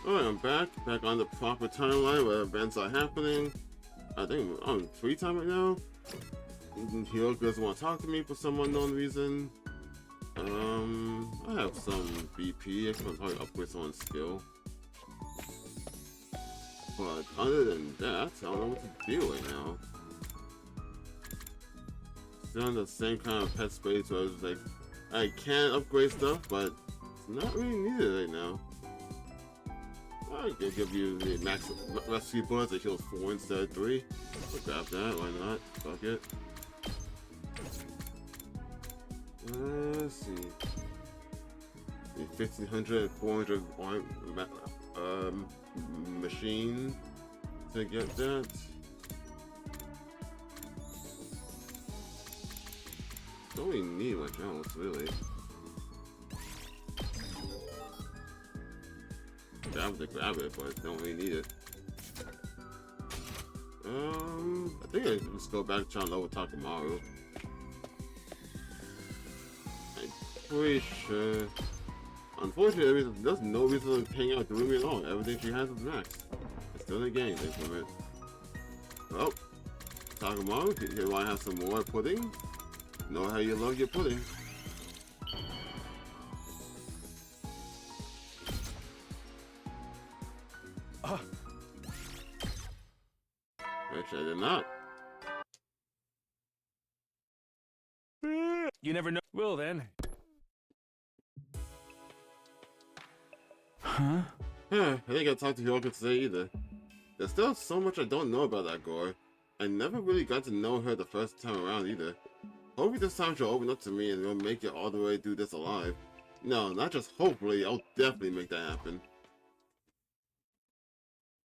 Alright, I'm back on the proper timeline where events are happening. I think I'm on free time right now. Hiro doesn't want to talk to me for some unknown reason. I have some BP. I can probably upgrade someone's skill. But other than that, I don't know what to do right now. Still in the same kind of pet space where I was like, I can upgrade stuff, but it's not really needed right now. I can give you the max rescue bullets that heals 4 instead of 3. I'll grab that, why not? Fuck it. Let's see. 1500, 400 machine to get that. Don't really need much else, really. Grab it, but don't really need it. I think I just go back to try and level Takamaru. I'm pretty sure. Unfortunately, there's no reason to hang out the room at all. Everything she has is max. It's still in the game, thanks for it. Well, Takamaru, you want to have some more pudding? Know how you love your pudding. Which I did not. You never know. Well then. Huh? I didn't get to talk to Hyoka today either. There's still so much I don't know about that girl. I never really got to know her the first time around either. Hopefully this time she'll open up to me and we'll make it all the way through this alive. No, not just hopefully, I'll definitely make that happen.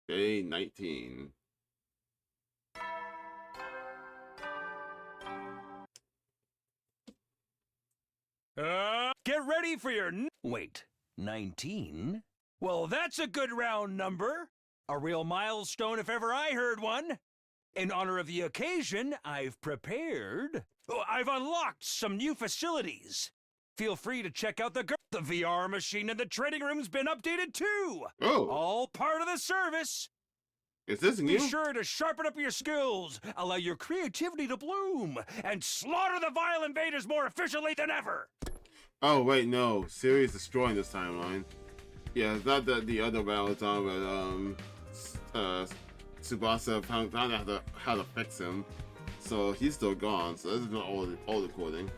Day 19. Get ready for your wait, 19? Well, that's a good round number. A real milestone if ever I heard one. In honor of the occasion, I've prepared. Oh, I've unlocked some new facilities. Feel free to check out the VR machine in the training room's been updated too. Oh. All part of the service. Is this new? Be sure to sharpen up your skills, allow your creativity to bloom, and slaughter the vile invaders more efficiently than ever. Oh wait, no. Siri is destroying this timeline. Yeah, it's not the other Valentine, but Tsubasa found out how to fix him. So he's still gone, so this is not all recording.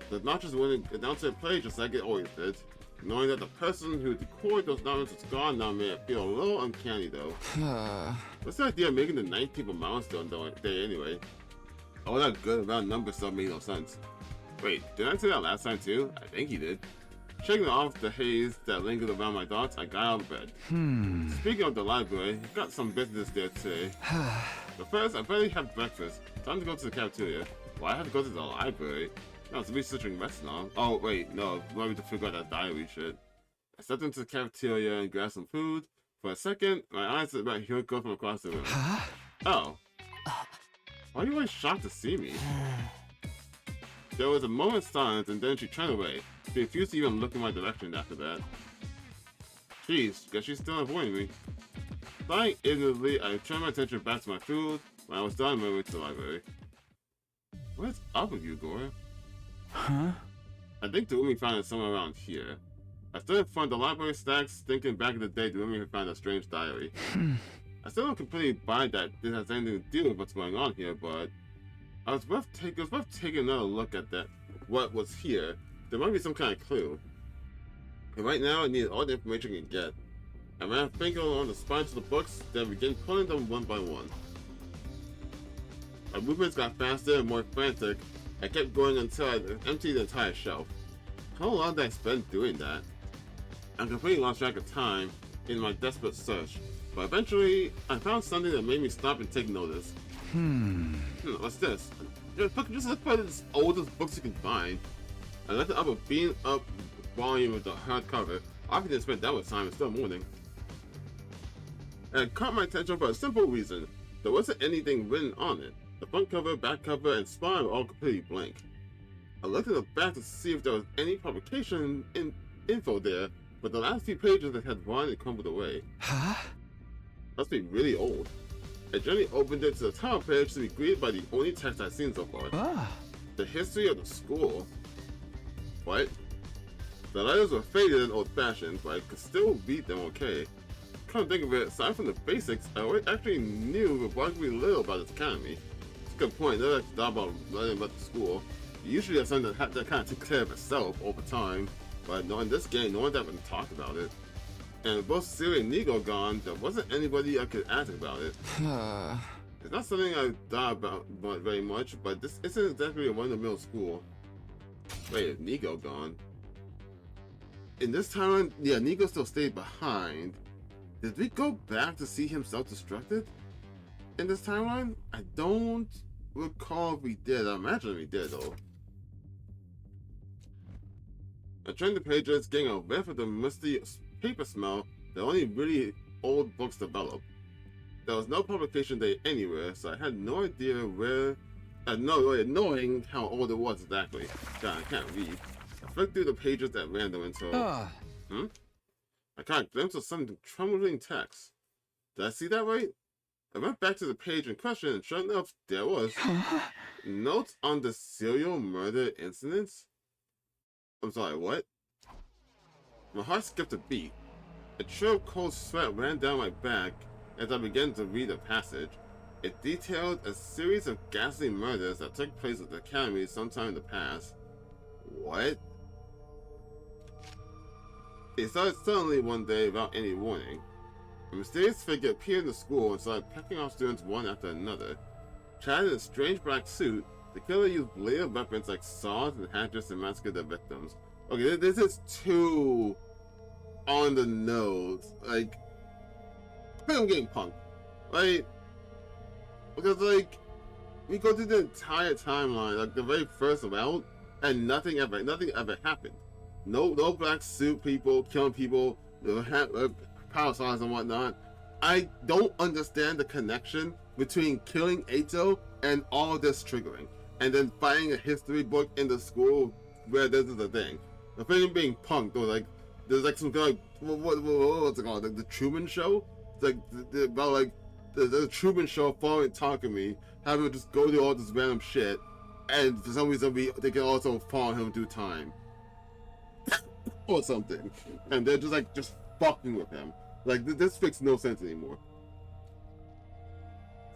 The notches wouldn't announce their play just like it always did. Knowing that the person who recorded those announcements is gone now may feel a little uncanny though. What's the idea of making the 9 people milestone day anyway? All that good round number stuff made no sense. Wait, did I say that last time too? I think he did. Shaking off the haze that lingered around my thoughts, I got out of bed. Speaking of the library, I've got some business there today. But first, I better have breakfast. Time to go to the cafeteria. Why I have to go to the library? No, it's researching methanol. Oh, wait, no. Let me to figure out that diary shit. I stepped into the cafeteria and grabbed some food. For a second, my eyes about Hyoka from across the room. Oh. Why are you always shocked to see me? There was a moment's silence and then she turned away. She refused to even look in my direction after that. Jeez, guess she's still avoiding me. Sighing ignorantly, I turned my attention back to my food. When I was done, I went to the library. What's up with you, Gore? Huh? I think the Umi found it somewhere around here. I stood in front of the library stacks, thinking back in the day the Umi had found a strange diary. I still don't completely buy that this has anything to do with what's going on here, but it was worth taking another look at that. What was here? There might be some kind of clue. And right now, I need all the information I can get. I ran a finger on the spines of the books, then began pulling them one by one. My movements got faster and more frantic. I kept going until I emptied the entire shelf. How long did I spend doing that? I completely lost track of time in my desperate search, but eventually, I found something that made me stop and take notice. What's this? Just look for the oldest books you can find. I lifted up a beaten up volume with the hardcover. I didn't spend that much time, it's still morning. And it caught my attention for a simple reason. There wasn't anything written on it. The front cover, back cover, and spine were all completely blank. I looked at the back to see if there was any publication info there, but the last few pages that had run and crumbled away. Huh? Must be really old. I gently opened it to the top page to be greeted by the only text I've seen so far. Ah. The history of the school. What? The letters were faded and old-fashioned, but I could still read them okay. Come to think of it, aside from the basics, I actually knew remarkably little about this academy. It's a good point. I never thought about learning about the school. Usually that's something that kind of takes care of itself over time, but no, in this game, no one's ever talked about it. And with both Siri and Nigo gone, there wasn't anybody I could ask about it. It's not something I thought about very much, but this isn't exactly a run-of-the-mill school. Wait, is Nigo gone? In this timeline, yeah, Nigo still stayed behind. Did we go back to see him self-destructed? In this timeline? I don't recall if we did. I imagine we did, though. I turned the pages, getting a whiff of the musty paper smell that only really old books develop. There was no publication date anywhere, so I had no idea where. I had no way of knowing how old it was exactly. God, I can't read. I flicked through the pages at random until. I caught a glimpse of some troubling text. Did I see that right? I went back to the page in question, and sure enough, there was. Notes on the serial murder incidents? I'm sorry, what? My heart skipped a beat. A chill of cold sweat ran down my back as I began to read the passage. It detailed a series of ghastly murders that took place at the academy sometime in the past. What? It started suddenly one day without any warning. A mysterious figure appeared in the school and started picking off students one after another. Clad in a strange black suit, the killer used bladed weapons like saws and hatchets to massacre their victims. Okay, this is too on the nose. Like, I think I'm getting punked, right? Because like, we go through the entire timeline, like the very first round, and nothing ever happened. No black suit people killing people, power saws and whatnot. I don't understand the connection between killing Ato and all this triggering, and then finding a history book in the school where this is a thing. The thing being punked, or like there's like some kind of what's it called? Like the Truman Show. It's like about like the Truman Show following Takumi, having to just go do all this random shit, and for some reason they can also follow him through time or something, and they're just fucking with him. Like this makes no sense anymore.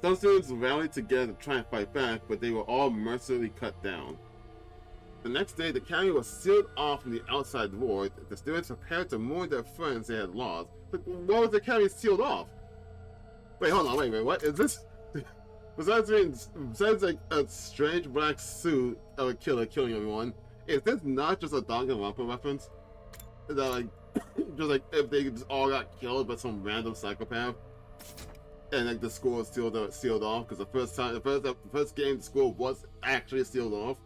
Some students rallied together to try and fight back, but they were all mercilessly cut down. The next day, the academy was sealed off from the outside world. The students prepared to mourn their friends they had lost. But why was the academy sealed off? Wait, hold on, wait, what is this? Besides like a strange black suit of a killer killing everyone, is this not just a Danganronpa reference? Is that like, just like if they just all got killed by some random psychopath? And like the school was sealed off because the first game the school was actually sealed off.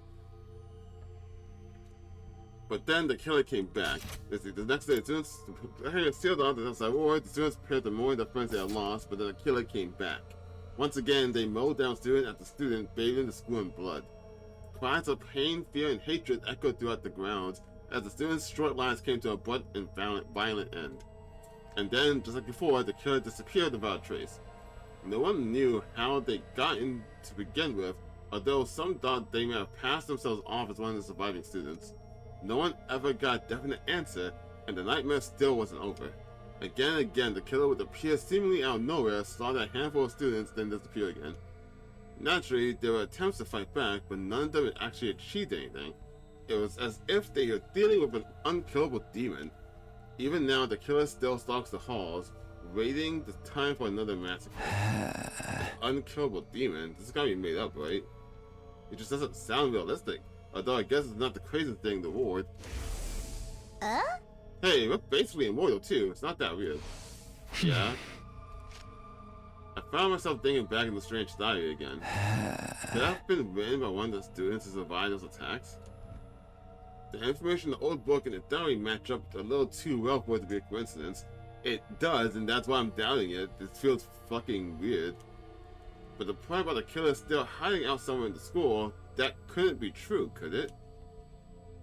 But then the killer came back. The next day, the students sealed off the outside world. The students prepared to mourn their friends they had lost, but then the killer came back. Once again, they mowed down student after student, bathing the school in blood. Cries of pain, fear, and hatred echoed throughout the grounds as the students' short lives came to a abrupt and violent end. And then, just like before, the killer disappeared without a trace. No one knew how they got in to begin with, although some thought they may have passed themselves off as one of the surviving students. No one ever got a definite answer, and the nightmare still wasn't over. Again and again, the killer would appear seemingly out of nowhere, slaughter a handful of students, then disappear again. Naturally, there were attempts to fight back, but none of them had actually achieved anything. It was as if they were dealing with an unkillable demon. Even now, the killer still stalks the halls, waiting the time for another massacre. Unkillable demon? This has gotta be made up, right? It just doesn't sound realistic. Although I guess it's not the craziest thing in the world. Hey, we're basically immortal too. It's not that weird. Yeah. I found myself thinking back in the strange diary again. Could I have been written by one of the students to survive those attacks? The information in the old book and the diary match up a little too well for it to be a coincidence. It does, and that's why I'm doubting it. This feels fucking weird. But the point about the killer still hiding out somewhere in the school, that couldn't be true, could it?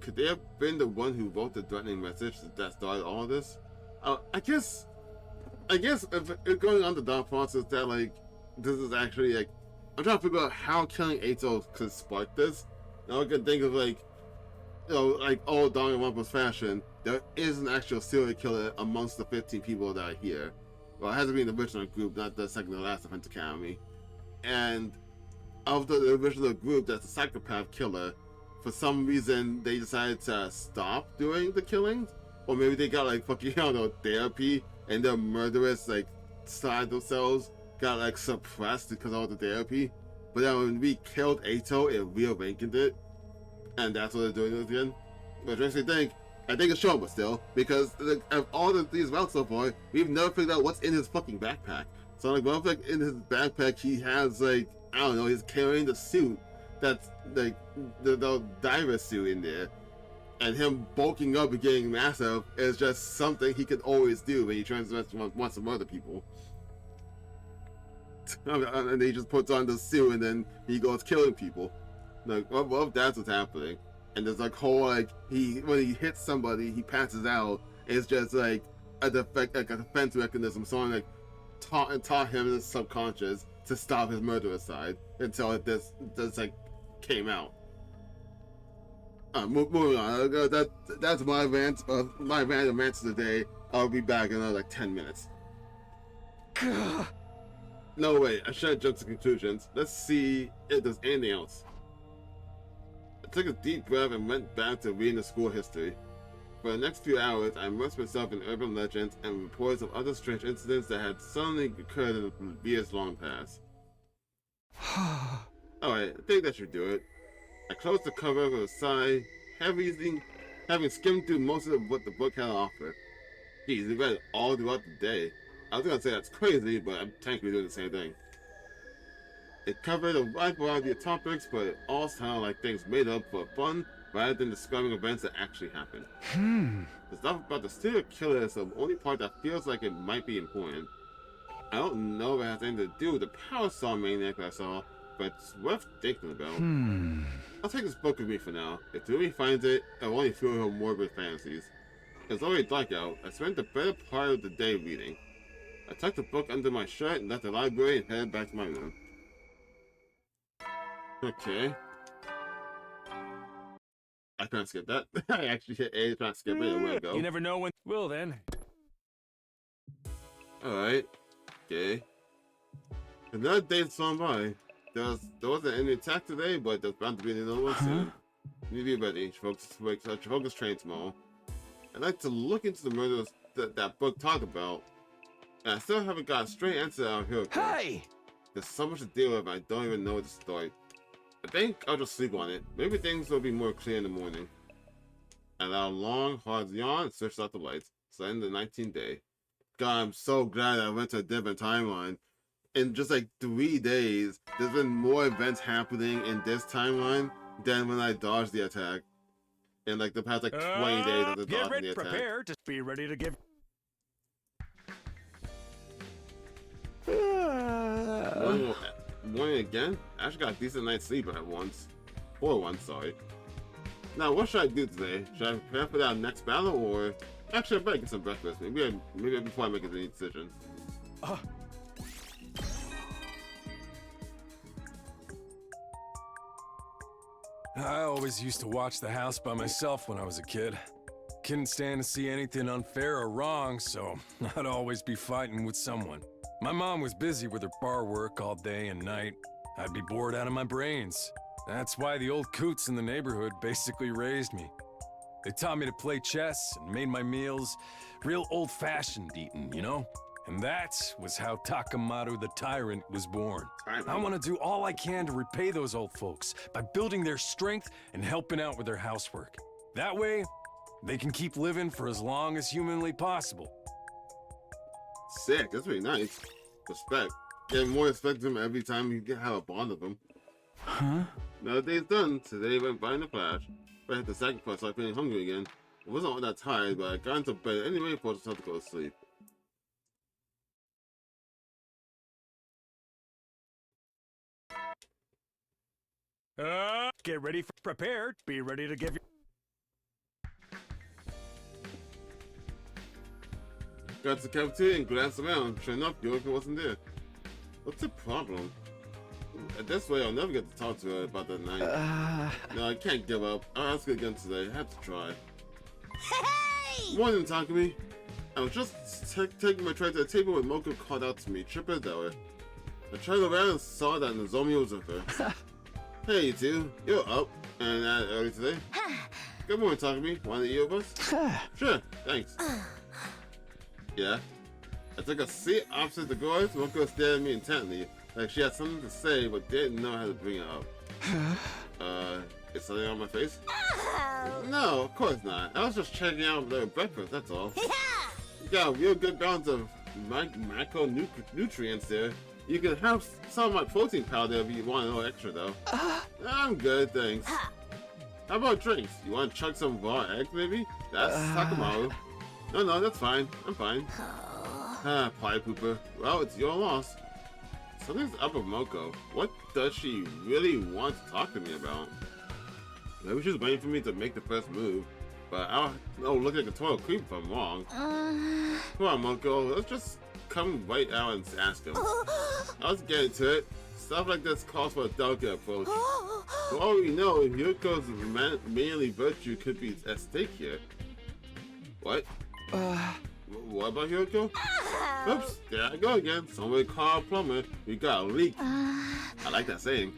could they have been the one who wrote the threatening message that started all of this? I guess if going on the thought process that like this is actually like I'm trying to figure out how killing Ato could spark this. Now I can think of like like old Danganronpa's fashion, there is an actual serial killer amongst the 15 people that are here. Well, it has to be in the original group, not the second to last Defense Academy. And of the original group that's a psychopath killer, for some reason they decided to stop doing the killings, or maybe they got like fucking therapy, and their murderous like side themselves got like suppressed because of all the therapy. But then when we killed Ato, it reawakened it, and that's what they're doing again. Which makes me think, I think it's Shoma still, because of all of these routes so far, we've never figured out what's in his fucking backpack. So like, well, like in his backpack, he has like, I don't know, he's carrying the suit that's like the diver suit in there, and him bulking up and getting massive is just something he could always do when he wants to murder people. And he just puts on the suit and then he goes killing people. Like, well, if that's what's happening, and there's like whole like when he hits somebody, he passes out. It's just like a defense mechanism. Someone like taught him in his subconscious to stop his murderous side until this like came out. Moving on. That's my rant. My random rant today. I'll be back in another like 10 minutes. No, wait. I shouldn't jump to conclusions. Let's see if there's anything else. I took a deep breath and went back to reading the school history. For the next few hours, I immersed myself in urban legends and reports of other strange incidents that had suddenly occurred in the years long past. Alright, I think that should do it. I closed the cover with a sigh, having skimmed through most of what the book had to offer. Geez, we read it all throughout the day. I was gonna say that's crazy, but I'm technically doing the same thing. It covered a wide variety of topics, but it all sounded like things made up for fun rather than describing events that actually happened. The stuff about the serial killer is the only part that feels like it might be important. I don't know if it has anything to do with the power saw maniac that I saw, but it's worth thinking about. I'll take this book with me for now. If Rumi finds it, I'll only fuel her morbid fantasies. It's already dark out. I spent the better part of the day reading. I tucked the book under my shirt and left the library and headed back to my room. Okay. I can't skip that. I actually hit A, trying to skip it, and where to go. You never know when. Well then. Alright. Okay. Another day's gone by. There wasn't any attack today, but there's bound to be another one soon. You need to be ready. Focus train tomorrow. I'd like to look into the murders that book talked about. And I still haven't got a straight answer out here. Hey! There's so much to deal with, I don't even know what to start. I think I'll just sleep on it. Maybe things will be more clear in the morning. I allowed a long, hard yawn and switched out the lights. So I ended the 19th day. God, I'm so glad I went to a different timeline. In just like 3 days, there's been more events happening in this timeline than when I dodged the attack. In like the past like 20 days of the dodging the attack. Prepare to be ready to give. Morning again? I actually got a decent night's sleep at once. For once, sorry. Now, what should I do today? Should I prepare for that next battle, or... Actually, I better get some breakfast. Maybe before I make any decision. I always used to watch the house by myself when I was a kid. Couldn't stand to see anything unfair or wrong, so I'd always be fighting with someone. My mom was busy with her bar work all day and night. I'd be bored out of my brains. That's why the old coots in the neighborhood basically raised me. They taught me to play chess and made my meals real old-fashioned eating, you know? And that was how Takamaru the Tyrant was born. I want to do all I can to repay those old folks by building their strength and helping out with their housework. That way, they can keep living for as long as humanly possible. Sick, that's really nice. Respect. Getting more respect from every time you have a bond with them. Another day's done. Today went by in a flash. But I had to sacrifice so I feeling hungry again. I wasn't all that tired, but I got into bed anyway before I started to go to sleep. Get ready for prepared. Be ready to give. Got to the cafeteria and glanced around. Sure enough, Yoko wasn't there. What's the problem? This way, I'll never get to talk to her about that night. No, I can't give up. I'll ask her again today. I have to try. Hey! Morning, Takumi. I was just taking my tray to the table when Moko called out to me. Triple Dower. I turned around and saw that Nozomi was with her. Hey, you two. You're up and early today. Good morning, Takumi. Want to eat with us? Sure, thanks. Yeah. I took a seat opposite the girls. Moko stared at me intently, like she had something to say but didn't know how to bring it up. Is something on my face? No, of course not. I was just checking out their breakfast, that's all. You got a real good balance of macronutrients there. You can have some of my protein powder if you want a little extra, though. I'm good, thanks. How about drinks? You want to chug some raw eggs, maybe? That's Sakamaru. No, that's fine. I'm fine. Pie pooper. Well, it's your loss. Something's up with Moko. What does she really want to talk to me about? Maybe she's waiting for me to make the first move. But I'll look like a total creep if I'm wrong. Come on, Moko. Let's just come right out and ask him. Let's get into it. Stuff like this calls for a delicate approach. For all we know, Yuko's manly virtue could be at stake here. What? What about Hyuko? Oops, there I go again. Somebody call a plumber. We got a leak. I like that saying.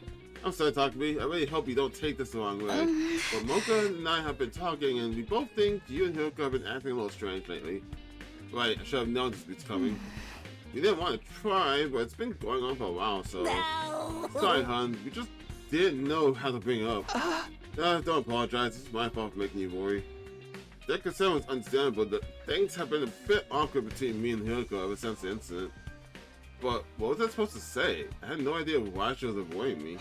I'm sorry, Takumi. I really hope you don't take this the wrong way. But Mocha and I have been talking, and we both think you and Hyuko have been acting a little strange lately. Right, I should have known this was coming. We didn't want to try, but it's been going on for a while, so... No. Sorry, hon. We just didn't know how to bring it up. Don't apologize. It's my fault for making you worry. Their concern was understandable. Things have been a bit awkward between me and Hyuko ever since the incident. But what was I supposed to say? I had no idea why she was avoiding me.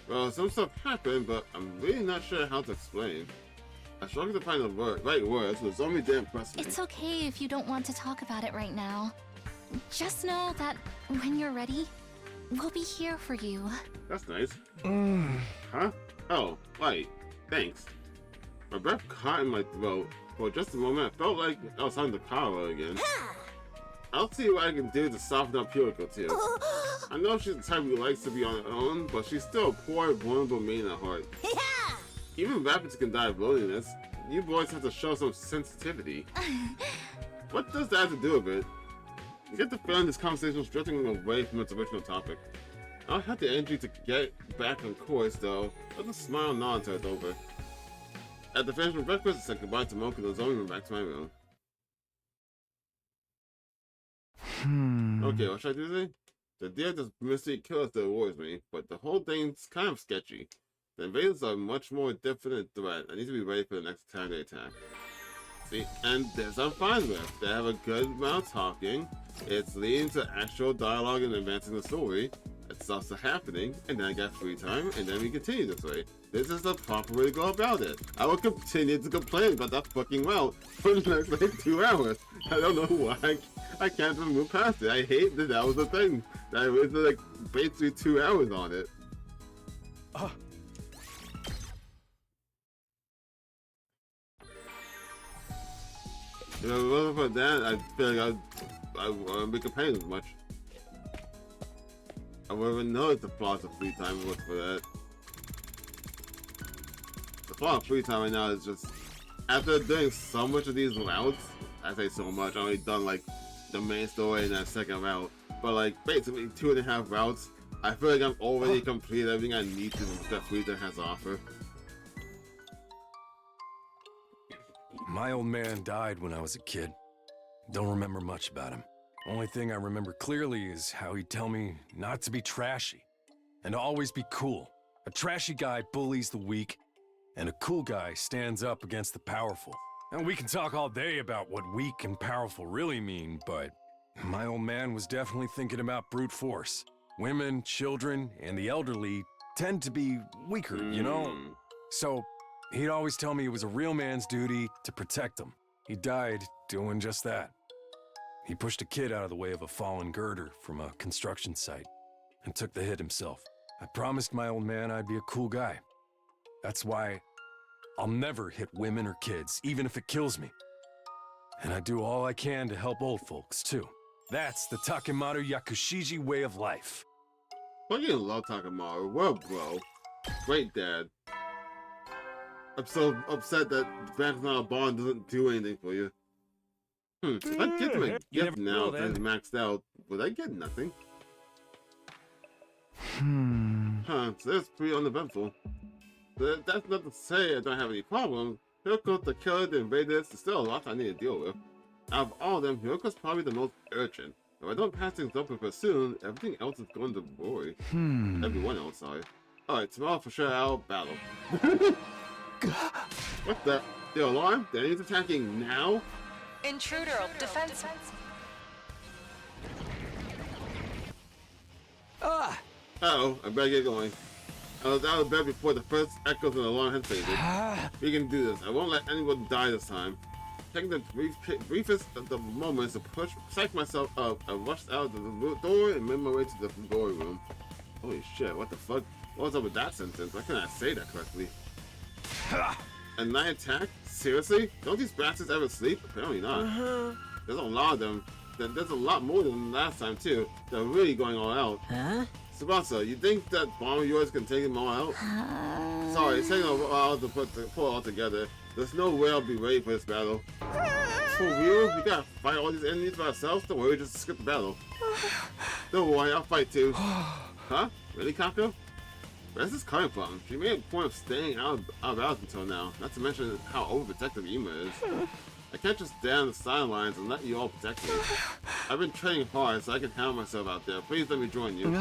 Well, some stuff happened, but I'm really not sure how to explain. I struggled to find the right words, but Zombie didn't impress me. It's okay if you don't want to talk about it right now. Just know that when you're ready, we'll be here for you. That's nice. Huh? Oh, right. Thanks. My breath caught in my throat. For just a moment, I felt like I was on the power again. I'll see what I can do to soften up Hyuko too. I know she's the type who likes to be on her own, but she's still a poor, vulnerable maiden at heart. Even rabbits can die of loneliness. You boys have to show some sensitivity. What does that have to do with it? I get the feeling this conversation is drifting away from its original topic. I don't have the energy to get back on course, though. I'll just smile and nod until it's over. After finishing breakfast, I said goodbye to Mocha and Zoe and went back to my room. Okay, what should I do today? The idea of this mystery killer still worries me, but the whole thing's kind of sketchy. The invaders are a much more definite threat. I need to be ready for the next time they attack. See, and this I'm fine with. They have a good amount of talking. It's leading to actual dialogue and advancing the story. It's also happening, and then I got free time, and then we continue this way. This is the proper way to go about it. I will continue to complain about that fucking route for the next like 2 hours. I don't know why I can't just move past it. I hate that that was the thing. That I wasted like basically 2 hours on it. If it wasn't for that, I feel like I wouldn't be complaining as much. I wouldn't even know the flaws of free time was for that. The flaw of free time right now is just, after doing so much of these routes, I say so much, I've only done like the main story and that second route, but like basically 2.5 routes, I feel like I've already completed everything I need to that free time has to offer. My old man died when I was a kid. Don't remember much about him. Only thing I remember clearly is how he'd tell me not to be trashy and to always be cool. A trashy guy bullies the weak, and a cool guy stands up against the powerful. And we can talk all day about what weak and powerful really mean, but my old man was definitely thinking about brute force. Women, children, and the elderly tend to be weaker, you know? So he'd always tell me it was a real man's duty to protect them. He died doing just that. He pushed a kid out of the way of a fallen girder from a construction site and took the hit himself. I promised my old man I'd be a cool guy. That's why I'll never hit women or kids, even if it kills me. And I do all I can to help old folks, too. That's the Takemaru Yakushiji way of life. Fucking love Takemaru. Well, bro. Great dad. I'm so upset that Back's Not a Bond doesn't do anything for you. If I get him a You gift never now will, that he's then. maxed out, would I get nothing? Hmm. So that's pretty uneventful. But that's not to say I don't have any problems. Hiroko's the killer, the invaders, there's still a lot I need to deal with. Out of all of them, Hiroko's probably the most urgent. If I don't pass things up with her soon, everything else is going to boy. Everyone else, sorry. Alright, tomorrow for sure I'll battle. What the? The alarm? Danny's attacking now? Intruder defense. Ah! Uh-oh, I better get going. I was out of bed before the first echoes of the alarm had faded. We can do this. I won't let anyone die this time. Taking the briefest of the moments to psych myself up, I rushed out of the door and made my way to the glory room. Holy shit, what the fuck? What was up with that sentence? Why couldn't I say that correctly? A night attack? Seriously? Don't these bastards ever sleep? Apparently not. There's a lot of them. There's a lot more than last time too. They're really going all out. Huh? Tsubasa, you think that bomb of yours can take them all out? Sorry, it's taking a while to pull it all together. There's no way I'll be ready for this battle. For real? We gotta fight all these enemies by ourselves? Don't worry, just skip the battle. Don't worry, I'll fight too. Huh? Really, Kako? Where's this coming from? She made a point of staying out of bounds until now, not to mention how overprotective Yuma is. I can't just stand on the sidelines and let you all protect me. I've been training hard so I can handle myself out there. Please let me join you.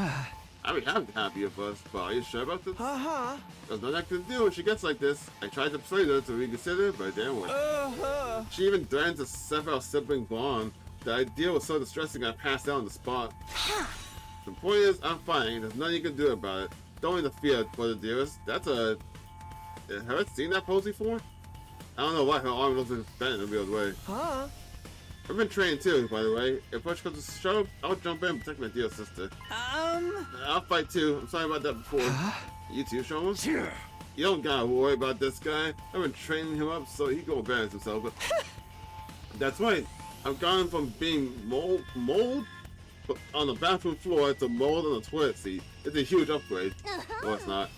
I'd be happy to have you first, but are you sure about this? There's nothing I can do when she gets like this. I tried to persuade her to reconsider, but it didn't work. She even threatened to sever our sibling bond. The idea was so distressing I passed out on the spot. The point is, I'm fine. There's nothing you can do about it. Don't interfere, brother dearest. That's a... Have I seen that pose before? I don't know why her arm wasn't bent in a real way. I've been trained too, by the way. If push comes to shove, I'll jump in and protect my dear sister. I'll fight too. I'm sorry about that before. You too, Shoma? You don't gotta worry about this guy. I've been training him up so he can embarrass himself. But that's right. I've gone from being mold on the bathroom floor to mold on the toilet seat. It's a huge upgrade. No, it's not.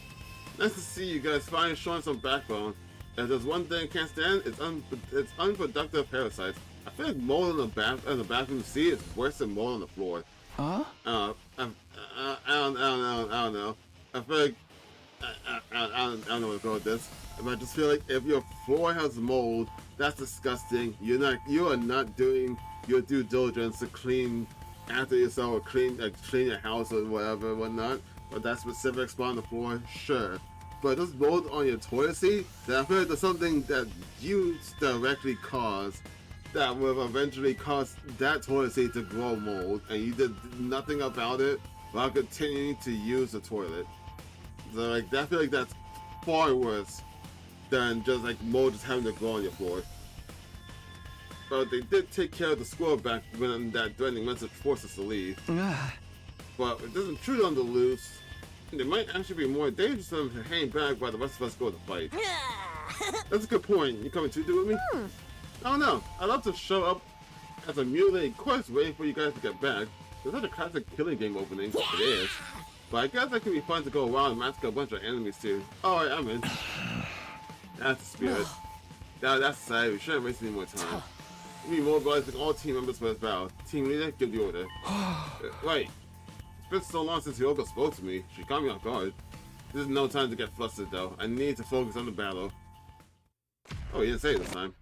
Nice to see you guys finally showing some backbone. If there's one thing I can't stand, it's unproductive parasites. I feel like mold in the bathroom seat is worse than mold on the floor. I don't know. I feel like I don't know where to go with this. But I just feel like if your floor has mold, that's disgusting. You are not doing your due diligence to clean after yourself or clean your house or whatnot. But that specific spot on the floor, sure. But this mold on your toilet seat, that I feel like there's something that you directly caused that will eventually cause that toilet seat to grow mold, and you did nothing about it while continuing to use the toilet. So like, I feel like that's far worse than just like mold just having to grow on your floor. But they did take care of the squirrel back when that threatening message forced us to leave. But it doesn't intrude on the loose. It might actually be more dangerous for them to hang back while the rest of us go to fight. That's a good point. You coming to do with me? I don't know. I'd love to show up as a mutilated corpse waiting for you guys to get back. It's such a classic killing game opening. It is. But I guess that could be fun to go around and massacre a bunch of enemies too. Alright, I'm in. That's the spirit. That's sad. We shouldn't waste any more time. We need more mobilizing all team members for this battle. Team leader, give the order. Right. It's been so long since Yoko spoke to me. She caught me off guard. This is no time to get flustered though. I need to focus on the battle. Oh, he didn't say it this time.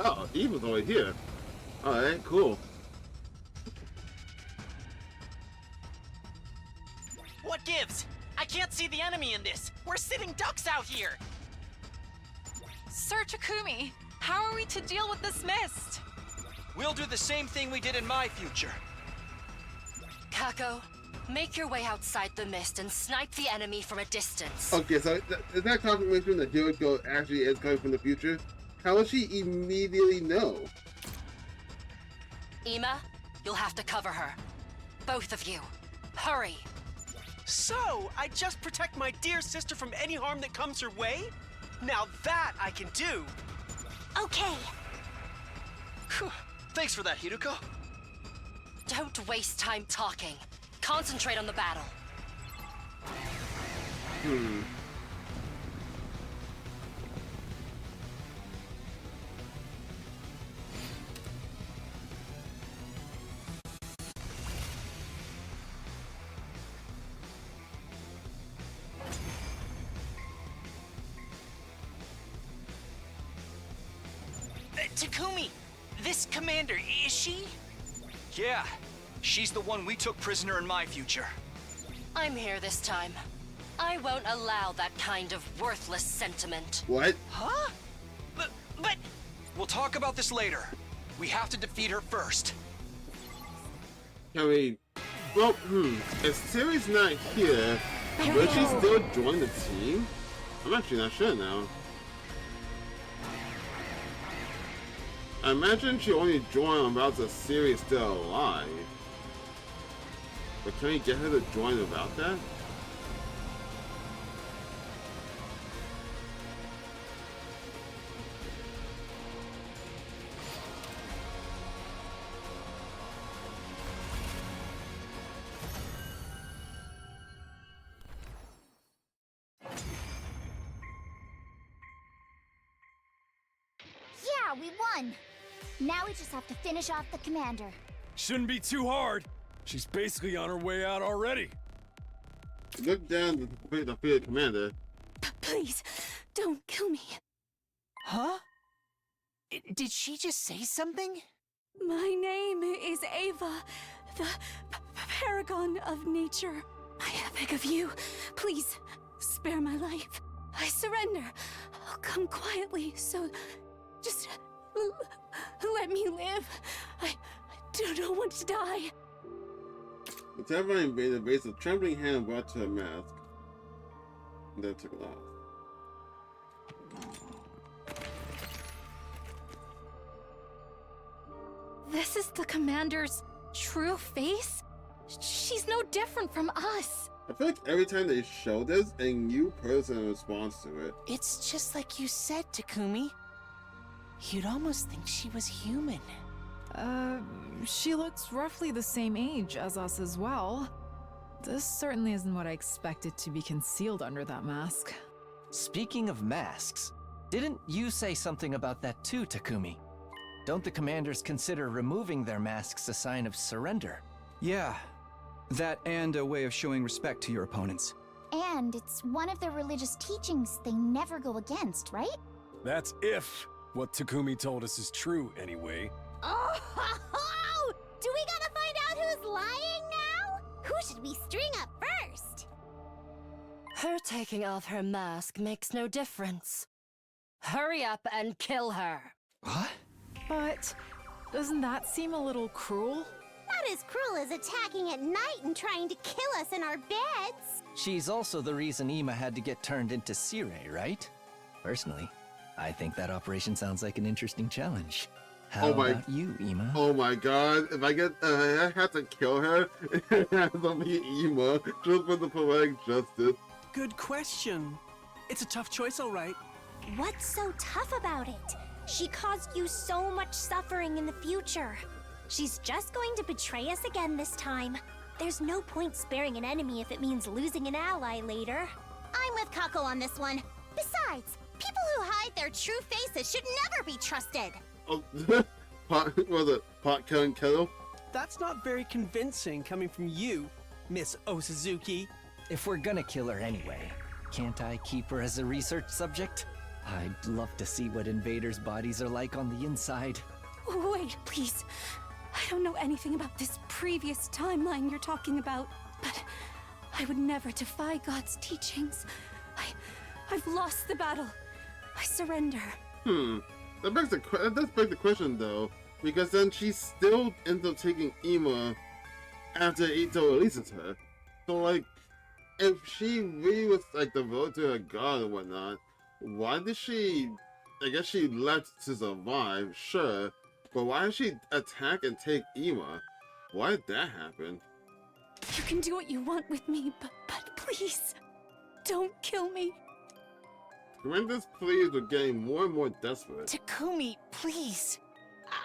Oh, Eva's over here. Alright, cool. What gives? I can't see the enemy in this. We're sitting ducks out here. Sir Takumi, how are we to deal with this mist? We'll do the same thing we did in my future. Kako, make your way outside the mist and snipe the enemy from a distance. Okay, so is that confirmation that Hiroko actually is coming from the future? How will she immediately know? Ima, you'll have to cover her. Both of you. Hurry. So, I just protect my dear sister from any harm that comes her way? Now that I can do. Okay. Whew. Thanks for that, Hiruko. Don't waste time talking. Concentrate on the battle. Takumi, this commander, is she? Yeah, she's the one we took prisoner in my future. I'm here this time. I won't allow that kind of worthless sentiment. What? Huh? But... We'll talk about this later. We have to defeat her first. I mean, well, if Siri's not here, will she still join the team? I'm actually not sure now. I imagine she only joined about the Siri's still alive. But can we get her to join without that? Yeah, we won! Now we just have to finish off the commander. Shouldn't be too hard. She's basically on her way out already. Look down to defeat the field commander. Please, don't kill me. Huh? Did she just say something? My name is Ava, the paragon of nature. I beg of you, please, spare my life. I surrender. I'll come quietly, so just let me live. I don't want to die. The terrifying invader raised a trembling hand and brought to her mask. And then took it off. This is the commander's true face? She's no different from us. I feel like every time they show this, a new person responds to it. It's just like you said, Takumi. You'd almost think she was human. She looks roughly the same age as us as well. This certainly isn't what I expected to be concealed under that mask. Speaking of masks, didn't you say something about that too, Takumi? Don't the commanders consider removing their masks a sign of surrender? Yeah, that and a way of showing respect to your opponents. And it's one of the religious teachings they never go against, right? That's if what Takumi told us is true, anyway. Oh, do we gotta find out who's lying now? Who should we string up first? Her taking off her mask makes no difference. Hurry up and kill her. What? But doesn't that seem a little cruel? Not as cruel as attacking at night and trying to kill us in our beds. She's also the reason Ima had to get turned into Sirei, right? Personally, I think that operation sounds like an interesting challenge. How about you, Ima? Oh my god, if I have to kill her, it has to be Ima, just for the poetic justice. Good question. It's a tough choice, all right. What's so tough about it? She caused you so much suffering in the future. She's just going to betray us again this time. There's no point sparing an enemy if it means losing an ally later. I'm with Kako on this one. Besides, people who hide their true faces should never be trusted. Oh, pot killing kettle? That's not very convincing coming from you, Miss Osuzuki. If we're gonna kill her anyway, can't I keep her as a research subject? I'd love to see what invaders' bodies are like on the inside. Wait, please. I don't know anything about this previous timeline you're talking about, but I would never defy God's teachings. I've lost the battle. I surrender. That does beg the question, though, because then she still ends up taking Ima after Ito releases her. So, like, if she really was, like, devoted to her god and whatnot, why did she... I guess she left to survive, sure, but why did she attack and take Ima? Why did that happen? You can do what you want with me, but please, don't kill me. Corinda's pleas were getting more and more desperate. Takumi, please.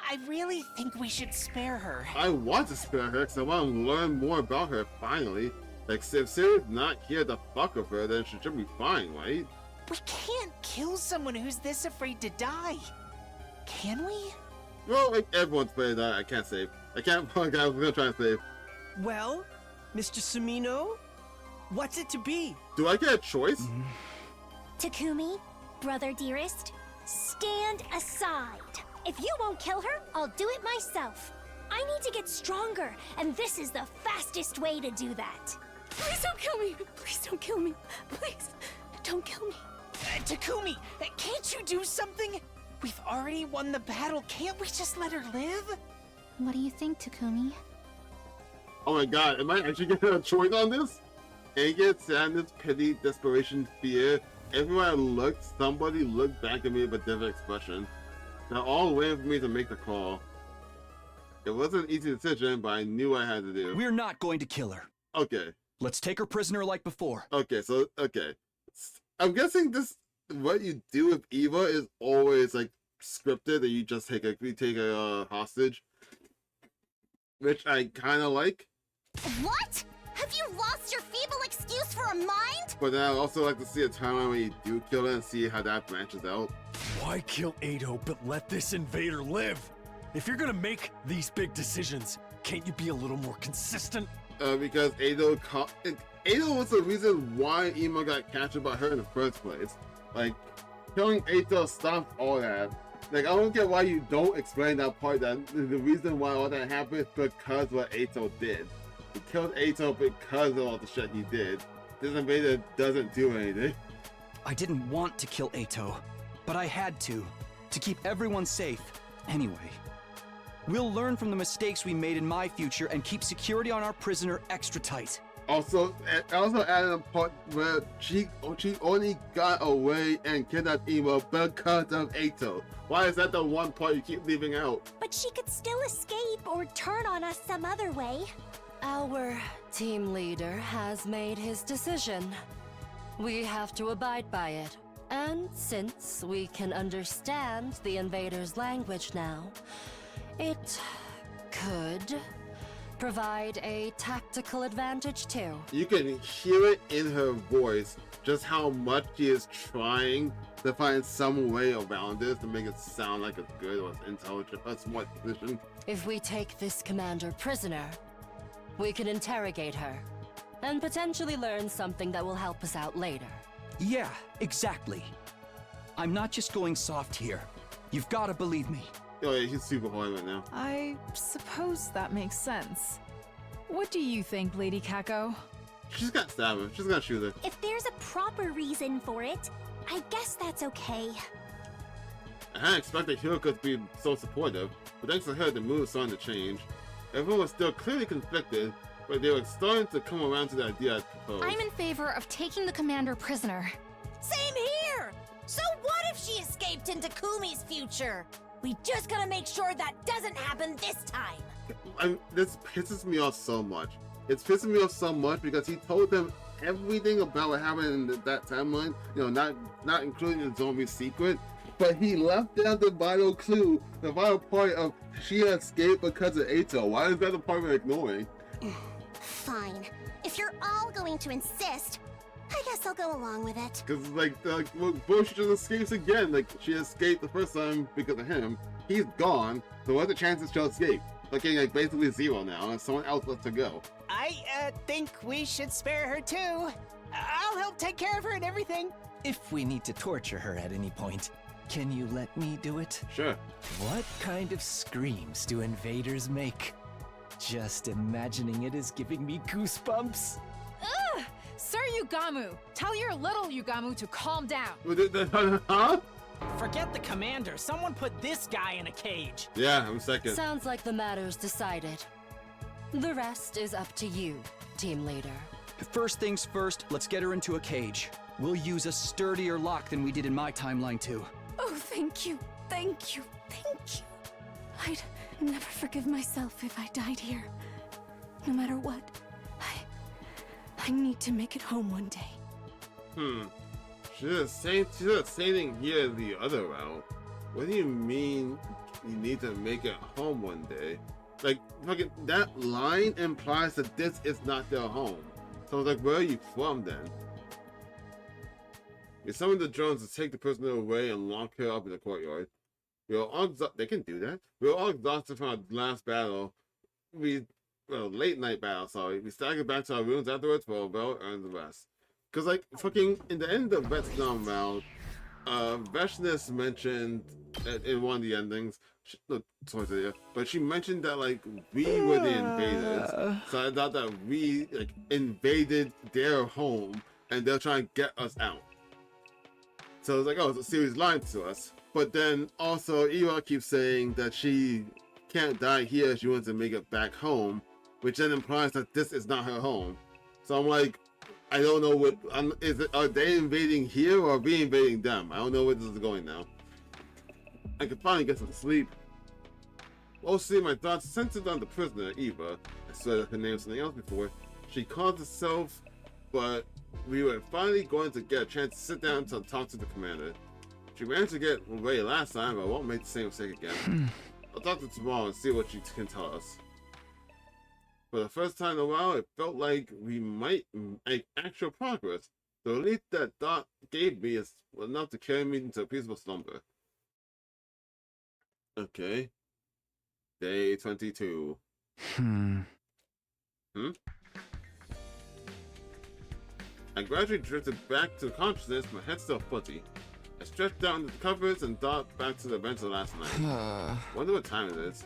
I really think we should spare her. I want to spare her because I want to learn more about her finally. Like, if Siri's not here to fuck with her, then she should be fine, right? We can't kill someone who's this afraid to die. Can we? Well, like, everyone's afraid that I can't save. I can't fuck, I was gonna try to save. Well, Mr. Sumino, what's it to be? Do I get a choice? Takumi, brother dearest, stand aside. If you won't kill her, I'll do it myself. I need to get stronger, and this is the fastest way to do that. Please don't kill me. Please don't kill me. Please, don't kill me. Takumi, can't you do something? We've already won the battle. Can't we just let her live? What do you think, Takumi? Oh my god, am I actually getting a choice on this? Anger, sadness, pity, desperation, fear. Everywhere I looked, somebody looked back at me with a different expression. They're all waiting for me to make the call. It wasn't an easy decision, but I knew what I had to do. We're not going to kill her. Okay. Let's take her prisoner like before. Okay, so, okay. I'm guessing this, what you do with Eva is always, like, scripted, that you just take a hostage. Which I kind of like. What? Have you lost your feeble excuse for a mind? But then I also like to see a timeline where you do kill it and see how that branches out. Why kill Ado but let this invader live? If you're gonna make these big decisions, can't you be a little more consistent? Because Ado was the reason why Ima got captured by her in the first place. Like, killing Ado stopped all that. Like, I don't get why you don't explain that part, that the reason why all that happened is because what Ado did. He killed Ado because of all the shit he did. This invader doesn't do anything. I didn't want to kill Ato, but I had to keep everyone safe. Anyway, we'll learn from the mistakes we made in my future and keep security on our prisoner extra tight. Also added a part where she only got away and kidnapped Ima because of Ato. Why is that the one part you keep leaving out? But she could still escape or turn on us some other way. Our team leader has made his decision. We have to abide by it. And since we can understand the invader's language now, it could provide a tactical advantage too. You can hear it in her voice, just how much she is trying to find some way around this to make it sound like a good or intelligent or smart decision. If we take this commander prisoner, we can interrogate her and potentially learn something that will help us out later. Yeah, exactly. I'm not just going soft here. You've got to believe me. Oh yeah, he's super horny right now. I suppose that makes sense. What do you think, Lady Kako? She's got stab her. She's gonna shoot her. If there's a proper reason for it, I guess that's okay. I hadn't expected Hiroko to be so supportive, but thanks to her, the mood is starting to change. Everyone was still clearly conflicted, but they were starting to come around to the idea I proposed. I'm in favor of taking the commander prisoner. Same here! So what if she escaped into Kumi's future? We just gotta make sure that doesn't happen this time. This pisses me off so much. It's pissing me off so much because he told them everything about what happened in that timeline, you know, not including the zombie secret, but he left out the vital clue, the vital part of she escaped because of Ato. Why is that the part we're ignoring? Fine. If you're all going to insist, I guess I'll go along with it. Because, like she just escapes again. Like, she escaped the first time because of him. He's gone, so what's the chances she'll escape? Looking like basically zero now, and someone else left to go. I think we should spare her too. I'll help take care of her and everything. if we need to torture her at any point, can you let me do it? Sure. What kind of screams do invaders make? Just imagining it is giving me goosebumps. Ugh! Sir Yugamu, tell your little Yugamu to calm down. Huh? Forget the commander. Someone put this guy in a cage. Yeah, I'm second. Sounds like the matter's decided. The rest is up to you, team leader. First things first, let's get her into a cage. We'll use a sturdier lock than we did in my timeline too. Oh, thank you, thank you, thank you. I'd never forgive myself if I died here. No matter what, I need to make it home one day. She's saying here the other route. What do you mean you need to make it home one day? Like, fucking, that line implies that this is not their home. So, like, where are you from then? You summon the drones to take the prisoner away and lock her up in the courtyard. We are all they can do that. We were all exhausted from our last battle. Late night battle, sorry. We staggered back to our rooms afterwards for a well-earned rest. Cause like, fucking, in the end of Vietnam round, Veshness mentioned in one of the endings, but she mentioned that like we were the invaders, so I thought that we like invaded their home and they're trying to get us out. So it's like, oh, the series lied to us. But then also Eva keeps saying that she can't die here, she wants to make it back home, which then implies that this is not her home. So I'm like, I don't know what are they invading here or are we invading them? I don't know where this is going now. I could finally get some sleep. Mostly my thoughts centered on the prisoner, Eva. I swear her name was something else before. She called herself, but we were finally going to get a chance to sit down to talk to the commander. She ran to get away last time, but I won't make the same mistake again. I'll talk to her tomorrow and see what she can tell us. For the first time in a while, it felt like we might make actual progress. The relief that thought gave me is enough to carry me into a peaceful slumber. Okay. Day 22. I gradually drifted back to consciousness, my head still fuzzy. I stretched out into the covers and thought back to the events of last night. Wonder what time it is.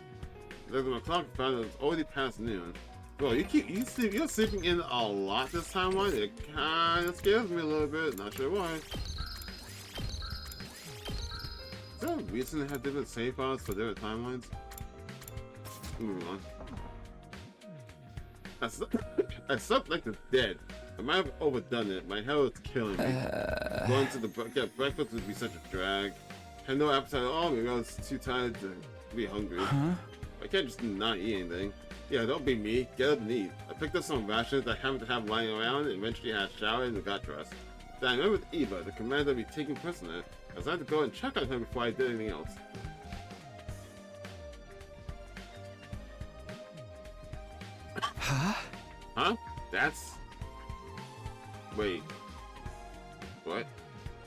Looked at my clock and found it was already past noon. Bro, you're sleeping in a lot this timeline. It kinda scares me a little bit, not sure why. Is there a reason to have different save files for different timelines? Moving on. I slept like the dead. I might have overdone it. My head was killing me. Going to get breakfast would be such a drag. Had no appetite at all. Maybe I was too tired to be hungry. I can't just not eat anything. Yeah, don't be me. Get up and eat. I picked up some rations I happened to have lying around and eventually had a shower and got dressed. Then I met with Eva, the commander I'd be taken prisoner, as I had to go and check on her before I did anything else. Huh? That's... Wait. What?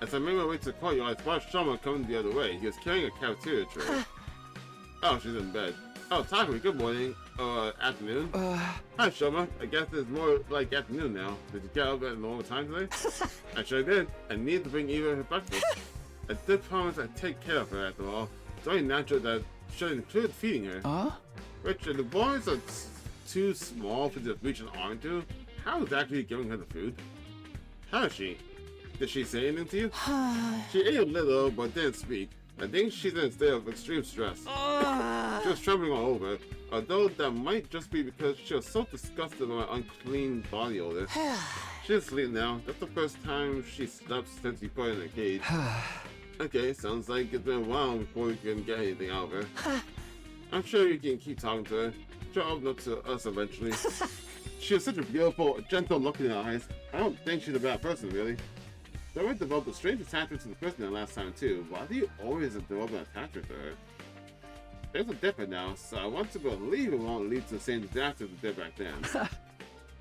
As I made my way to the courtyard, I spotted Shoma coming the other way. He was carrying a cafeteria tray. Oh, she's in bed. Oh, Takumi, good morning. Afternoon. Hi, Shoma. I guess it's more like afternoon now. Did you get up at a normal time today? I sure did. I needed to bring Eva her breakfast. I did promise I'd take care of her after all. It's only natural that should include feeding her. Richard, the boys are too small for just reach an arm to. How is actually giving her the food? How is she? Did she say anything to you? She ate a little, but didn't speak. I think she's in a state of extreme stress. She was trembling all over, although that might just be because she was so disgusted by my unclean body odor. She's asleep now. That's the first time she slept since you put her in a cage. Okay, sounds like it's been a while before we can get anything out of her. I'm sure you can keep talking to her. She'll open up to us eventually. She has such a beautiful, gentle look in her eyes. I don't think she's a bad person, really. Though I developed a strange attachment to the prisoner last time too. Why do you always develop an attachment to her? There's a different now, so I want to believe it won't lead to the same disaster that did back then.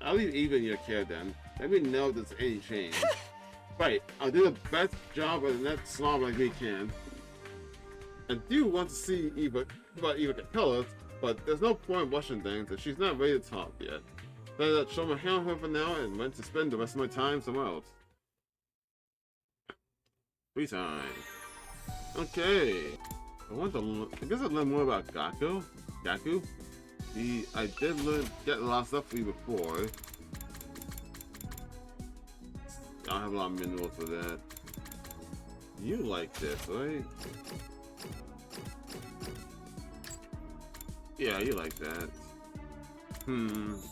I'll leave Eva in your care then. Let me know if there's any change. Right, I'll do the best job of the next slob like we can. I do want to see Eva, but Eva can tell us, but there's no point in rushing things if she's not ready to talk yet. Let show my hand her for now and went to spend the rest of my time somewhere else. Free time. Okay. I guess I learned more about Gaku. I did get a lot of stuff for you before. I don't have a lot of minerals for that. You like this, right? Yeah, you like that.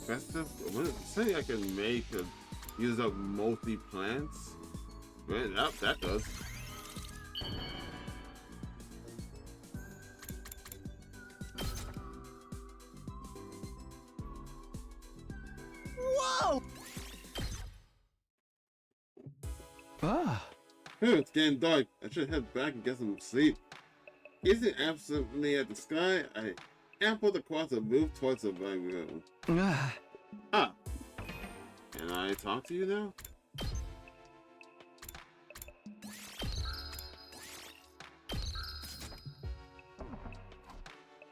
Festive? Say I can make to use up multi-plants? Right, that does. Whoa! It's getting dark. I should head back and get some sleep. Gazing absently at the sky, I ambled across and moved towards the living room. Can I talk to you now?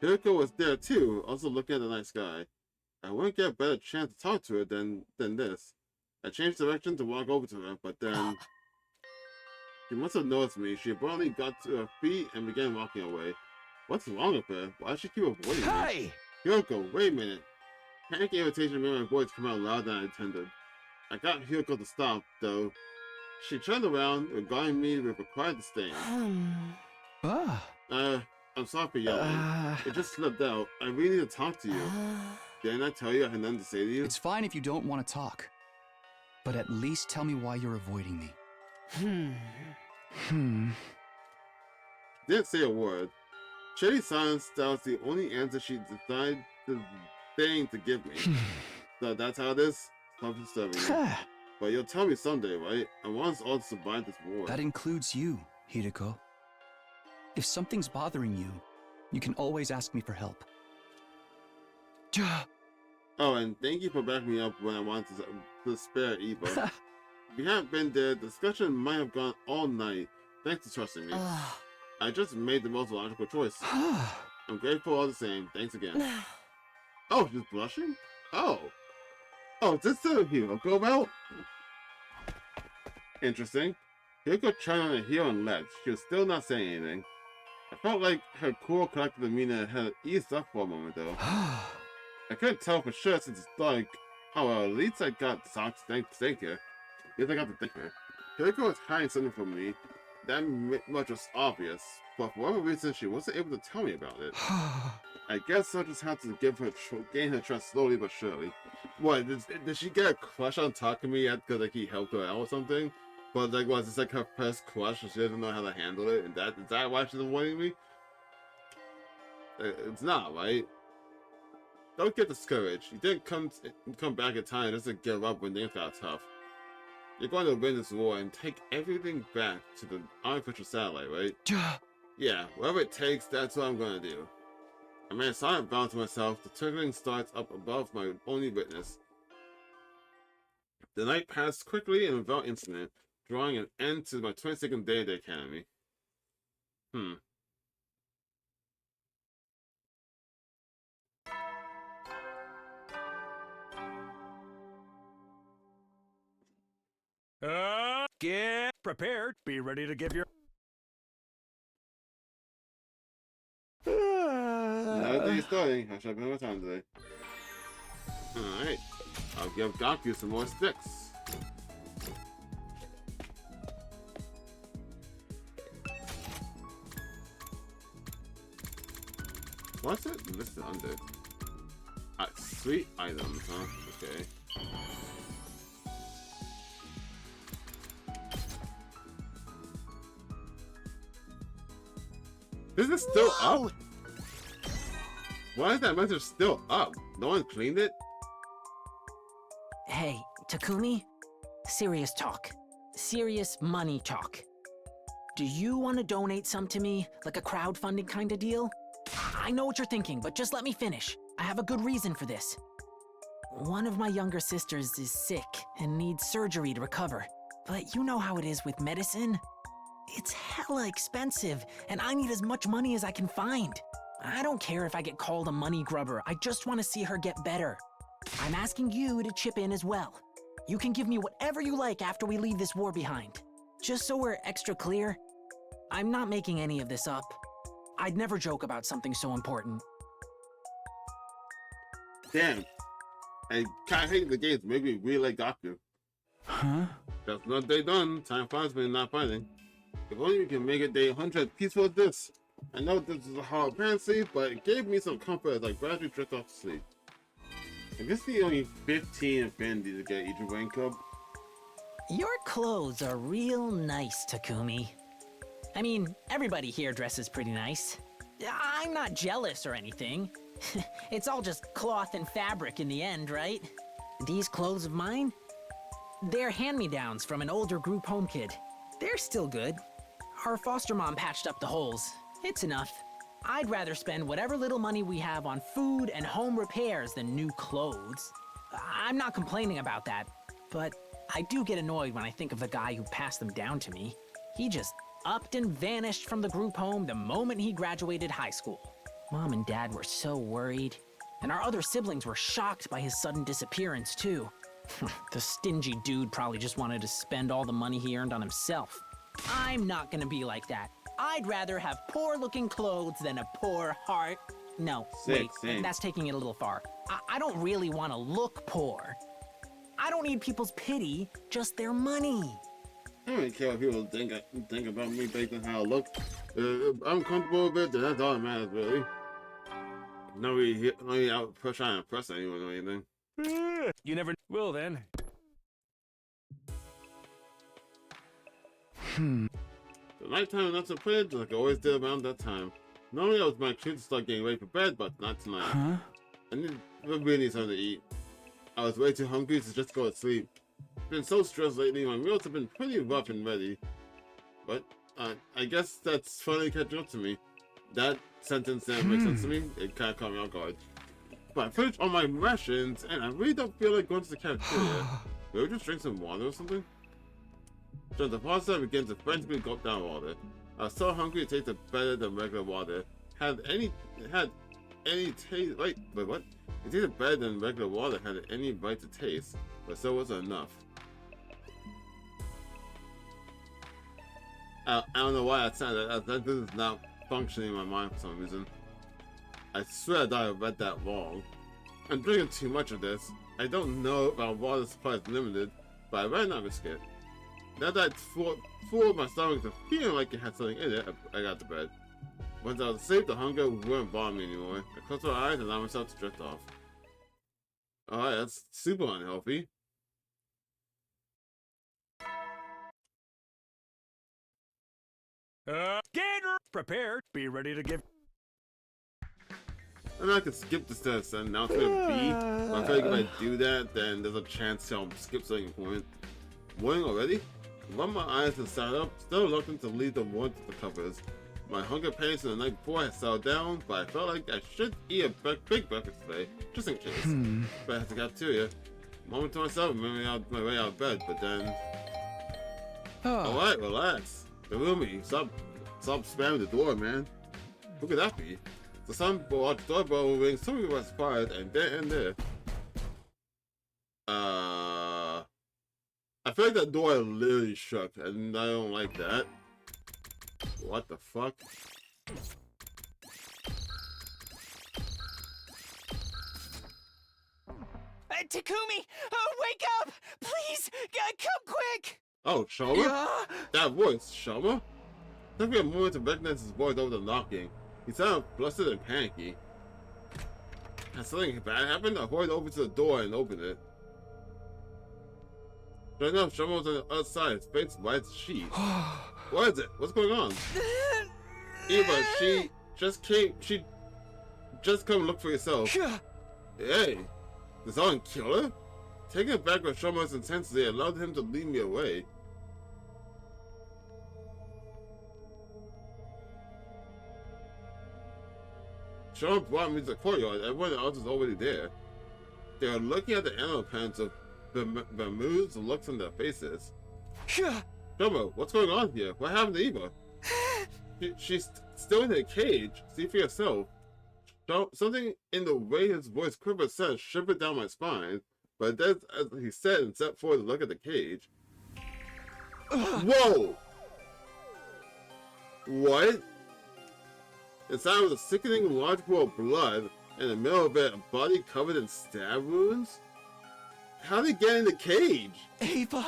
Hiriko was there too, also looking at the night sky. I wouldn't get a better chance to talk to her than this. I changed direction to walk over to her, but then... She must have noticed me. She abruptly got to her feet and began walking away. What's wrong with her? Why does she keep avoiding me? Hey! Hiriko, wait a minute. Panic irritation made my voice come out louder than I intended. I got Hiriko to stop, though. She turned around, regarding me with a quiet disdain. I'm sorry for yelling. It just slipped out. I really need to talk to you. Didn't I tell you I had nothing to say to you? It's fine if you don't want to talk. But at least tell me why you're avoiding me. Didn't say a word. Shady silence was the only answer she decided to deign to give me. So that's how it is? Stop disturbing me. But you'll tell me someday, right? I want us all to survive this war. That includes you, Hideko. If something's bothering you, you can always ask me for help. Oh, and thank you for backing me up when I wanted to spare Eva. If you hadn't been there, the discussion might have gone all night. Thanks for trusting me. I just made the most logical choice. I'm grateful all the same. Thanks again. Oh, she's blushing? Oh, is this the Hiroko route? Interesting. Hiroko turned on a heel and left. She was still not saying anything. I felt like her cool, collected demeanor had eased up for a moment, though. I couldn't tell for sure since it's dark. Oh, well, at least I got socks. Thank you. At least I got to thank her. Hiroko was hiding something from me. That much was obvious, but for whatever reason, she wasn't able to tell me about it. I guess I'll just have to gain her trust slowly but surely. What, did she get a crush on Takumi because like he helped her out or something? But like, was this like her first crush and she doesn't know how to handle it? And is that why she's avoiding me? It's not, right? Don't get discouraged. You didn't come back in time just to give up when things got tough. You're going to win this war and take everything back to the unofficial satellite, right? Yeah, whatever it takes, that's what I'm going to do. I made a silent vow to myself. The twinkling starts up above my only witness. The night passed quickly and without incident, drawing an end to my 22nd day at the academy. Get prepared. Be ready to give your... Another day starting. How should I spend my time today? Alright. I'll give Gaku some more sticks. What's it listed under? Sweet items, huh? Okay. Is it still up? Why is that message still up? No one cleaned it? Hey, Takumi? Serious talk. Serious money talk. Do you want to donate some to me? Like a crowdfunding kind of deal? I know what you're thinking, but just let me finish. I have a good reason for this. One of my younger sisters is sick and needs surgery to recover. But you know how it is with medicine. It's hella expensive, and I need as much money as I can find. I don't care if I get called a money grubber. I just want to see her get better. I'm asking you to chip in as well. You can give me whatever you like after we leave this war behind. just so we're extra clear, I'm not making any of this up. I'd never joke about something so important. Damn. I can't hate the games. Maybe we like Goku. Huh? That's not day done. Time flies when not fighting. If only we can make it day 100 peaceful as this. I know this is a hard fantasy, but it gave me some comfort as I gradually drift off to sleep. I guess the only 15 Fendi to get each rank up. Your clothes are real nice, Takumi. I mean, everybody here dresses pretty nice. I'm not jealous or anything. It's all just cloth and fabric in the end, right? These clothes of mine? They're hand-me-downs from an older group home kid. They're still good. Our foster mom patched up the holes. It's enough. I'd rather spend whatever little money we have on food and home repairs than new clothes. I'm not complaining about that, but I do get annoyed when I think of the guy who passed them down to me. He just upped and vanished from the group home the moment he graduated high school. Mom and Dad were so worried, and our other siblings were shocked by his sudden disappearance too. The stingy dude probably just wanted to spend all the money he earned on himself. I'm not gonna be like that. I'd rather have poor-looking clothes than a poor heart. No, wait, that's taking it a little far. I don't really want to look poor. I don't need people's pity, just their money. I don't really care what people think about me based on how I look. If I'm comfortable with it, then that's all that matters, really. Not really out trying to impress anyone or anything. You never will then. The nighttime announced a play like I always did around that time. Normally I was my cue to start getting ready for bed, but not tonight. Huh? I really need something to eat. I was way too hungry to just go to sleep. Been so stressed lately, my meals have been pretty rough and ready. But I guess that's finally catching up to me. That sentence didn't make sense to me. It kind of caught me off guard. But I finished all my rations, and I really don't feel like going to the cafeteria. Maybe just drink some water or something? So the pasta began to frantically gulp down water. I was so hungry it tasted better than regular water. Had any taste? Wait, what? It tasted better than regular water. Had any bite to taste, but so wasn't enough. I don't know why I said that. This is not functioning in my mind for some reason. I swear that I read that wrong. I'm drinking too much of this. I don't know if our water supply is limited, but I better not risk it. Now that I fooled my stomach to feeling like it had something in it, I got to bed. Once I was asleep, the hunger wouldn't bother me anymore. I closed my eyes and allowed myself to drift off. Alright, that's super unhealthy. Gator! Prepared. Be ready to give. And I could skip this test and now it's gonna be. But I feel like if I do that, then there's a chance I'll skip something important. Morning already? I rubbed my eyes and sat up, still reluctant to leave the warmth of the covers. My hunger pains from the night before had settled down, but I felt like I should eat a big breakfast today, just in case. But I had the cafeteria. Moment to myself, remembering my way out of bed, but then. Alright, relax. The roomie, stop spamming the door, man. Who could that be? The sun watched doorbell ring, some people were surprised, and there. I feel like that door literally shook, and I don't like that. What the fuck? Takumi! Wake up! Please! Come quick! Oh, Shoma? That voice, Shoma? Took me a moment to recognize his voice over the knocking. He sounded flustered and panicky. Has something bad happened? I hurried over to the door and opened it. Sure enough, Shoma was on the other side, his face white as a sheet. What is it? What's going on? Eva, she just come look for yourself. Hey, did someone kill her? Taking it back with Shoma's intensity allowed him to lead me away. Shoma brought me to the courtyard. Everyone else was already there. They were looking at the animal pens of the moods and looks on their faces. Shoma, what's going on here? What happened to Eva? She's still in her cage. See for yourself. Something in the way his voice quivered said shivered down my spine, but that's as he said and stepped forward to look at the cage. Whoa! What? Inside was a sickening large pool of blood, and in the middle of it, a body covered in stab wounds? How did he get in the cage? Ava!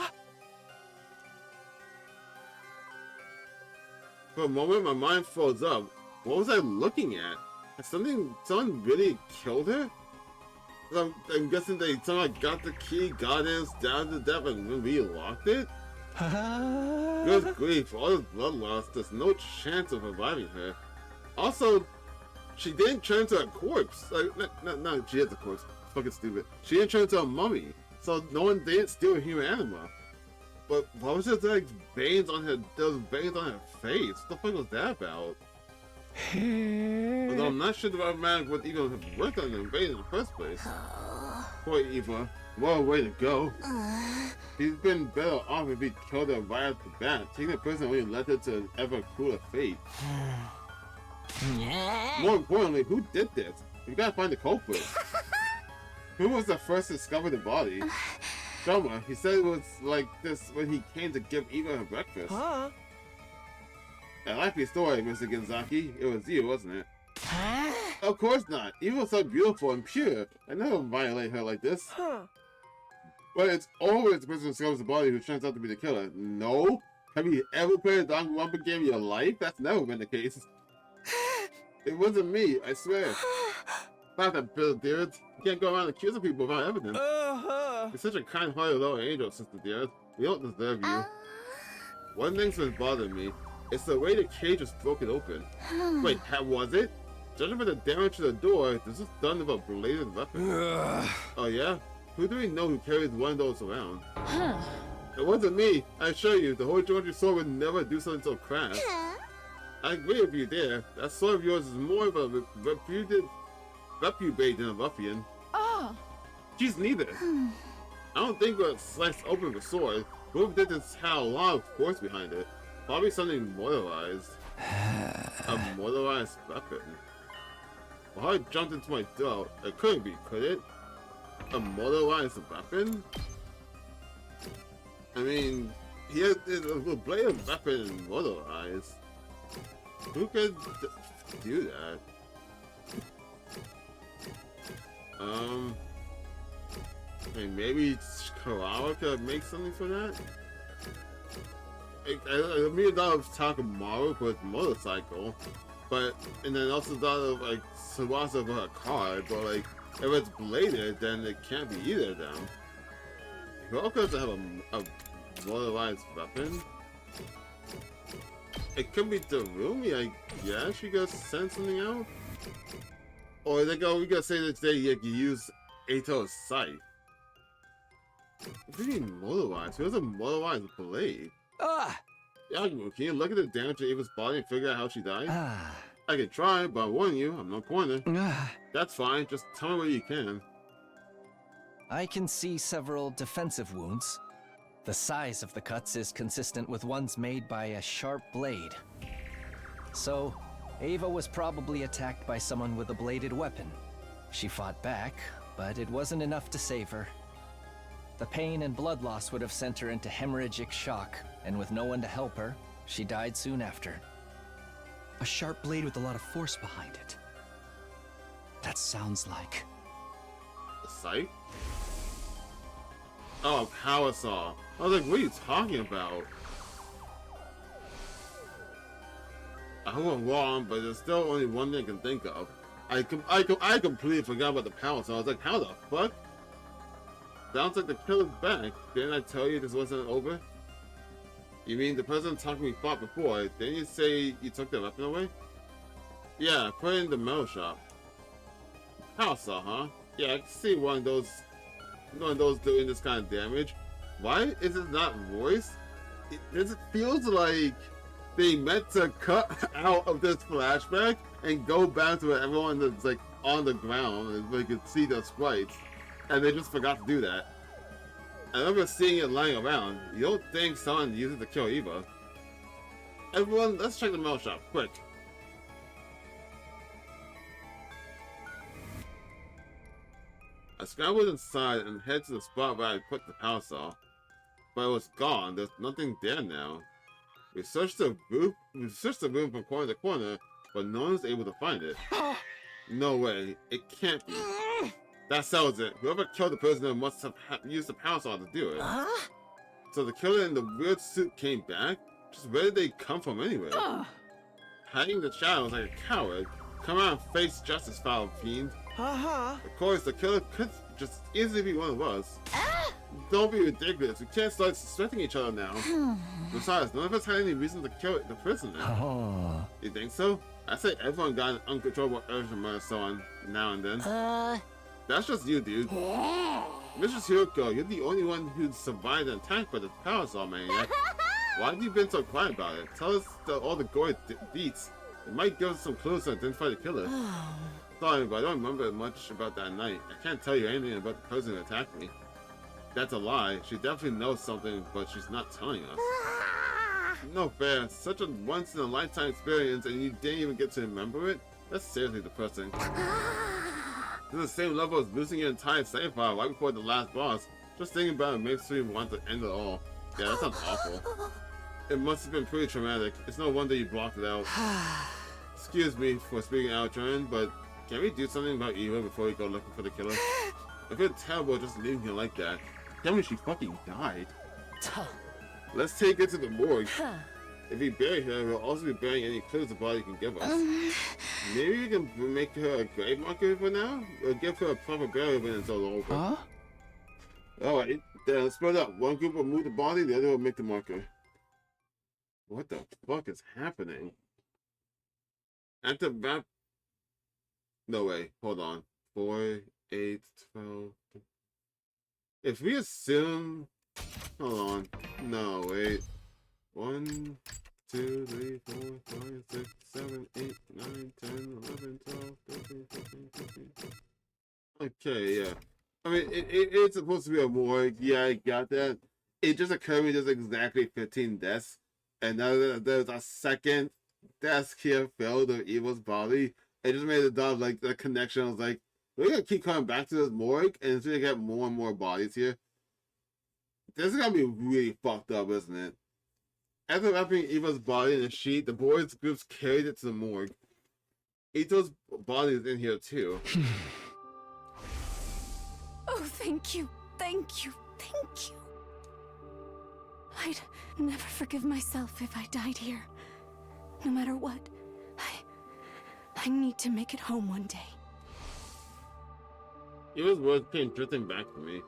For a moment, my mind froze up. What was I looking at? Has someone really killed her? I'm guessing they somehow got the key, got in, stabbed to death, and relocked it? Good grief, all this blood loss, there's no chance of reviving her. Also, she didn't turn into a corpse. Like, no, she is a corpse. It's fucking stupid. She didn't turn into a mummy, so no one didn't steal a human anima. But why was there like veins on her? There was veins on her face. What the fuck was that about? Although I'm not sure the right man would even have worked on the invasion in the first place. Poor Eva. What a way to go. He's been better off if he killed her right off the bat. Taking the person only led her to an ever crueler fate. More importantly, who did this? We gotta find the culprit. Who was the first to discover the body? Shoma, he said it was like this when he came to give Eva her breakfast. Huh? I like your story, Mr. Gonzaki. It was you, wasn't it? Of course not. Eva was so beautiful and pure. I never violate her like this. But it's always the person who discovers the body who turns out to be the killer. No? Have you ever played a Danganronpa game in your life? That's never been the case. It wasn't me, I swear. Not that Bill Dearest. You can't go around accusing people without evidence. You're such a kind-hearted little angel, Sister Dearest. We don't deserve you. One thing's been bothering me. It's the way the cage was broken open. Wait, how was it? Judging by the damage to the door, this was done with a bladed weapon. Oh yeah? Who do we know who carries one of those around? It wasn't me. I assure you, the Holy Georgia sword would never do something so crass. I agree with you there. That sword of yours is more of a reprobate than a ruffian. She's neither. I don't think we'll slice open the sword. Whoever did this had a lot of force behind it. Probably something motorized. A motorized weapon. Well, how it jumped into my throat? It couldn't be, could it? A motorized weapon? I mean, he had a bladed weapon motorized. Who could do that? Maybe Karawa could make something for that? I mean, thought of Takamaru for his motorcycle, and then also thought of like Tsubasa for her car, but like, if it's bladed, then it can't be either of them. Hiroko doesn't have a motorized weapon. It could be Darumi, I guess. You gotta send something out? Or we gotta say that you use Ato's scythe. What do you mean motorized? Who has a motorized blade? Yakumo, can you look at the damage to Eva's body and figure out how she died? I can try, but I warn you, I'm no corner. That's fine, just tell me what you can. I can see several defensive wounds. The size of the cuts is consistent with ones made by a sharp blade. So, Ava was probably attacked by someone with a bladed weapon. She fought back, but it wasn't enough to save her. The pain and blood loss would have sent her into hemorrhagic shock, and with no one to help her, she died soon after. A sharp blade with a lot of force behind it. That sounds like... A scythe? Oh, power saw. I was like, what are you talking about? I hope I'm wrong, but there's still only one thing I can think of. I completely forgot about the power saw. I was like, how the fuck? Sounds like the killer's back. Didn't I tell you this wasn't over? You mean the person talking we fought before? Didn't you say you took the weapon away? Yeah, put it in the metal shop. Power saw, huh? Yeah, I can see one of those doing this kind of damage. Why is it not voiced? It feels like they meant to cut out of this flashback and go back to everyone that's like on the ground and they could see the sprites, and they just forgot to do that. I remember seeing it lying around. You don't think someone used it to kill Eva? Everyone, let's check the metal shop, quick. I scrambled inside and head to the spot where I put the power saw. but it was gone. There's nothing there now. We searched the room from corner to corner, but no one's able to find it. No way. It can't be. That settles it. Whoever killed the prisoner must have used the power saw to do it. So the killer in the weird suit came back? Just where did they come from anyway? Hiding in the shadows like a coward. Come out and face justice, foul fiend. Of course, the killer could just easily be one of us. Don't be ridiculous. We can't start suspecting each other now. Besides, none of us had any reason to kill the prisoner. You think so? I say everyone got an uncontrollable urge to murder someone now and then. That's just you, dude. Mrs. Hiroko, you're the only one who survived an attack by the power saw maniac. Why have you been so quiet about it? Tell us all the gory beats. It might give us some clues to identify the killer. Sorry, but I don't remember much about that night. I can't tell you anything about the person who attacked me. That's a lie. She definitely knows something, but she's not telling us. No fair. Such a once-in-a-lifetime experience and you didn't even get to remember it? That's seriously depressing. This is the same level as losing your entire save file right before the last boss. Just thinking about it makes me want to end it all. Yeah, that sounds awful. It must have been pretty traumatic. It's no wonder you blocked it out. Excuse me for speaking out of turn, but can we do something about Eva before we go looking for the killer? I feel terrible just leaving her like that. Tell me she fucking died. Let's take it to the morgue. If we bury her, we'll also be burying any clues the body can give us. Maybe we can make her a grave marker for now? Or give her a proper burial when it's all over. Alright, then let's split up. One group will move the body, the other will make the marker. What the fuck is happening? Active map. No way, hold on. 4, 8, 12. If we assume. Hold on. No, wait. 1, 2, 3, 4, 5, 6, 7, 8, 9, 10, 11, 12, 13, 14, 15. Okay, yeah. I mean, it's supposed to be a morgue. Yeah, I got that. It just occurred to me there's exactly 15 deaths. And now there's a second desk here filled with Eva's body. It just made it dumb, like, the connection. I was like, we're gonna keep coming back to this morgue and it's gonna get more and more bodies here. This is gonna be really fucked up, isn't it? After wrapping Eva's body in a sheet, the boys' groups carried it to the morgue. Ito's body is in here too. Oh, thank you, thank you, thank you. I'd never forgive myself if I died here. No matter what, I need to make it home one day. Eva's words came drifting back to me.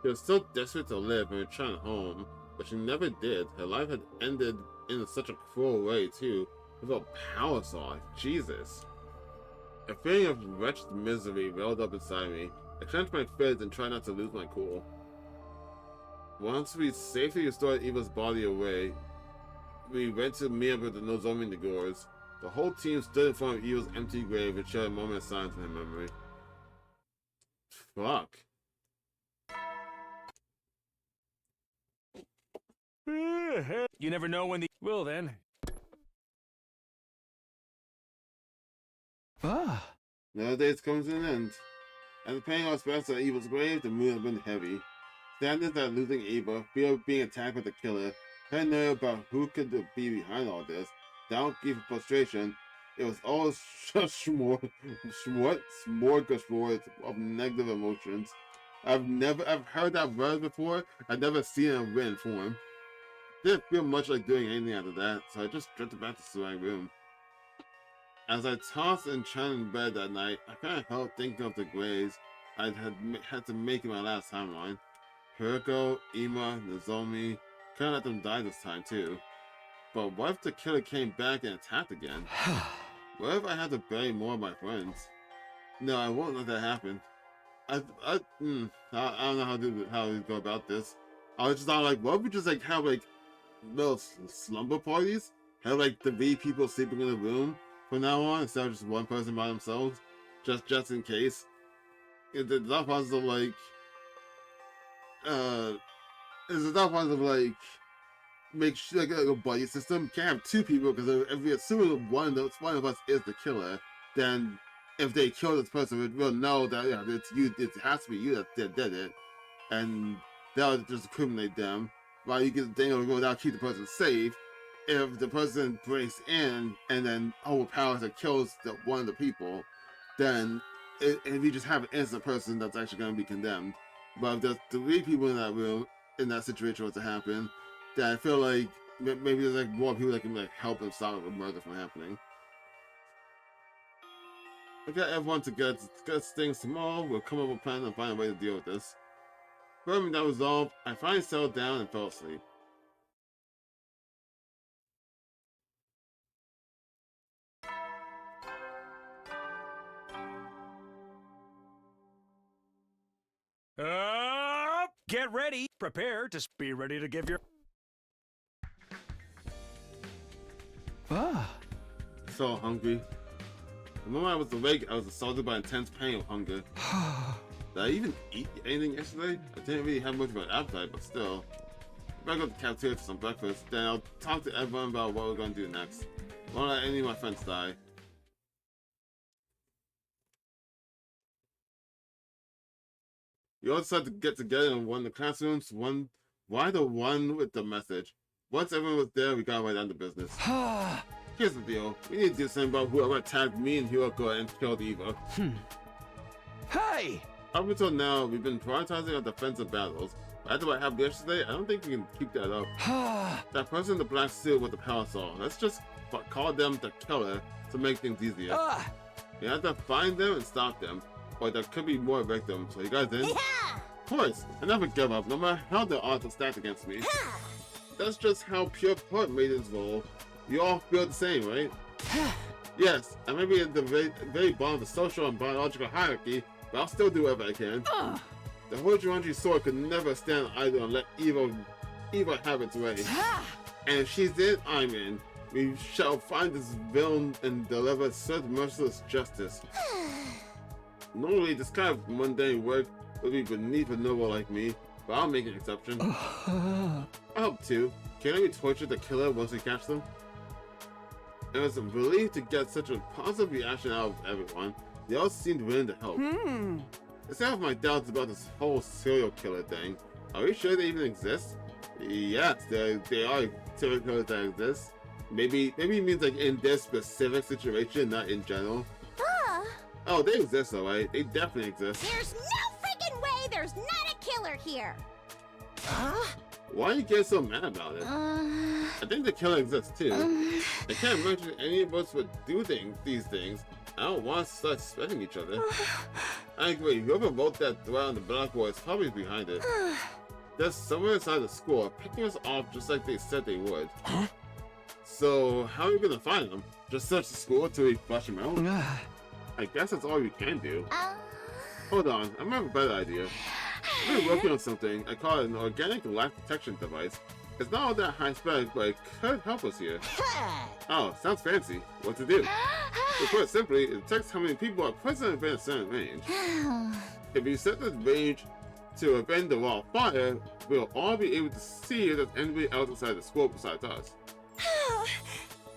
She was so desperate to live and return home, but she never did. Her life had ended in such a cruel way, too. With a power saw. Jesus. A feeling of wretched misery welled up inside me. I clenched my fists and tried not to lose my cool. Once we safely restored Eva's body away, we went to meet up with the Nozomi Nagors. The whole team stood in front of Eva's empty grave and shared a moment of silence in her memory. Fuck. You never know when the... Well then. Another day's coming to an end. After paying our respects at Eva's grave, the mood had been heavy. Sadness at losing Eva, fear of being attacked by the killer, paranoia about who could be behind all this, doubt, grief, and frustration. It was all just smorgasbord of negative emotions. I've heard that word before. I've never seen it in written form. Didn't feel much like doing anything after that, so I just drifted back to my room. As I tossed and turned in bed that night, I couldn't help thinking of the graves I had to make in my last timeline. Hiroko, Ima, Nozomi, couldn't let them die this time too. But what if the killer came back and attacked again? What if I had to bury more of my friends? No, I won't let that happen. I don't know how to go about this. I was just thought like, what if we just like have like little slumber parties? Have like the V people sleeping in the room from now on instead of just one person by themselves, just in case. It's not possible like, it's not possible like make sure like a buddy system. You can't have two people because if we assume one of us is the killer, then if they kill this person, we'll know that it's you. It has to be you that did it, and that'll just incriminate them. while you get the thing to go down, keep the person safe. If the person breaks in and then overpowers and kills one of the people, then if you just have an innocent person that's actually going to be condemned. But if there's 3 people in that room, in that situation was to happen, then I feel like maybe there's like more people that can like help and stop the murder from happening. I got everyone to get things tomorrow. We'll come up with a plan and find a way to deal with this. Firming that resolve, I finally settled down and fell asleep. Get ready. Prepare to be ready to give your... So hungry. The moment I was awake, I was assaulted by intense pain of hunger. Did I even eat anything yesterday? I didn't really have much of an appetite, but still. If I go to the cafeteria for some breakfast, then I'll talk to everyone about what we're going to do next. Won't let any of my friends die. We all decided to get together in one of the classrooms. Why the one with the message? Once everyone was there, we got right down to business. Here's the deal. We need to do something about whoever attacked me and Hiroko and killed Eva. Hey! Up until now, we've been prioritizing our defensive battles. But after what happened yesterday, I don't think we can keep that up. That person in the black suit with the parasol. Let's just call them the killer to make things easier. We have to find them and stop them. Or there could be more victims. So you guys in? Yeah! Of course. I never give up, no matter how the odds are stacked against me. That's just how pure part maidens roll. You all feel the same, right? Yes, I may be at the very bottom of the social and biological hierarchy, but I'll still do whatever I can. The Hojiranji sword could never stand idle and let Eva have its way. And if she's in, I'm in. We shall find this villain and deliver such merciless justice. Normally, this kind of mundane work would be beneath a noble like me, but I'll make an exception. I hope too. Can we torture the killer once we catch them? It was a relief to get such a positive reaction out of everyone. They all seemed willing to help. I still have my doubts about this whole serial killer thing. Are we sure they even exist? Yes, they are serial killers that exist. Maybe it means like in this specific situation, not in general. Oh, they exist, alright. They definitely exist. There's no freaking way there's not a killer here! Why are you getting so mad about it? I think the killer exists too. I can't imagine any of us would do these things. I don't want to start suspecting each other. I agree, whoever wrote that threat on the blackboard is probably behind it. They're somewhere inside the school, picking us off just like they said they would. So, how are we gonna find them? Just search the school until we flush them out? I guess that's all we can do. Hold on, I have a better idea. I've been working on something. I call it an organic life detection device. It's not all that high spec, but it could help us here. Oh, sounds fancy. What to do? To put it simply, it detects how many people are present within a certain range. If you set the range to prevent the wall of fire, we'll all be able to see if there's anybody else inside the school besides us.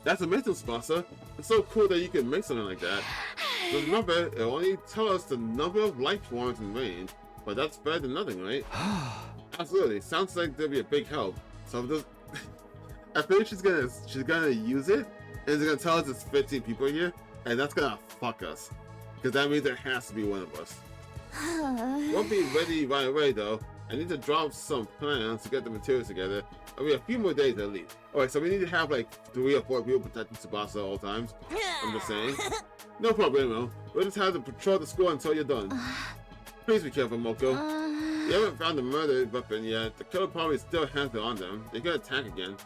That's amazing, Sponsor. It's so cool that you can make something like that. But remember, it'll only tell us the number of life forms in range, but that's better than nothing, right? Absolutely. Sounds like there'll be a big help. So if I think she's gonna use it, and it's gonna tell us there's 15 people here, and that's gonna fuck us. Because that means there has to be one of us. Won't be ready right away though. I need to drop some plans to get the materials together. I mean, a few more days at least. Alright, so we need to have like 3 or 4 people protecting Tsubasa at all times. I'm just saying. No problemo. We'll just have to patrol the school until you're done. Please be careful, Moko. You haven't found the murder weapon yet. The killer probably still has it on them. They could attack again.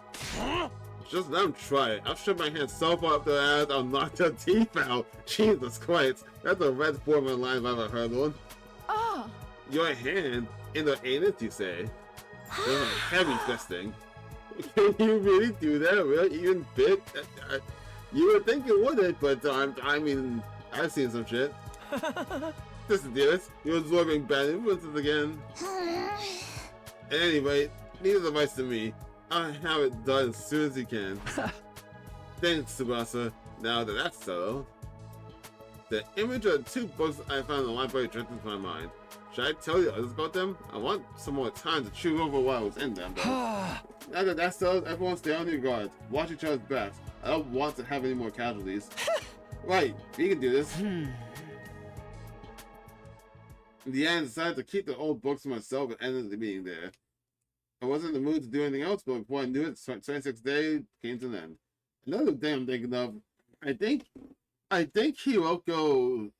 Just let them try it. I'll shove my hand so far up their ass, I'll knock their teeth out. Jesus Christ. That's the red Foreman line I've ever heard one. Your hand in the anus, you say? That's a heavy fisting. Can you really do that? Really? Even bit? You would think you wouldn't, but I mean, I've seen some shit. This is dearest. You're absorbing bad influences again. Anyway, leave the device to me. I'll have it done as soon as you can. Thanks, Tsubasa. Now that that's settled. The image of the 2 books I found in the library jumped into my mind. Should I tell you others about them? I want some more time to chew over what was in them, though. Now that that's settled, everyone stay on your guard. Watch each other's backs. I don't want to have any more casualties. Right, we can do this. In the end, I decided to keep the old books to myself and ended the meeting there. I wasn't in the mood to do anything else, but before I knew it, 26th day came to an end. Another thing I'm thinking of, I think Hiroko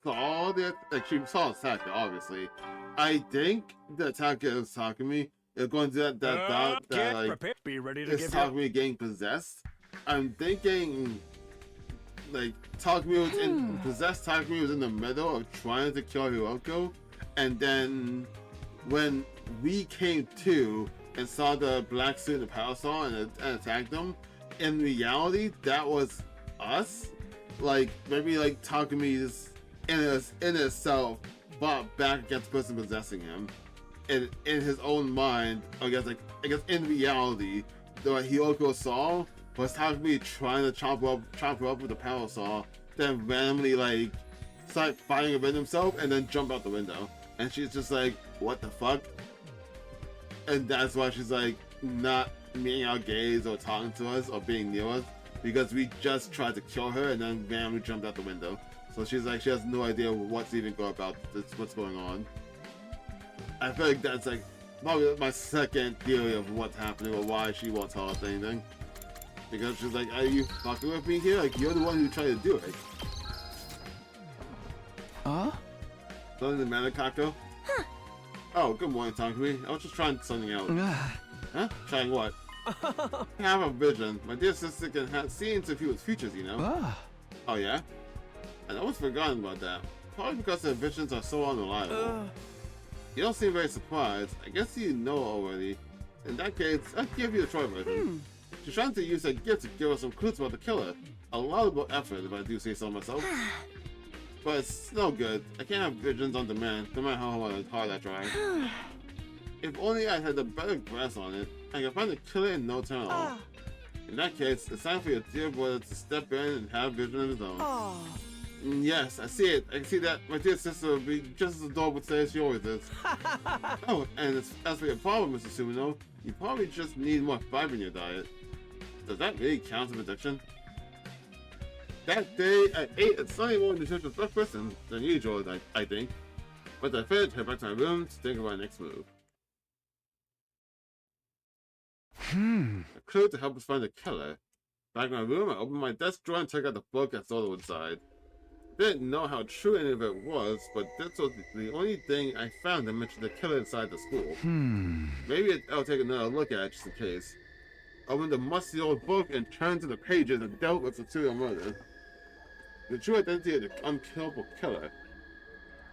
saw that, like, she saw the attacker, obviously. I think the attacker is Takumi. They're going to that like, be ready to is Takumi getting possessed. I'm thinking, like, Takumi was in, possessed Takumi was in the middle of trying to kill Hiroko, and then when we came to and saw the black suit and the parasol and attacked them, in reality, that was us. Like, maybe like Takumi's in itself fought back against the person possessing him. And in his own mind, I guess in reality, what Hiroko saw was Takumi trying to chop her up with the parasol, then randomly like start fighting within himself and then jump out the window. And she's just like, what the fuck? And that's why she's like not meeting our gaze or talking to us or being near us, because we just tried to kill her and then randomly jumped out the window. So she's like, she has no idea what's even going about this, what's going on. I feel like that's like probably my second theory of what's happening or why she won't tell us anything. Because she's like, are you fucking with me here? Like, you're the one who tried to do it. Huh? Something the Manakako? Huh. Oh, good morning, Takumi. I was just trying something out. Huh? Trying what? I have a vision. My dear sister can see into people's futures, you know? Oh, yeah? And I almost forgotten about that. Probably because her visions are so unreliable. You don't seem very surprised. I guess you know already. In that case, I'll give you the Troy version. She's trying to use her gift to give us some clues about the killer. A laudable effort, if I do say so myself. But it's no good. I can't have visions on demand, no matter how hard I try. If only I had a better grasp on it, I could find the killer in no time at all. In that case, it's time for your dear brother to step in and have vision of his own. Yes, I see it. I can see that my dear sister will be just as adorable today as she always is. Oh, and as for your problem, Mr. Sumino, you probably just need more fiber in your diet. Does that really count as addiction? That day, I ate a slightly more nutritious breakfast than usual, I think. But I finished, head back to my room to think of my next move. A clue to help us find the killer. Back in my room, I opened my desk drawer and took out the book I saw inside. Didn't know how true any of it was, but this was the only thing I found that mentioned the killer inside the school. Maybe I'll take another look at it just in case. I opened the musty old book and turned to the pages that dealt with the serial murder. The true identity of the unkillable killer.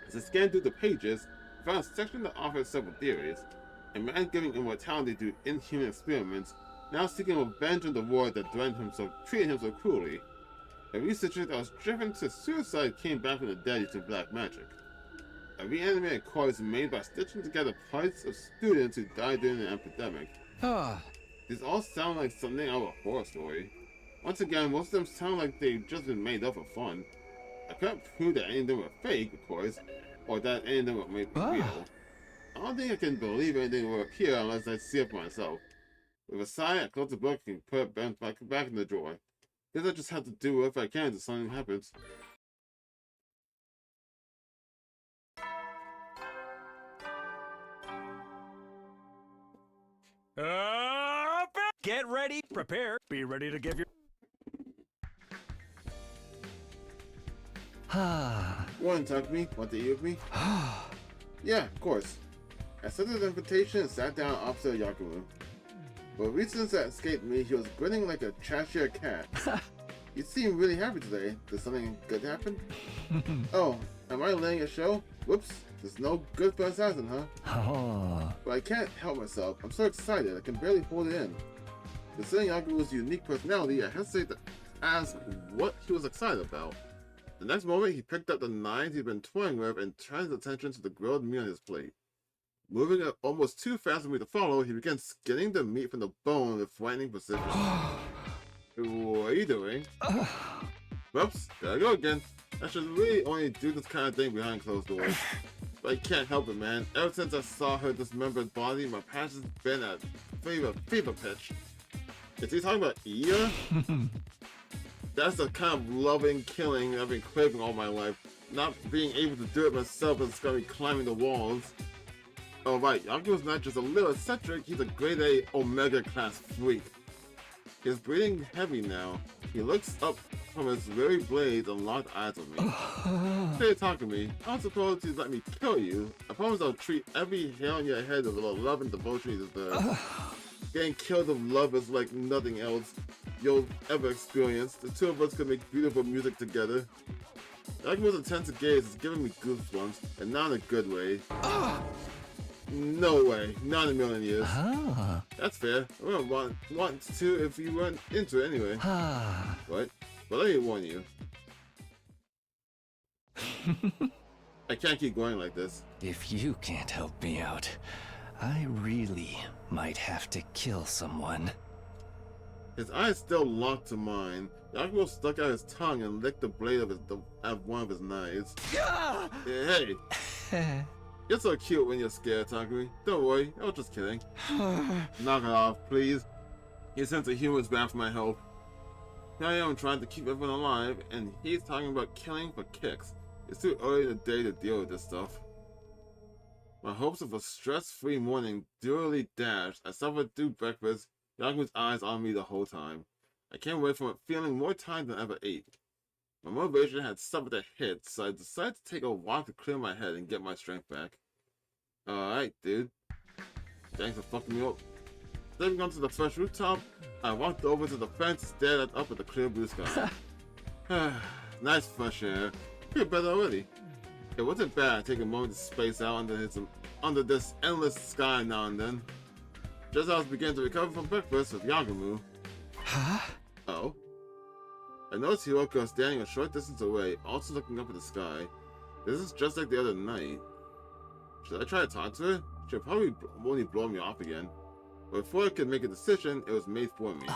As I scanned through the pages, I found a section that offered several theories. A man giving immortality to inhuman experiments, now seeking revenge on the war that treated him so cruelly. A researcher that was driven to suicide came back from the dead using black magic. A reanimated corpse made by stitching together parts of students who died during an epidemic. These all sound like something out of a horror story. Once again, most of them sound like they've just been made up for fun. I couldn't prove that any of them were fake, of course, or that any of them were made real. I don't think I can believe anything will appear unless I see it for myself. With a sigh, I closed the book and put it back in the drawer. Guess I just have to do whatever I can until something happens. Get ready, prepare, be ready to give your... One, Takumi, want to eat with me? Yeah, of course. I accepted the invitation and sat down opposite Yakumu. For reasons that escaped me, he was grinning like a trashier cat. You seem really happy today. Did something good happen? Oh, am I laying a show? Whoops, there's no good for assassin, huh? But I can't help myself. I'm so excited, I can barely hold it in. Considering Yakumu's unique personality, I hesitate to ask what he was excited about. The next moment, he picked up the knives he'd been toying with and turned his attention to the grilled meat on his plate. Moving up almost too fast for me to follow, he began skinning the meat from the bone with frightening precision. What are you doing? Whoops, there I go again. I should really only do this kind of thing behind closed doors. But I can't help it, man. Ever since I saw her dismembered body, my passion's been at fever pitch. Is he talking about Iya? That's the kind of loving killing I've been craving all my life. Not being able to do it myself is gonna be climbing the walls. Oh right, Yaku's not just a little eccentric, he's a grade A Omega class freak. He's breathing heavy now. He looks up from his very blades and locked eyes with me. Hey, talk to me. I don't suppose you'd let me kill you. I promise I'll treat every hair on your head with the love and devotion you deserve. Getting killed with love is like nothing else you'll ever experience. The two of us could make beautiful music together. Yaku's intense gaze is giving me goosebumps, and not in a good way. No way, not in a million years. That's fair. I wouldn't want to if you weren't into it anyway. What? But let me warn you. I can't keep going like this. If you can't help me out, I really might have to kill someone. His eyes still locked to mine. Yakumo stuck out his tongue and licked the blade of one of his knives. Hey! You're so cute when you're scared, Takumi. Don't worry, I was just kidding. Knock it off, please. Your sense of humor is bad for my health. Here I am trying to keep everyone alive, and he's talking about killing for kicks. It's too early in the day to deal with this stuff. My hopes of a stress-free morning duly dashed. I suffered through breakfast, Yakumo's eyes on me the whole time. I came away from it feeling more tired than I ever ate. My motivation had suffered a hit, so I decided to take a walk to clear my head and get my strength back. Alright, dude. Thanks for fucking me up. Stepping onto the first rooftop, I walked over to the fence and stared up at the clear blue sky. Nice fresh air. Feel better already. It wasn't bad taking a moment to space out under this endless sky now and then. Just as I was beginning to recover from breakfast with Yagumu. Oh? I noticed Hiroko standing a short distance away, also looking up at the sky. This is just like the other night. Should I try to talk to her? She'll probably only blow me off again. But before I could make a decision, it was made for me.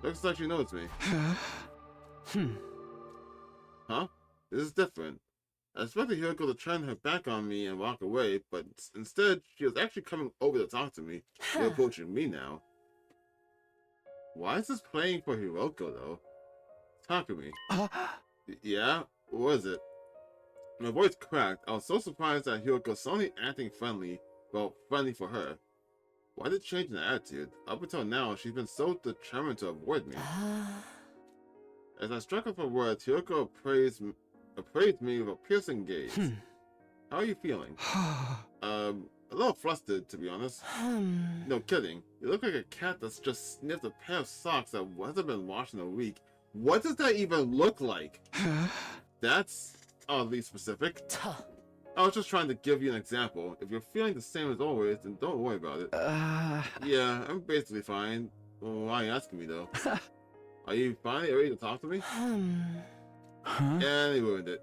Looks like she knows me. Huh? This is different. I expected Hiroko to turn her back on me and walk away, but instead, she was actually coming over to talk to me. She's approaching me now. Why is this playing for Hiroko, though? Takumi. Yeah? What was it? My voice cracked. I was so surprised that Hiroko was suddenly acting friendly. Well, friendly for her. Why did it change in attitude? Up until now, she's been so determined to avoid me. As I struck up her words, Hiroko appraised me with a piercing gaze. How are you feeling? A little flustered, to be honest. No kidding. You look like a cat that's just sniffed a pair of socks that hasn't been washed in a week. What does that even look like? That's oddly specific. I was just trying to give you an example. If you're feeling the same as always, then don't worry about it. Yeah, I'm basically fine. Well, why are you asking me, though? Are you finally ready to talk to me? Yeah, they ruined it.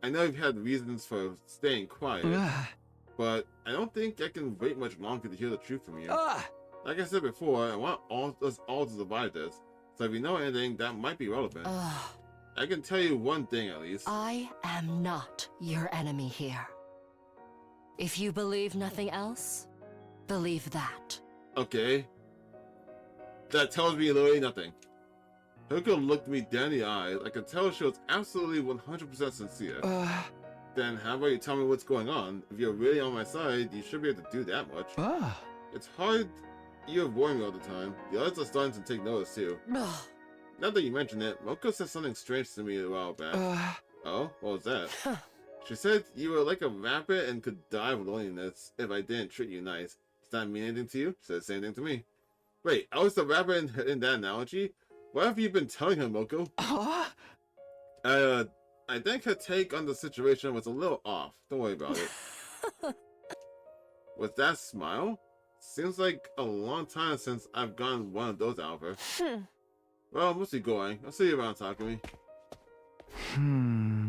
I know you've had reasons for staying quiet, but I don't think I can wait much longer to hear the truth from you. Like I said before, I want us all to survive this, so if you know anything that might be relevant, I can tell you one thing at least. I am not your enemy here. If you believe nothing else, believe that. Okay. That tells me literally nothing. Hiroko looked me dead in the eyes. I could tell she was absolutely 100% sincere. Then how about you tell me what's going on? If you're really on my side, you should be able to do that much. It's hard you avoid me all the time. The others are starting to take notice too. Now that you mention it, Moko said something strange to me a while back. Oh? What was that? She said you were like a rabbit and could die of loneliness if I didn't treat you nice. Does that mean anything to you? She said the same thing to me. Wait, I was the rabbit in that analogy? What have you been telling her, Moko? I think her take on the situation was a little off. Don't worry about it. Was that smile? Seems like a long time since I've gotten one of those out of her. Well, I'm mostly going. I'll see you around, Takumi.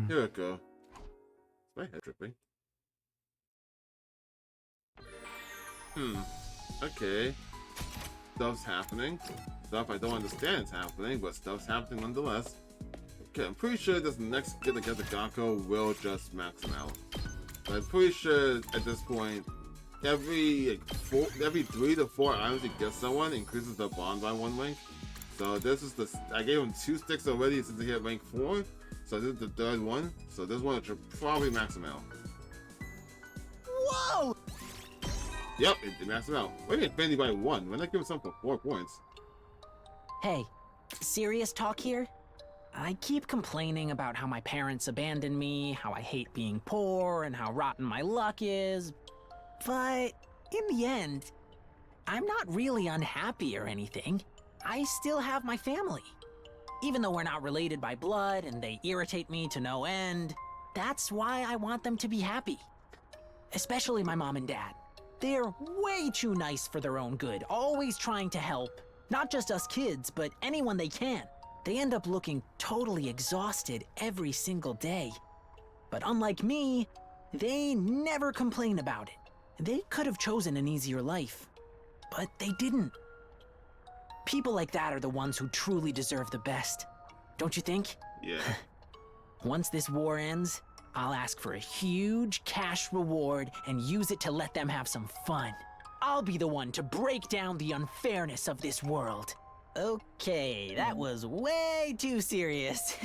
Here it go. Is my head dripping? Okay. Stuff's happening. Stuff I don't understand is happening, but stuff's happening nonetheless. Okay, I'm pretty sure this next get-together Gakko will just max him out. I'm pretty sure at this point, every 3 to 4 items you get someone increases the bond by 1 rank. So this is I gave him 2 sticks already since he hit rank 4. So this is the 3rd one. So this one should probably max him out. Whoa! Yep, it maxed him out. Maybe it's fending by 1. Why not give him something for 4 points? Hey, serious talk here? I keep complaining about how my parents abandoned me, how I hate being poor, and how rotten my luck is. But in the end, I'm not really unhappy or anything. I still have my family. Even though we're not related by blood and they irritate me to no end, that's why I want them to be happy. Especially my mom and dad. They're way too nice for their own good, always trying to help. Not just us kids, but anyone they can. They end up looking totally exhausted every single day. But unlike me, they never complain about it. They could have chosen an easier life, but they didn't. People like that are the ones who truly deserve the best. Don't you think? Yeah. Once this war ends, I'll ask for a huge cash reward and use it to let them have some fun. I'll be the one to break down the unfairness of this world. Okay, that was way too serious.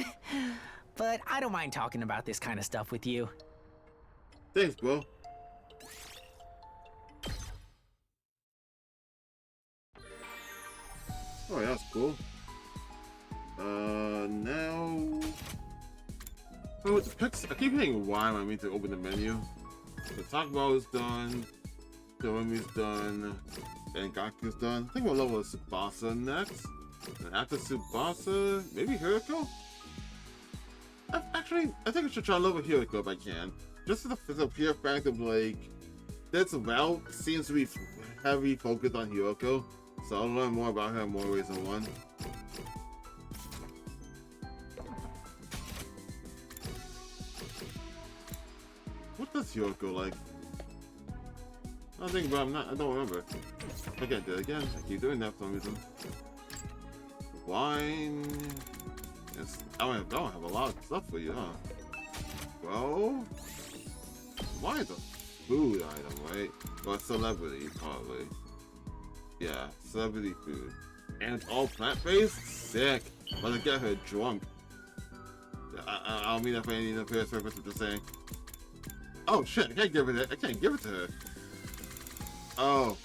But I don't mind talking about this kind of stuff with you. Thanks, bro. Oh, yeah, that's cool. Now... Oh, it's picks. I keep hitting Y when I mean to open the menu. The Taco Bell is done. Doremi's done. And Gaku's done. I think we'll level Tsubasa next. And after Tsubasa, maybe Hiroko? Actually, I think I should try to level Hiroko if I can. Just for the pure fact of, like, this route seems to be heavy focused on Hiroko. So I'll learn more about her in more ways than one. What does Hiroko like? I think, but I don't remember. I can't do it again. I keep doing that for some reason. Wine. Yes, I don't have a lot of stuff for you, huh? Well, wine's a food item, right? Or a celebrity, probably. Yeah, celebrity food. And it's all plant-based? Sick. Let's get her drunk. I don't mean that for any nefarious purpose, I'm just saying. Oh shit, I can't give it to her. Oh.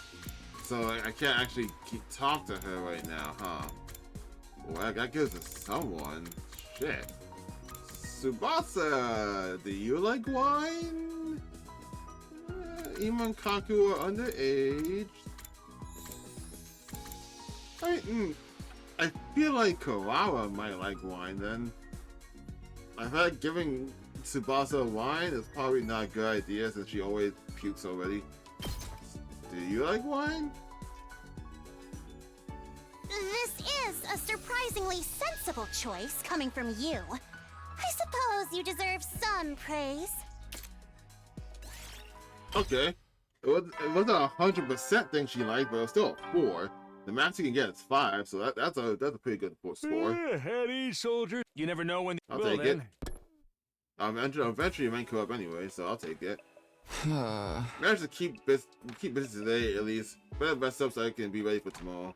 So I can't actually talk to her right now, huh? Well, that gives it to someone. Shit. Tsubasa, do you like wine? Iman Kaku are underage. I feel like Kawawa might like wine then. I thought giving Tsubasa wine is probably not a good idea since she always pukes already. Do you like wine? This is a surprisingly sensible choice coming from you. I suppose you deserve some praise. Okay. It wasn't a 100% thing she liked, but it was still a 4. The max you can get is 5, so that's a pretty good score. Heady soldier. You never know when I'll take it. Eventually you might go up anyway, so I'll take it. Managed to keep busy today at least. Better best up so I can be ready for tomorrow.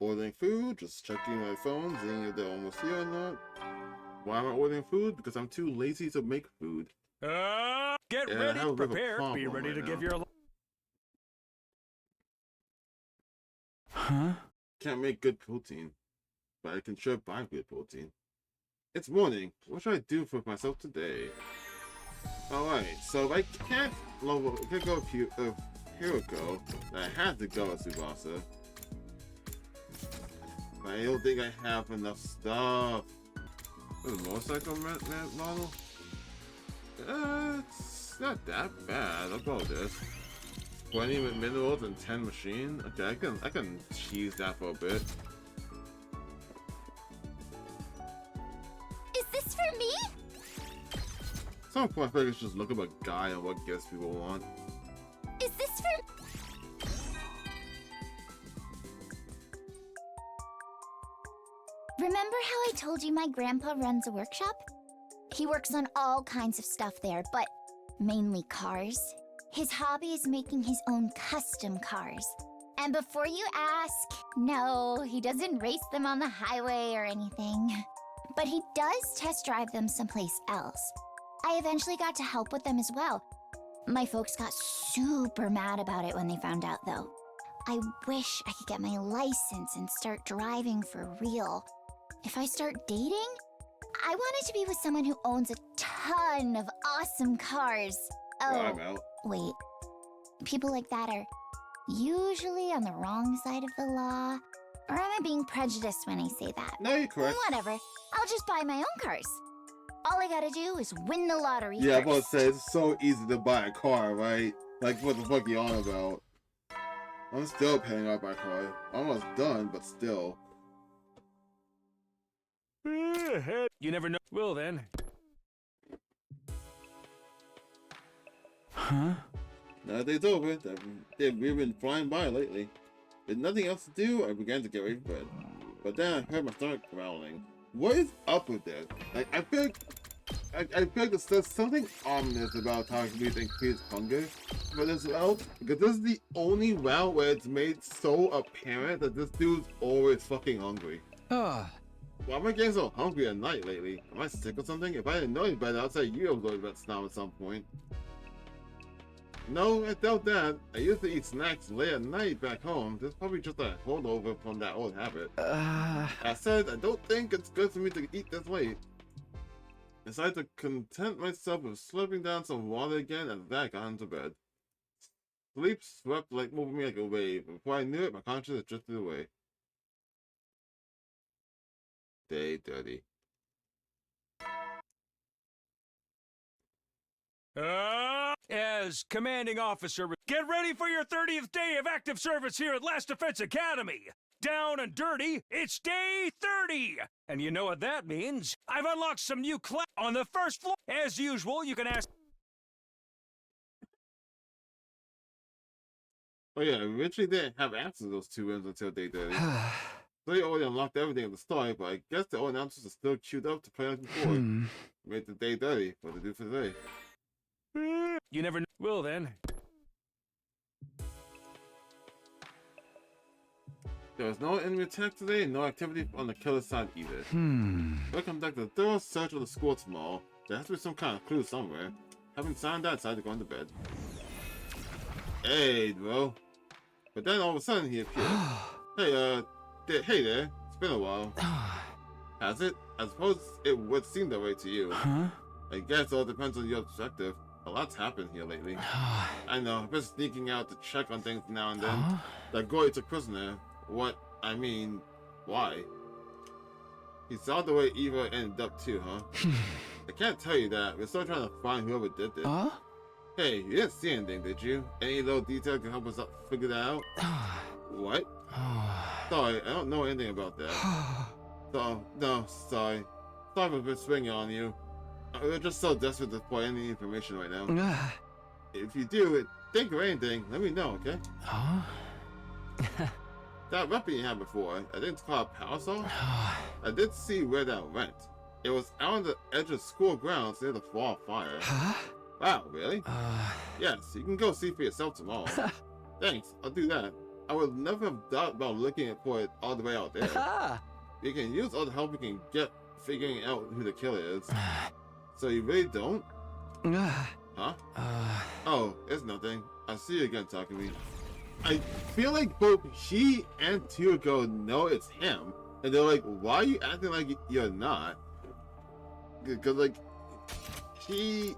Ordering food, just checking my phone, seeing if they're almost here or not. Why am I ordering food? Because I'm too lazy to make food. Get ready, prepare, be ready to give your... Huh? Can't make good protein, but I can sure buy good protein. It's morning. What should I do for myself today? Alright, so if I can't go with Hiroko, then I have to go with Tsubasa. But I don't think I have enough stuff. What's a motorcycle model? It's not that bad. I'll go with this. 20 minerals and 10 machine. Okay, I can cheese that for a bit. Is this for me? Some point, I feel like it's just look up a guide on what gifts people want. Is this for... Remember how I told you my grandpa runs a workshop? He works on all kinds of stuff there, but mainly cars. His hobby is making his own custom cars. And before you ask, no, he doesn't race them on the highway or anything. But he does test drive them someplace else. I eventually got to help with them as well. My folks got super mad about it when they found out, though. I wish I could get my license and start driving for real. If I start dating, I wanted to be with someone who owns a ton of awesome cars. Oh, I'm out. Wait. People like that are usually on the wrong side of the law. Or am I being prejudiced when I say that? No, you're correct. Whatever. I'll just buy my own cars. All I gotta do is win the lottery Yeah, I'm first. about to say, it's so easy to buy a car, right? Like, what the fuck you on about? I'm still paying off my car. Almost done, but still. You never know. Well then. Huh? Now that day's over. We've been flying by lately. With nothing else to do, I began to get ready for bed. But then I heard my stomach growling. What is up with this? Like, I feel like there's something ominous about how it can increase hunger for this route, because this is the only route where it's made so apparent that this dude's always fucking hungry. Why am I getting so hungry at night lately? Am I sick or something? If I didn't know any better, I'd say you was going to bed now at some point. No, I doubt that. I used to eat snacks late at night back home. This is probably just a holdover from that old habit. I said, I don't think it's good for me to eat this late. I decided to content myself with slurping down some water again, and then I got into bed. Sleep swept like over me like a wave. Before I knew it, my conscience had drifted away. Day 30. As commanding officer, get ready for your 30th day of active service here at Last Defense Academy. Down and dirty, it's day 30. And you know what that means? I've unlocked some new class on the first floor. As usual, you can ask. Oh yeah, I originally didn't have access to those 2 rooms until day 30. So they already unlocked everything at the start, but I guess the old announcers are still queued up to play like before. Made it to day 30. What to do for today? You never know. Well then. There was no enemy attack today, and no activity on the killer side either. We'll conduct a thorough search of the school tomorrow. There has to be some kind of clue somewhere. Having signed that, I decided to go into bed. Hey, bro. But then all of a sudden he appeared. Hey there. It's been a while. Has it? I suppose it would seem that way to you. I guess it all depends on your perspective. A lot's happened here lately. I know, I've been sneaking out to check on things now and then. That Goy took prisoner. Why? He saw the way Eva ended up too, huh? I can't tell you that. We're still trying to find whoever did this. Hey, you didn't see anything, did you? Any little detail can help us figure that out? What? Sorry, I don't know anything about that. No, sorry. Sorry for been swinging on you. We're just so desperate to pour any information right now. If you do think of anything, let me know, okay? That weapon you had before, I think it's called a power saw. I did see where that went. It was out on the edge of school grounds near the fall fire. Wow, really? Yes, you can go see for yourself tomorrow. Thanks, I'll do that. I would never have thought about looking for it all the way out there. We can use all the help we can get figuring out who the killer is. So you really don't? Huh? Oh, it's nothing. I'll see you again, Takumi. I feel like both he and Tuko know it's him, and they're like, why are you acting like you're not? Because, like, you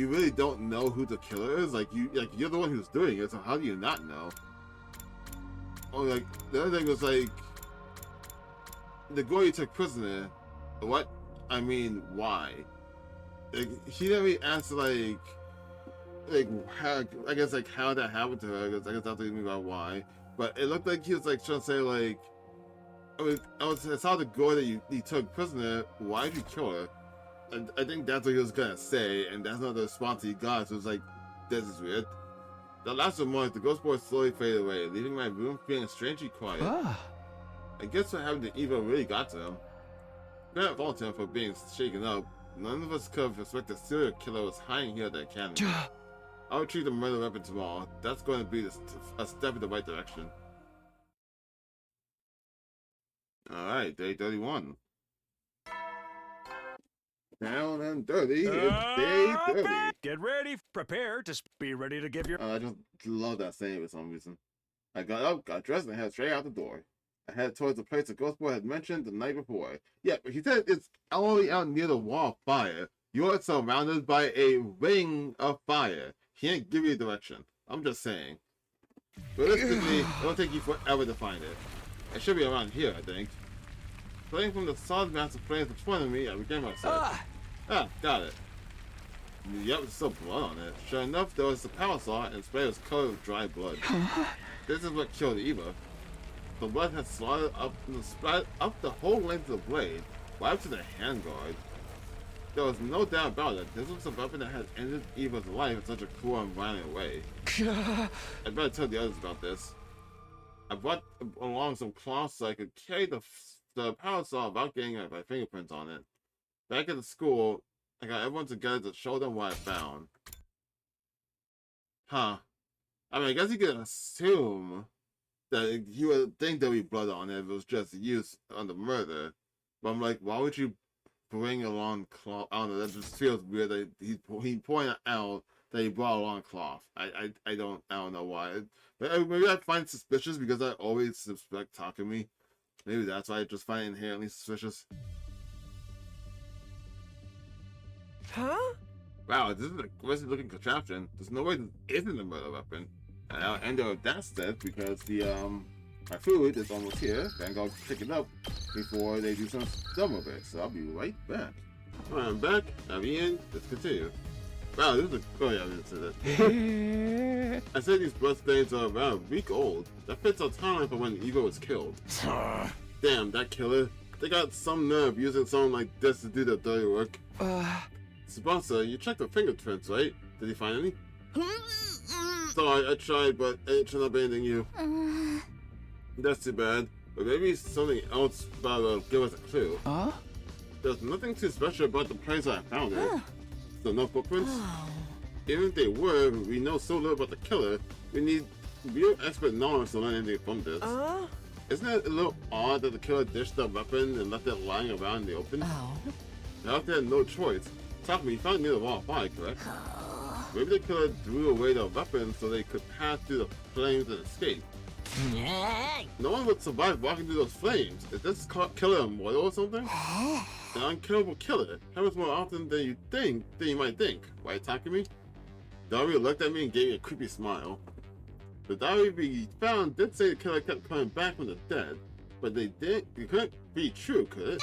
really don't know who the killer is? You're the one who's doing it, so how do you not know? Oh, like, the other thing was, like, the girl you took prisoner, what? I mean, why? Like, he never really answered, how, I guess, like, how that happened to her. I guess that's what you mean by why. But it looked like he was, like, trying to say, like, I saw the girl that you took prisoner, why did you kill her? And I think that's what he was gonna say, and that's not the response he got, so it was like, this is weird. The last month, the ghost boy slowly faded away, leaving my room feeling strangely quiet. I guess what happened to Eva really got to him. Grant Voltaire for being shaken up. None of us could have expected a serial killer was hiding here at the academy. I'll retrieve the murder weapon tomorrow. That's going to be a step in the right direction. Alright, day 31. Down and dirty. It's day 30. Get ready, prepare to be ready to give your. I just love that saying for some reason. I got up, got dressed, and headed straight out the door. I headed towards the place the ghost boy had mentioned the night before. Yeah, but he said it's only out near the wall of fire. You're surrounded by a ring of fire. He ain't give you direction. I'm just saying. Realistically, it'll take you forever to find it. It should be around here, I think. Playing from the solid mass of flames in front of me, I began my search. Got it. Yep, there's still blood on it. Sure enough, there was the power saw and spray was covered with dry blood. This is what killed Eva. The blood had splattered up the whole length of the blade, right up to the handguard. There was no doubt about it. This was a weapon that had ended Eva's life in such a cruel and violent way. I better tell the others about this. I brought along some cloths so I could carry the power saw without getting my fingerprints on it. Back at the school, I got everyone together to show them what I found. Huh. I mean, I guess you could assume that you would think there'd be blood on it if it was just used on the murder. But I'm like, why would you bring along cloth? I don't know, that just feels weird that he pointed out that he brought along cloth. I don't know why. But maybe I find it suspicious because I always suspect Takumi. Maybe that's why I just find it inherently suspicious. Huh? Wow, this is a crazy looking contraption. There's no way this isn't a murder weapon. And I'll end up with that step because the my food is almost here. Then go pick it up before they do some dumb of it. So I'll be right back. Alright, I'm back. I'm in. Let's continue. Wow, this is a oh yeah, I didn't say that. I said these bloodstains are about a week old. That fits our timeline for when Eva was killed. Damn, that killer. They got some nerve using something like this to do the dirty work. Tsubasa, you checked the fingerprints, right? Did you find any? Sorry, I tried, but it turned up anything new. That's too bad. But maybe something else will give us a clue. There's nothing too special about the place I found it. So no footprints? Even if they were, we know so little about the killer. We need real expert knowledge to learn anything from this. Isn't it a little odd that the killer dished the weapon and left it lying around in the open? Now they had no choice. Takumi, you found it near the wall of fire, correct? Maybe the killer threw away the weapon so they could pass through the flames and escape. No one would survive walking through those flames. Is this killer immortal or something? An unkillable killer happens more often than you might think, right, Takumi? Dario looked at me and gave me a creepy smile. The diary we found did say the killer kept coming back from the dead, but it couldn't be true, could it?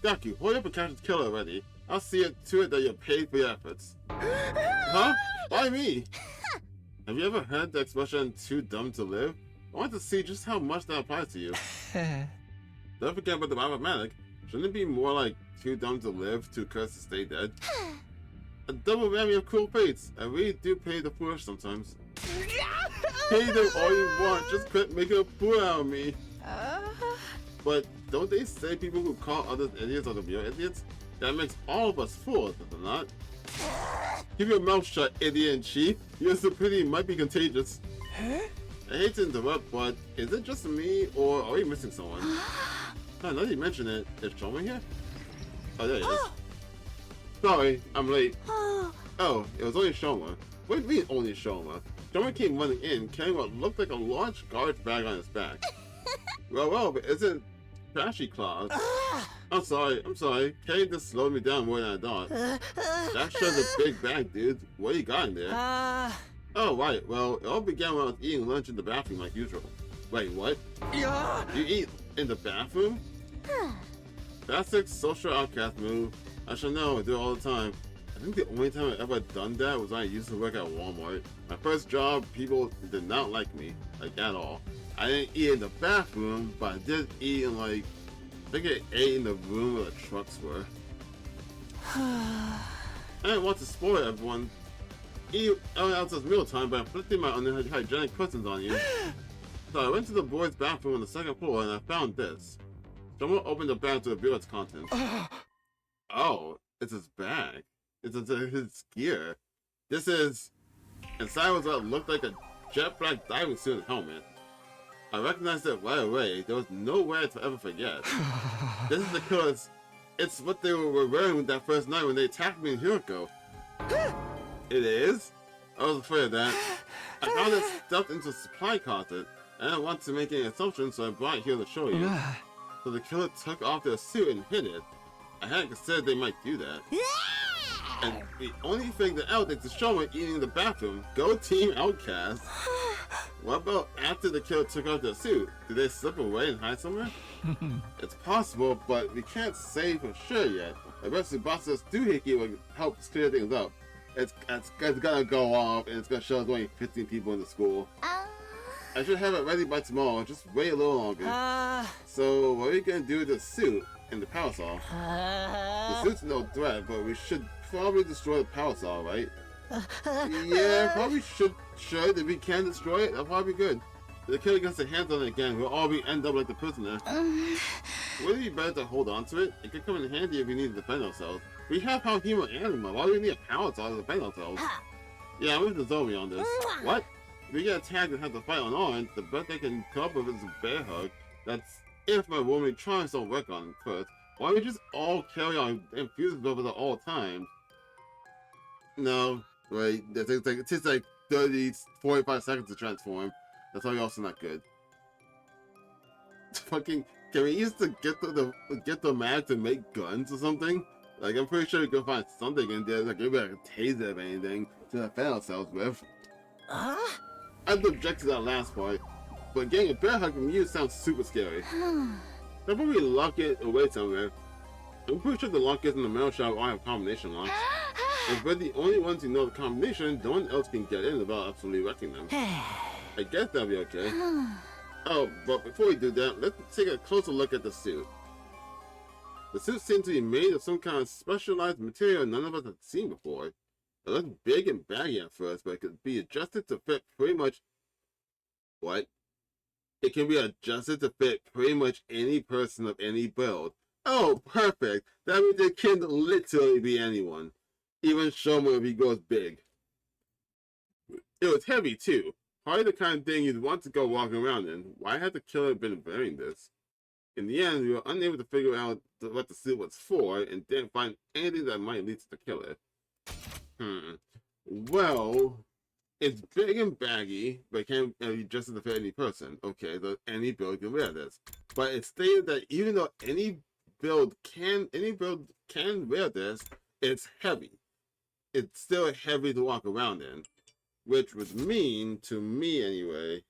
Gaku, hurry up and catch the killer already. I'll see it to it that you're paid for your efforts. Huh? Why me? Have you ever heard the expression, too dumb to live? I want to see just how much that applies to you. Don't forget about the mathematic. Shouldn't it be more like, too dumb to live, too cursed to stay dead? A double whammy of cruel fates. I really do pay the foolish sometimes. Pay them all you want, just quit making a fool out of me. But don't they say people who call others idiots are the real idiots? That makes all of us fools, does it not? Keep your mouth shut, idiot in chief. Your stupidity might be contagious. I hate to interrupt, but is it just me, or are we missing someone? Now that you mention it, is Shoma here? Oh, there he is. Sorry, I'm late. Oh, it was only Shoma. What do you mean only Shoma? Shoma came running in, carrying what looked like a large garbage bag on his back. Well, but isn't trashy claws? I'm sorry. Carrying this slowed me down more than I thought. That shows a big bag, dude. What do you got in there? Oh, right. Well, it all began when I was eating lunch in the bathroom like usual. Wait, what? You eat in the bathroom? Classic social outcast move. I should know, I do it all the time. I think the only time I ever done that was when I used to work at Walmart. My first job, people did not like me, like at all. I didn't eat in the bathroom, but I did eat in like, I think I ate in the room where the trucks were. I didn't want to spoil everyone. Eat else it's mealtime by inflicting my unhygienic presence on you. So I went to the boys' bathroom on the second floor and I found this. Someone opened the bag to reveal its contents. Oh, it's his bag. It's his gear. This is... Inside was what looked like a jet black diving suit and helmet. I recognized it right away. There was no way to ever forget. This is the killer's... It's what they were wearing that first night when they attacked me in Hiroko. It is? I was afraid of that. I found it stuffed into a supply closet. I didn't want to make any assumptions, so I brought it here to show you. So the killer took off their suit and hid it. I hadn't considered they might do that. And we only figured out is to show me eating in the bathroom. Go Team Outcast! What about after the killer took off their suit? Did they slip away and hide somewhere? It's possible, but we can't say for sure yet. I bet Tsubasa's doohickey will help clear things up. It's gonna go off, and it's gonna show us only 15 people in the school. I should have it ready by tomorrow, just wait a little longer. So, what are we gonna do with the suit and the parasol? The suit's no threat, but we should probably destroy the parasol, right? Yeah, probably should. If we can destroy it, that'll probably be good. If the killer gets their hands on it again, we'll all end up like the prisoner. Would it be better to hold on to it? It could come in handy if we need to defend ourselves. We have our human animal. Why do we need a parasol to defend ourselves? Yeah, I'm with the Zoe on this. What? If we get attacked and have to fight on our end, the best they can come up with is a bear hug. That's if my woman charms don't work on it first. Why don't we just all carry on infusions over at all times? No, right? It takes like 30, 45 seconds to transform. That's probably also not good. Fucking, can we use to get the mag to make guns or something? Like, I'm pretty sure we can find something in there, like maybe like a taser or anything to defend ourselves with. I'd object to that last part, but getting a bear hug from you sounds super scary. They'll probably lock it away somewhere. I'm pretty sure the lockers in the mail shop all have combination locks. If we're the only ones who know the combination, no one else can get in without absolutely wrecking them. I guess that'll be okay. Oh, but before we do that, let's take a closer look at the suit. The suit seems to be made of some kind of specialized material none of us have seen before. It looks big and baggy at first, but it could be adjusted to fit pretty much... What? It can be adjusted to fit pretty much any person of any build. Oh, perfect! That means it can literally be anyone. Even Shoma if he goes big. It was heavy too. Probably the kind of thing you'd want to go walking around in. Why had the killer been wearing this? In the end, we were unable to figure out what the suit was for, and didn't find anything that might lead to the killer. Well, it's big and baggy, but it can't be adjusted to fit any person. Okay, so any build can wear this. But it's stated that even though any build can wear this, it's heavy. It's still heavy to walk around in, which would mean, to me anyway,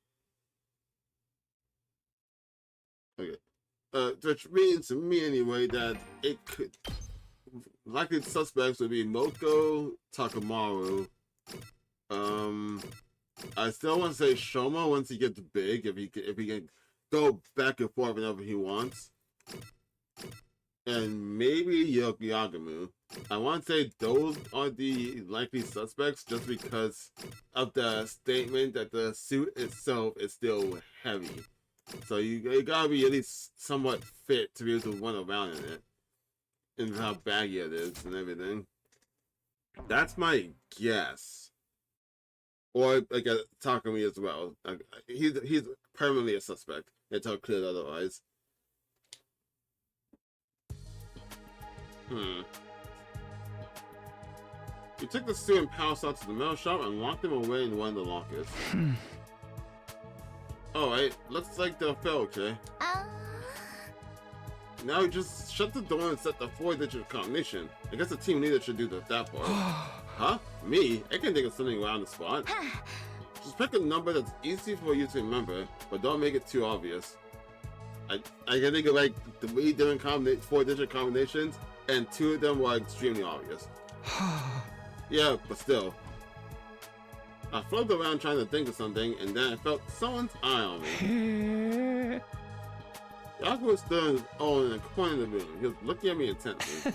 which means to me anyway that it could, likely suspects would be Moko, Takamaru. I still want to say Shoma once he gets big, if he can go back and forth whenever he wants, and maybe Yagamu. I want to say those are the likely suspects just because of the statement that the suit itself is still heavy. So you gotta be at least somewhat fit to be able to run around in it. And how baggy it is and everything. That's my guess. Or like a Takumi as well. He's permanently a suspect until cleared otherwise. We took the suit and parasol to the mail shop and locked them away in one of the lockers. Alright, looks like they'll fail, okay? Now we just shut the door and set the 4-digit combination. I guess the team leader should do that part. Huh? Me? I can think of something around the spot. Just pick a number that's easy for you to remember, but don't make it too obvious. I can think of like 3 different 4-digit combinations, and 2 of them were extremely obvious. Yeah, but still. I floated around trying to think of something, and then I felt someone's eye on me. Yaku was still on his own in the corner of the room. He was looking at me intently.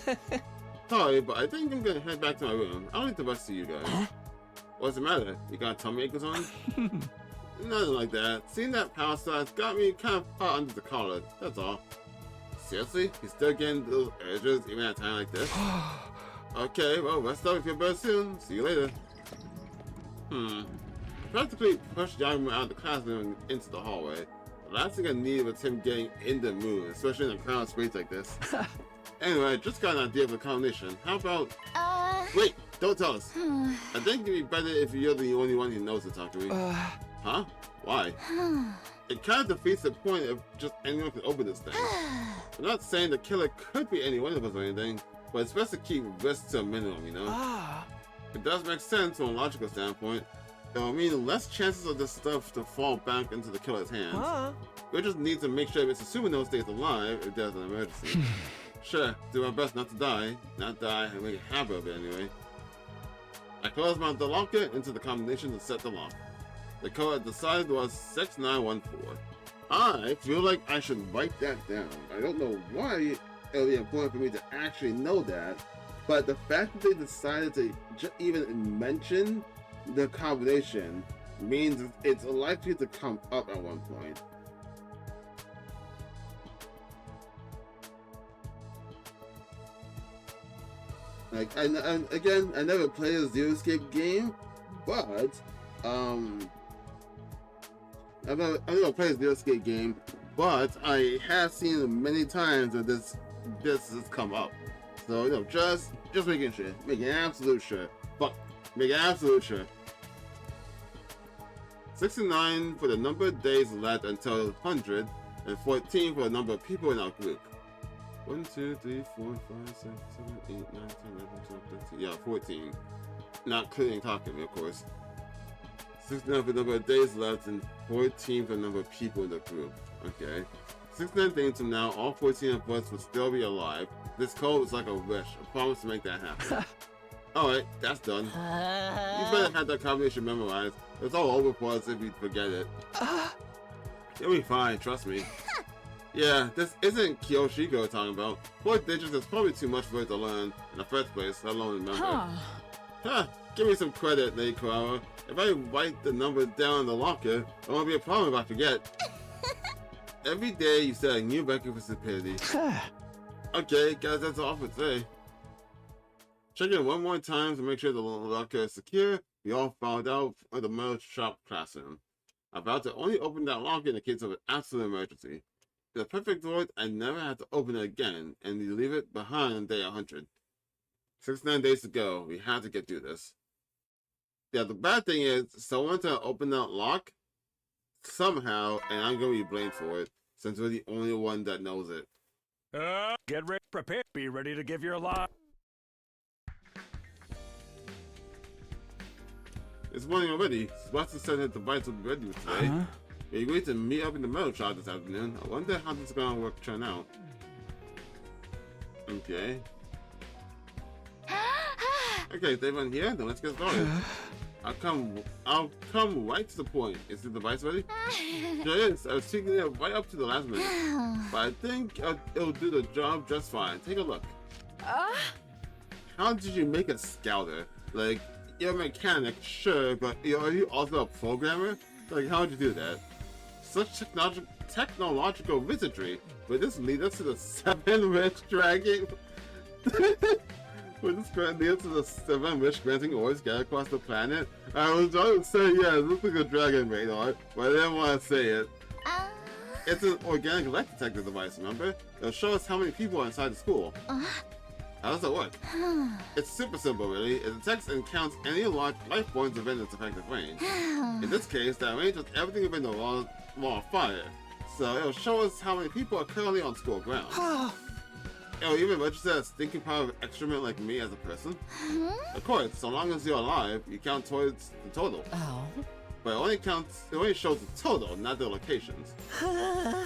Sorry, but I think I'm gonna head back to my room. I don't need the rest of you guys. What's the matter? You got tummy aches or something? Nothing like that. Seeing that power size got me kind of hot under the collar, that's all. Seriously? He's still getting those urges even at a time like this? Okay, well, rest up if you're better soon. See you later. I practically pushed Yagami out of the classroom and into the hallway. The last thing I needed was him getting in the mood, especially in a crowded space like this. Anyway, I just got an idea of the combination. How about... Wait, don't tell us. I think it'd be better if you're the only one who knows to talk to me. Huh? Why? It kind of defeats the point if just anyone can open this thing. I'm not saying the killer could be any one of us or anything, but it's best to keep risks to a minimum, you know? It does make sense from a logical standpoint. It'll mean less chances of this stuff to fall back into the killer's hands. We just need to make sure Mr. Sumino stays alive if there's an emergency. Sure, do my best not to die. Not die and make a habit of it anyway. I closed the locker into the combination to set the lock. The code I decided was 6914. I feel like I should write that down. I don't know why it'll be important for me to actually know that, but the fact that they decided to even mention the combination means it's likely to come up at one point. Like, again, I never played a Zero Escape game, but I've never played a Zero Escape game, but I have seen many times that this has come up. So, you know, just making sure, making absolute sure. Fuck, making absolute sure. 69 for the number of days left until 100, and 14 for the number of people in our group. 1, 2, 3, 4, 5, 6, 7, 8, 9, 10, 11, 12, 13. Yeah, 14. Not including Takumi, of course. 69 for the number of days left and 14 for the number of people in the group. Okay. 69 days from now, all 14 of us will still be alive. This code is like a wish. I promise to make that happen. Alright, that's done. You better have that combination memorized. It's all over for us if you forget it. You'll be fine, trust me. Yeah, this isn't Kyoshiko talking about. 4 digits is probably too much for it to learn in the first place, let alone remember. Give me some credit, Lady Kawawa. If I write the number down in the locker, it won't be a problem if I forget. Every day you set a new record for stupidity. Okay, guys, that's all for today. Check it one more time to make sure the locker is secure. We all found out of the metal shop classroom. I'm about to only open that locker in the case of an absolute emergency. The perfect door, I never have to open it again, and you leave it behind on day 100. 69 days to go. We have to get through this. Yeah, the bad thing is, someone's gonna open that lock somehow, and I'm gonna be blamed for it, since we're the only one that knows it. Get ready, prepare, be ready to give your lot. It's morning already. Sebastian said that the device will be ready for today. We agreed to meet up in the metal shop this afternoon. I wonder how this is gonna turn out. Okay. Okay, is everyone here? Then let's get started. I'll come right to the point. Is the device ready? Sure is. I was tweaking it right up to the last minute. But I think it'll do the job just fine. Take a look. How did you make a scouter? Like, you're a mechanic, sure, but are you also a programmer? Like, how would you do that? Such technological wizardry. Would this lead us to the 7-wish dragon? Would this lead us to the 7-wish granting orbs scattered across the planet? I was going to say, yeah, it looks like a dragon radar, but I didn't want to say it. It's an organic light detector device, remember? It'll show us how many people are inside the school. How does it work? It's super simple, really. It detects and counts any large life forms within its effective range. In this case, that range is everything within the wall of fire. So it'll show us how many people are currently on school grounds. It'll even register a stinking power of excrement like me as a person. Of course, so long as you're alive, you count towards the total. But it only shows the total, not the locations.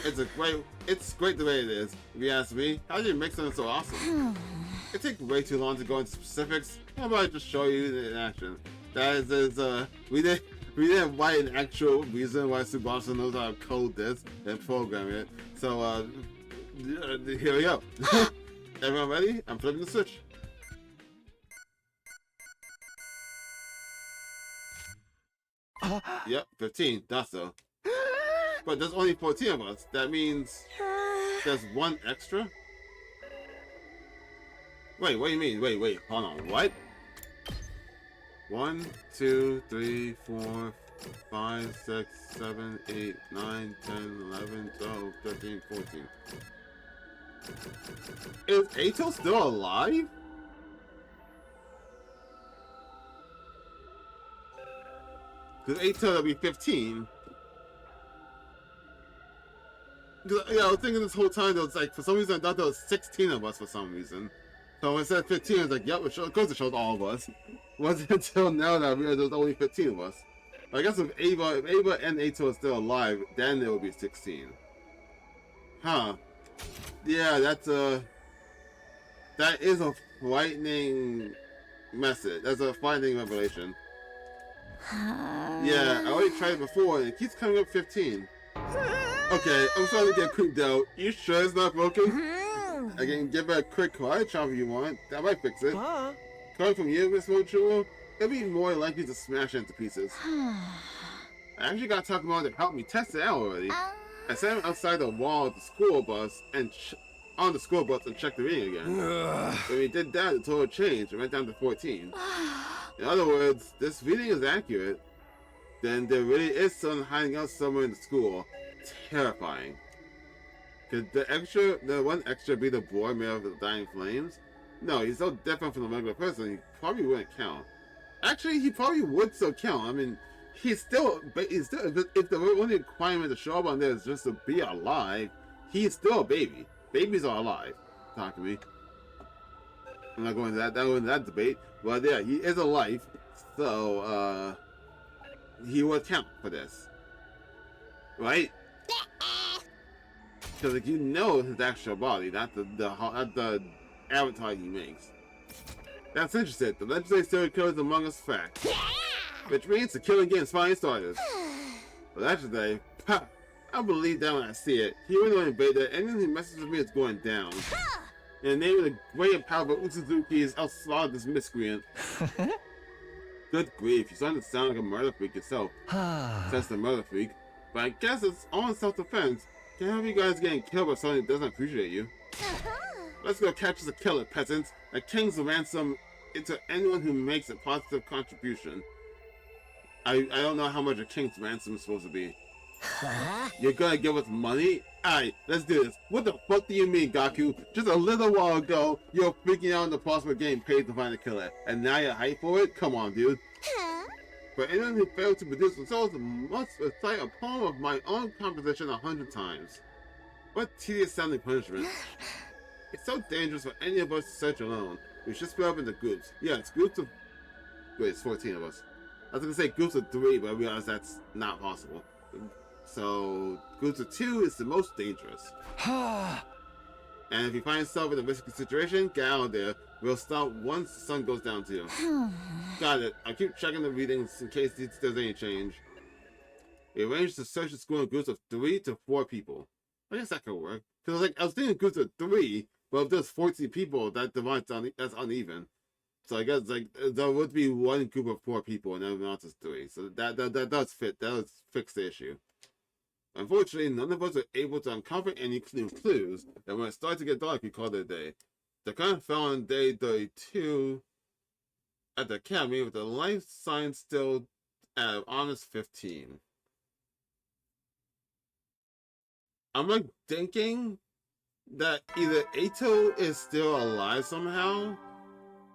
It's great the way it is. If you ask me, how do you make something so awesome? It takes way too long to go into specifics. How about I just show you in action? That is, we didn't write an actual reason why Tsubasa knows how to code this and program it. So, here we go. Everyone ready? I'm flipping the switch. Yep, 15, that's so. But there's only 14 of us. That means There's one extra? Wait, what do you mean? Wait, hold on, what? 1, 2, 3, 4, 5, 6, 7, 8, 9, 10, 11, 12, 13, 14. Is Ato still alive? Because Ato will be 15. Yeah, I was thinking this whole time, there was like, for some reason, I thought there was 16 of us for some reason. So when I said 15, I was like, yep, of course it shows all of us. It wasn't until now that I realized there was only 15 of us. I guess if Ava and Ato are still alive, then there will be 16. Huh. Yeah, that is a frightening message. That's a frightening revelation. Yeah, I already tried it before, and it keeps coming up 15. Okay, I'm starting to get creeped out. You sure it's not broken? I can give it a quick quiet chop if you want. That might fix it. Coming from you, Miss Mochuo, it'll be more likely to smash it into pieces. I actually got talking about it to help me test it out already. I sat him outside the wall of the school bus and on the school bus and checked the reading again. When we did that, the total changed. It went down to 14. In other words, this reading is accurate. Then there really is someone hiding out somewhere in the school. Terrifying. Could the one extra be the boy made of the dying flames? No, he's so different from the regular person, he probably wouldn't count. Actually, he probably would still count. I mean, he's still, if the only requirement to show up on there is just to be alive, he's still a baby. Babies are alive. Talk to me. I'm not going into that debate. But yeah, he is alive, so he would count for this, right? Because like, you know his actual body, not the avatar he makes. That's interesting. The legendary serial killer is among us fact. Which means the killing game's finally started. The legendary, I believe that when I see it. He went on invader, anything he messes with me is going down. In the name of the great and powerful Utsuzuki's, I'll slaughter this miscreant. Good grief, you're starting to sound like a murder freak yourself. Says the murder freak. But I guess it's all in self-defense. Can't have you guys getting killed by someone who doesn't appreciate you. Let's go catch the killer, peasants. A king's ransom into anyone who makes a positive contribution. I don't know how much a king's ransom is supposed to be. You're gonna give us money? Alright, let's do this. What the fuck do you mean, Gaku? Just a little while ago, you were freaking out in the possible getting paid to find a killer. And now you're hyped for it? Come on, dude. For anyone who failed to produce results must recite a poem of my own composition 100 times. What tedious sounding punishment. It's so dangerous for any of us to search alone. We should split up into groups. Yeah, it's groups of... Wait, it's 14 of us. I was gonna say groups of 3, but I realized that's not possible. So, groups of 2 is the most dangerous. And if you find yourself in a risky situation, get out of there. We'll stop once the sun goes down too. Got it. I'll keep checking the readings in case there's any change. We arranged to search the school in groups of 3 to 4 people. I guess that could work. Because I was thinking groups of 3, but if there's 14 people, that's uneven. So I guess there would be one group of 4 people and everyone else is 3. So that does fit. That does fix the issue. Unfortunately, none of us were able to uncover any clues, and when it started to get dark, we called it a day. The current fell on day 32 at the academy with the life sign still at honest 15. I'm like thinking that either Ato is still alive somehow,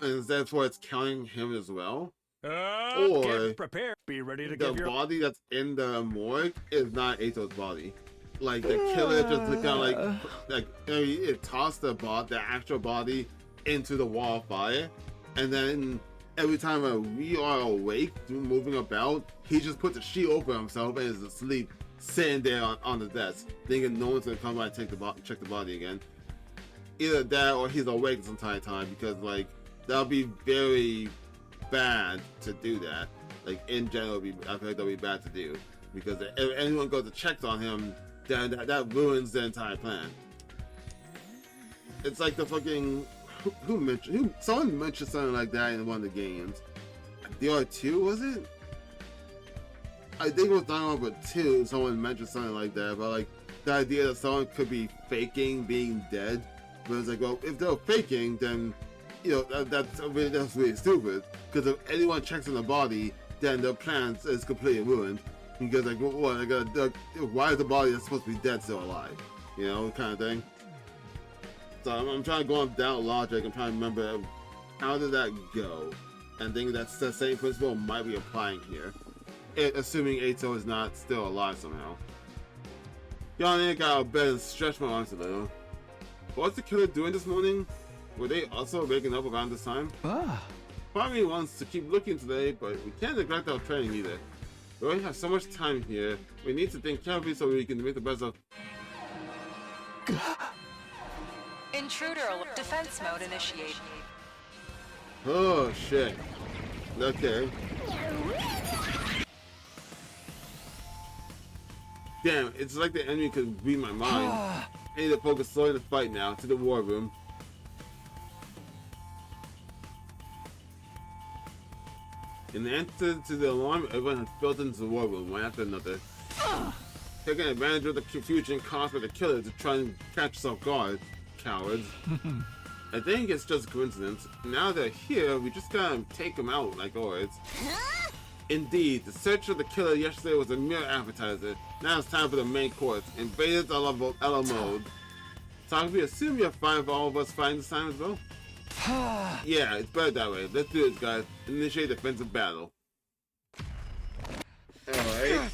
and therefore it's counting him as well. Or get prepared. Be ready to give your body that's in the morgue is not Ato's body. Like the killer just kind of like it tossed the actual body into the wall of fire, and then every time we are awake, moving about, he just puts a sheet over himself and is asleep, sitting there on the desk, thinking no one's gonna come by and check the body again. Either that or he's awake this entire time, because like that'll be very bad to do that. Like in general, I feel like that'll be bad to do, because if anyone goes to check on him, then that ruins the entire plan. It's like the fucking someone mentioned something like that in one of the games. DR2 was it? I think it was Dynamo 2. Someone mentioned something like that, but like the idea that someone could be faking being dead. But it's like, well, if they're faking, then, you know, that's really stupid. Because if anyone checks on the body, then their plan is completely ruined. Because, like, what, why is the body that's supposed to be dead still alive? You know, kind of thing. So I'm trying to go on down logic. I'm trying to remember how did that go, and think that's the same principle might be applying here, assuming Ato is not still alive somehow. Y'all ain't got out of bed and stretch my arms a little. What's the killer doing this morning? Were they also waking up around this time? Part of me wants to keep looking today, but we can't neglect our training either. We only have so much time here. We need to think carefully so we can make the best of. Intruder defense mode initiated. Oh shit. Okay. Damn, it's like the enemy could read my mind. I need to focus solely on the fight now, to the war room. In the answer to the alarm, everyone has built into the war room, one after another. Taking advantage of the confusion caused by the killer to try and catch us off guard, cowards. I think it's just a coincidence. Now they're here, we just gotta take them out like always. Indeed, the search for the killer yesterday was a mere appetizer. Now it's time for the main course. Invaders a la mode. So we assume you're fine for all of us fighting this time as well? Yeah, it's better that way. Let's do this, guys. Initiate defensive battle. Alright.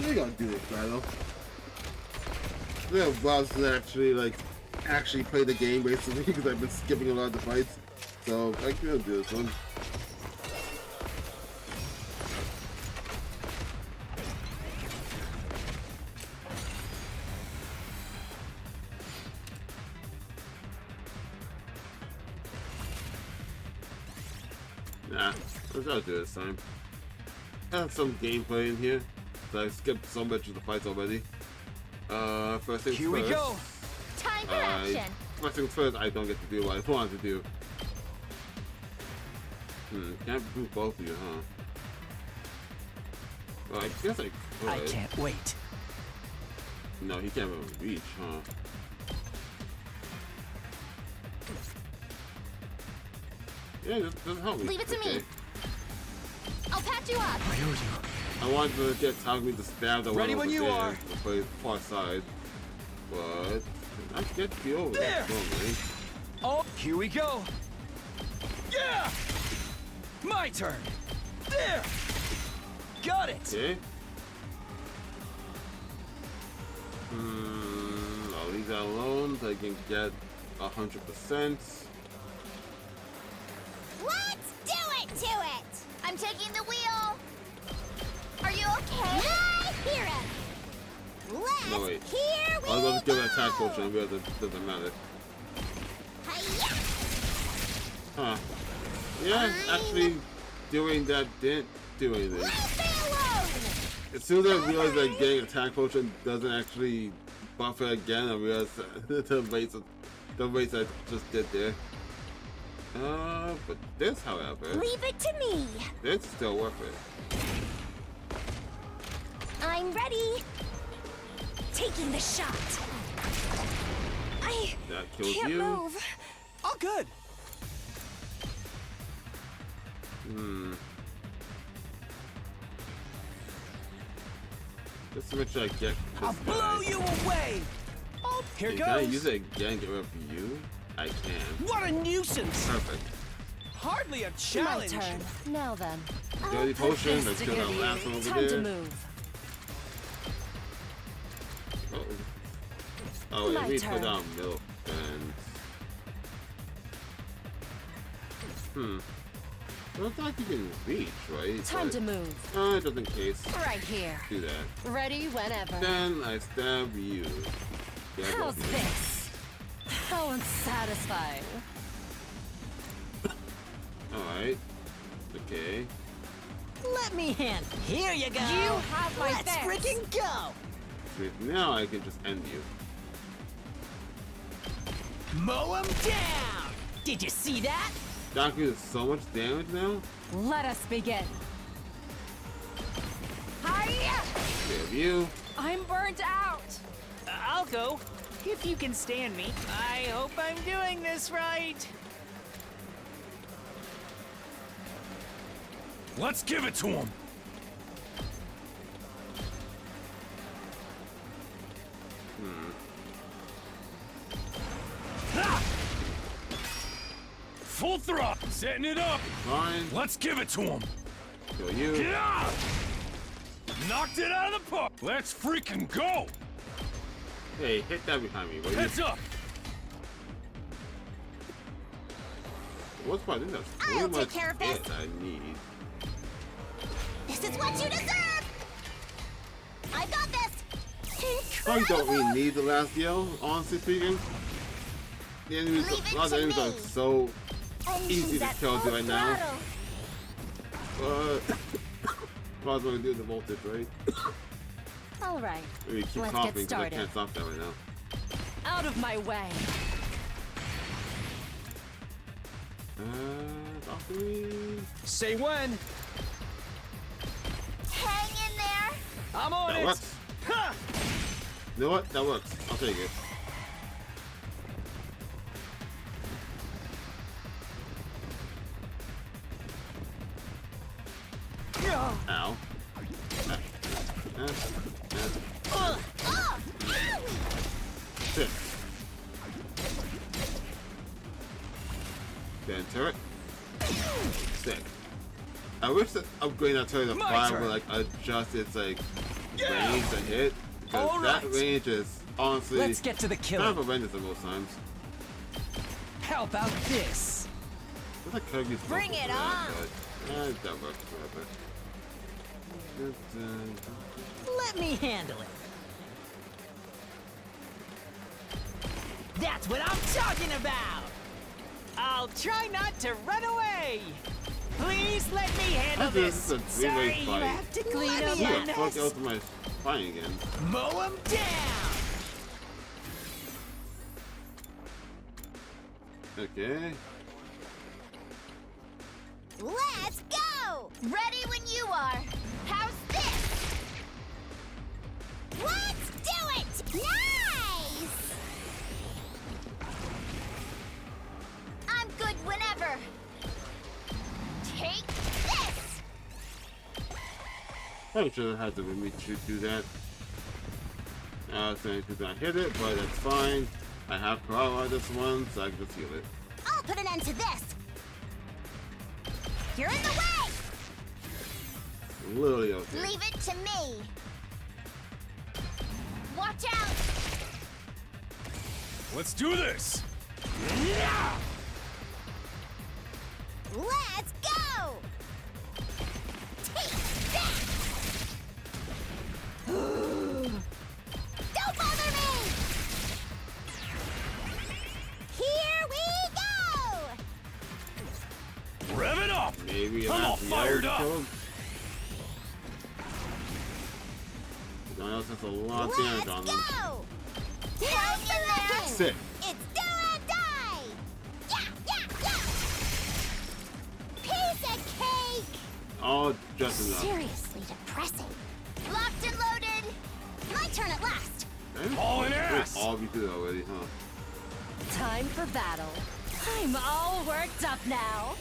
We're gonna do this battle. Yeah, Bob's actually play the game basically because I've been skipping a lot of the fights. So I can do this one. Nah, let's not do this time. I have some gameplay in here. I skipped so much of the fights already. First things Here first. we go. Time for action. First things first, I don't get to do what I wanted to do. Can't do both of you, huh? Well, I guess I could. I can't wait. No, he can't even reach, huh? Yeah, just help me. Leave it to me. I'll patch you up. I wanted to get Takumi to stab the one Ready over when you there, are. to play far side, but I get to be over there. Oh, here we go. Yeah! My turn. There. Got it. Okay. I'll leave that alone so I can get 100%. Let's do it to it. I'm taking the wheel. Are you okay? My hero. Let's No, wait. Here we I was going to give an go. attack potion, but it doesn't matter. Hi-ya. Huh. Yeah, actually doing that didn't do anything. As soon as I realized that getting attack potion doesn't actually buff it again, I realized the rates I just did there. But this, however, Leave it to me. it's still worth it. I'm ready. Taking the shot. I That kills can't you. move. All good. Just to make sure I get this I'll blow guy. you away. Oh, here Hey, goes. can I use it again and get rid of you? I can. What a nuisance! Perfect. Hardly a challenge. My turn. Now then. Dirty I'll put potion. this Let's to kill give that you. last one over Time to there. move. Oh, My wait, we turn. put down milk and... I don't think you can reach, right? Time But, to move. just in case. Right here. Do that. Ready whenever. Then I stab you. Yeah, How's both of you. this? How unsatisfying. Alright. Okay. Let me hand. Here you go. You have my Let's thanks. freaking go. Sweet. Now I can just end you. Mow him down. Did you see that? Doc does so much damage now? Let us begin. Hiya! Save you. I'm burnt out. I'll go. If you can stand me. I hope I'm doing this right. Let's give it to him. Full throttle. Setting it up. Fine. Let's give it to him. Kill you. Yeah! Knocked it out of the park. Let's freaking go. Hey, hit that behind me, will you? Heads up. What's part? I think that's I'll pretty much take care of this. it I need. This is what you deserve! I got this! Probably don't really need the last yell, honestly speaking. The enemies, Leave it a lot of to enemies me. are so easy to at kill full right now. throttle. But I was going to do the voltage, right? All right. Maybe keep Let's coughing get because I started. can't stop that right now. Out of my way. Valkyrie. Say when. Hang in there! I'm on That it. works. You know what? That works. I'll take it. Ow. Shit. Then turret. Sick. I wish that upgrading that turret to My 5 turn. would like adjust its like range to hit. Because All that right. range is honestly Let's get to the kind killing. of horrendous at most times. How about this? It's like Kirby's Bring focus it for that, on. but, that works whatever. Let me handle it. That's what I'm talking about. I'll try not to run away. Please let me handle This this. is a three-way Sorry, you fight. have to clean Let up me Who my the fuck mess. else am I fighting again? Mow him down. Okay. Let's go! Ready when you are. How's this? Let's do it! Nice! I'm good whenever. Take this! Probably should have had to make me do that. I was saying because I hit it, but that's fine. I have power on this one, so I can just heal it. I'll put an end to this. You're in the way! Literally okay. Leave it to me. Watch out! Let's do this. Let's go! Take that! Don't bother me! Here we go! Rev it up. Maybe I'm all fired up. Someone else has a lot of damage on them. Go! How's the looking? Sick. It's do or die! Yeah, yeah, yeah! Piece of cake! All just enough. Seriously depressing. Locked and loaded. My turn at last. Hauling ass. All be through already, huh? Time for battle. I'm all worked up now.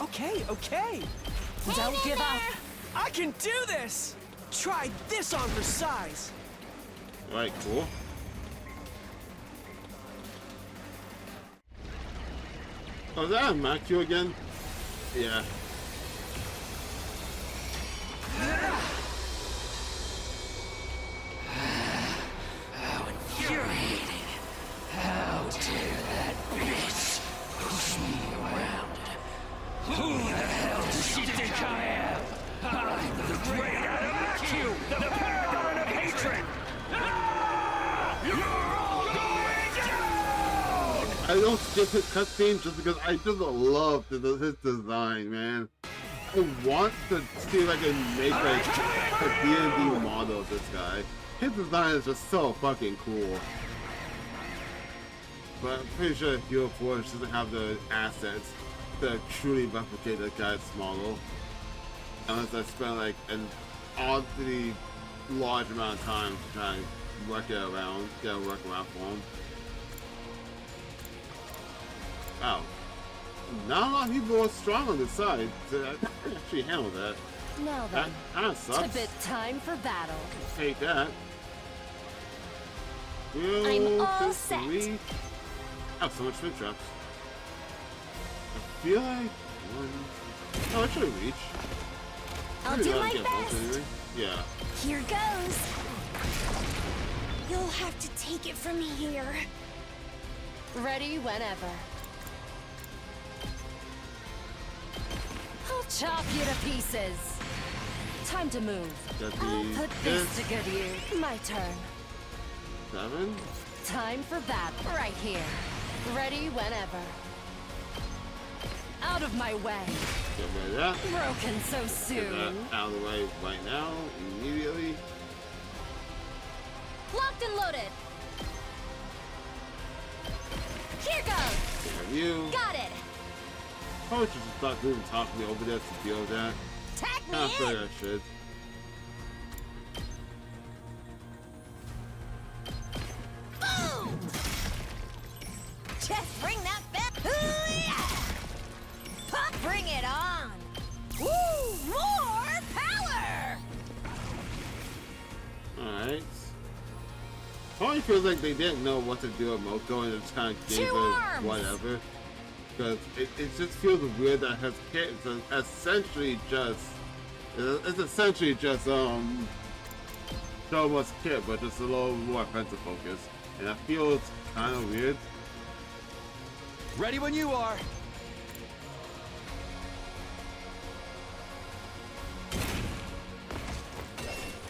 Okay, okay. Don't give up. I can do this! Try this on for size. Alright, cool. Oh, is that a Macu again? Yeah. How infuriating. How dare that bitch push me around. Who the hell does she think I am? I'm the great Adamacu, the paragon of hatred! You're all going down! I don't skip his cutscene just because I just love his design, man. I want to see if I can make like a D&D model of this guy. His design is just so fucking cool. But I'm pretty sure Hero Forge doesn't have the assets to truly replicate that guy's model. Unless I spend like an oddly large amount of time to try and work it around, get a workaround for him. Wow. Not a lot of people are strong on this side to actually handle that. Now That then, kinda sucks. Tibet time for battle. Take that. I'm all set. I have so much food traps. I feel like one. Oh, I should reach. I'll Maybe do that'll my get best. both anyway. Yeah. Here goes. You'll have to take it from here. Ready whenever. I'll chop you to pieces. Time to move. Got I'll the put this to good use. My turn. 7. Time for that right here. Ready whenever. Out of my way. Get rid of that. Broken so Get soon. that out of the way right now, immediately. Locked and loaded. Here goes. Have you. Got it. Probably should just start moving top of me over there to deal with that. Tag me I feel in. like I should. Boom. Just bring that back. Ooh, yeah. Pop, bring it on. Woo, more power. Alright. Probably feels like they didn't know what to do with Moko and just kind of gave Two her arms. whatever. Because it just feels weird that his kit is essentially just so much kit, but just a little more offensive focus. And that feels kind of weird. Ready when you are.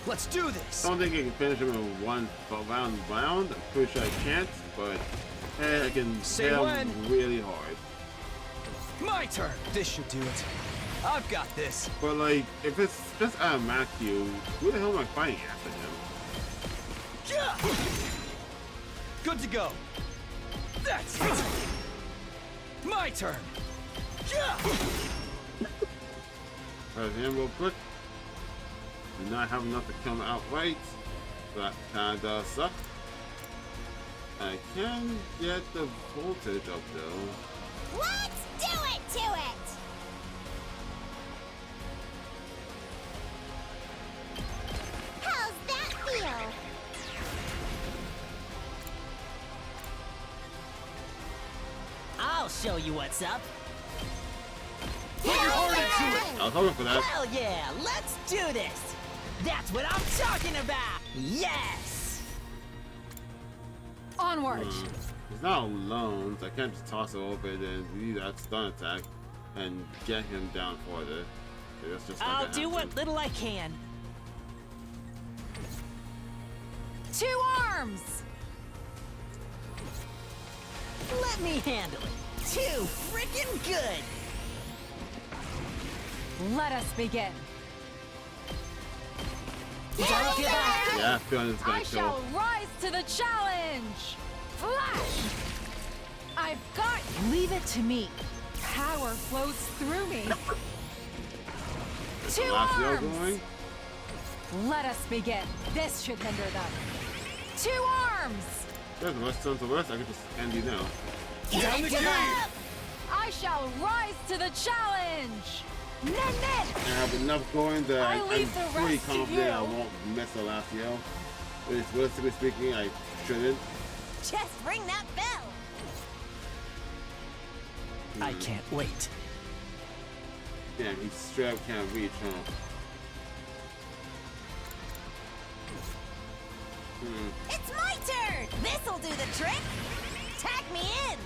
Let's do this. I don't think I can finish him in one round. I'm pretty sure I can't, but hey, I can Say hit him when. really hard. My turn. This should do it. I've got this. But like, if it's just Matthew, who the hell am I fighting after him? Yeah. Good to go. That's it. My turn. Yeah. Press him real quick. Do not have enough to kill him outright. That kinda does suck. I can get the voltage up though. Let's do it to it. How's that feel? I'll show you what's up. I was hoping for that. Hell yeah, let's do this. That's what I'm talking about. Yes. Onward. He's not alone, so I can't just toss it over and use that stun attack and get him down further. So that's just not I'll gonna do happen. what little I can. 2 arms. Let me handle it. Too freaking good. Let us begin. Don't give up. Yeah, I feel it's gonna I kill. shall rise to the challenge. Flash. I've got. Leave it to me. Power flows through me. Is 2 the last yell arms. going? Let us begin. This should hinder them. 2 arms. There's the worst to worst. I can just end you now. Don't give up. I shall rise to the challenge. Ned. I have enough going that I I'm leave the pretty rest to confident I you. won't miss the last yell. But it's realistically speaking, I shouldn't. Just ring that bell. I can't wait. Damn, he straight up can't reach, huh? It's my turn! This'll do the trick! Tag me in!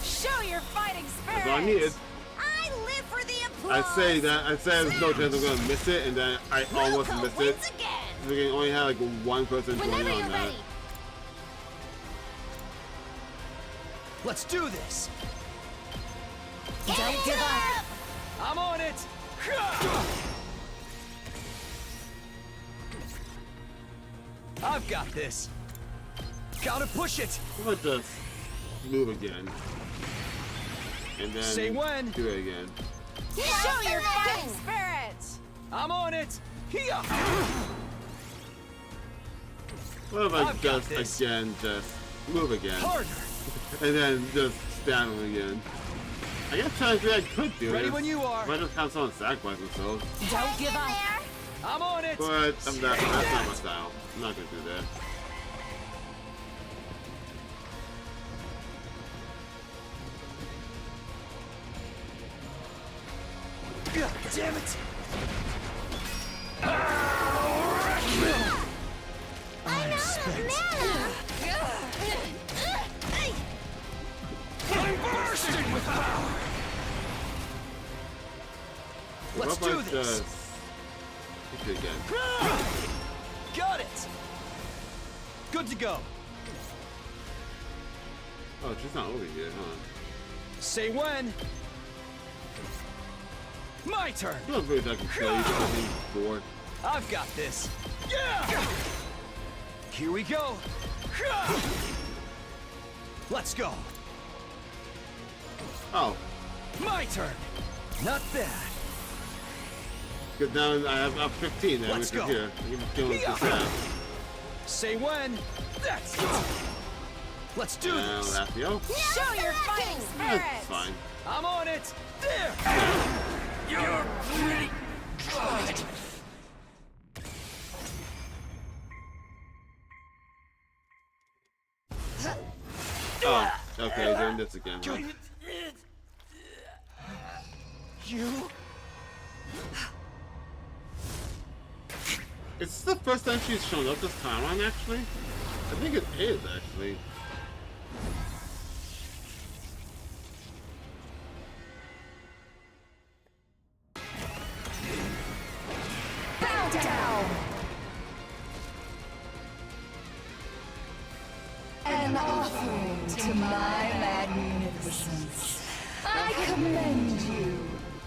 Show your fighting spirit! That's all I needed. I live for the applause! I say there's no chance I'm gonna miss it, and then I almost missed it. We can only have like one person join Whenever on you're that. ready. Let's do this! Don't give up! I'm on it! I've got this! Gotta push it! Let's just move again. And then Say when. do it again. Show your fighting spirit! I'm on it! Here! What if I I've got just this. again just move again? Harder! And then just spam him again. I guess technically I could do Ready this. when you are. If I just have someone sacrifice themselves. Don't give up! I'm on it! But that's not my style. I'm not gonna do that. God damn it! I'm spent. I'm bursting with power! Let's What if do I this! just hit it again? Got it! Good to go. Oh, she's not over yet, huh? Say when. My turn. You don't really like to kill you because he's bored. I've got this. Yeah! Here we go. Let's go. Oh, My turn. Not bad. because now I have 15 now, Let's which go. is here. I can kill him just now. Say when. That's it. Let's do Now, this. Lafio. Show your fighting spirit! That's fine. I'm on it. There. You're pretty good. Oh, okay, doing this again, huh? You? Is this the first time she's shown up this time on, actually? I think it is, actually. Bow down! An offering to my magnificence. I commend you.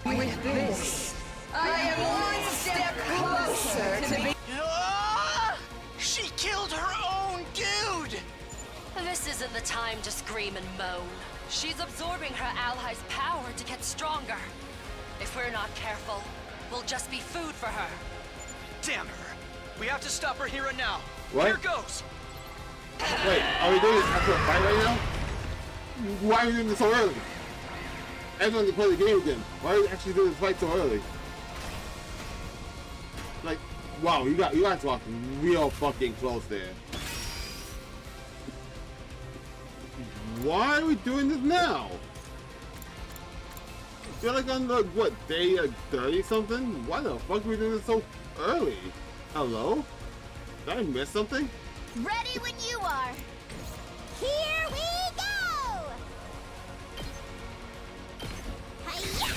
With this, I am one step closer to be. She killed her own dude! This isn't the time to scream and moan. She's absorbing her allies' power to get stronger. If we're not careful, we'll just be food for her. Damn her! We have to stop her here and now. What? Here goes! Wait, are we doing this after a fight right now? Why are we doing this so early? Everyone can play the game again. Why are we actually doing this fight so early? Like, wow, you guys walked real fucking close there. Why are we doing this now? Feel like on the, what, day 30 something? Why the fuck are we doing this so early? Hello? Did I miss something? Ready when you are. Here we go! Hi-ya!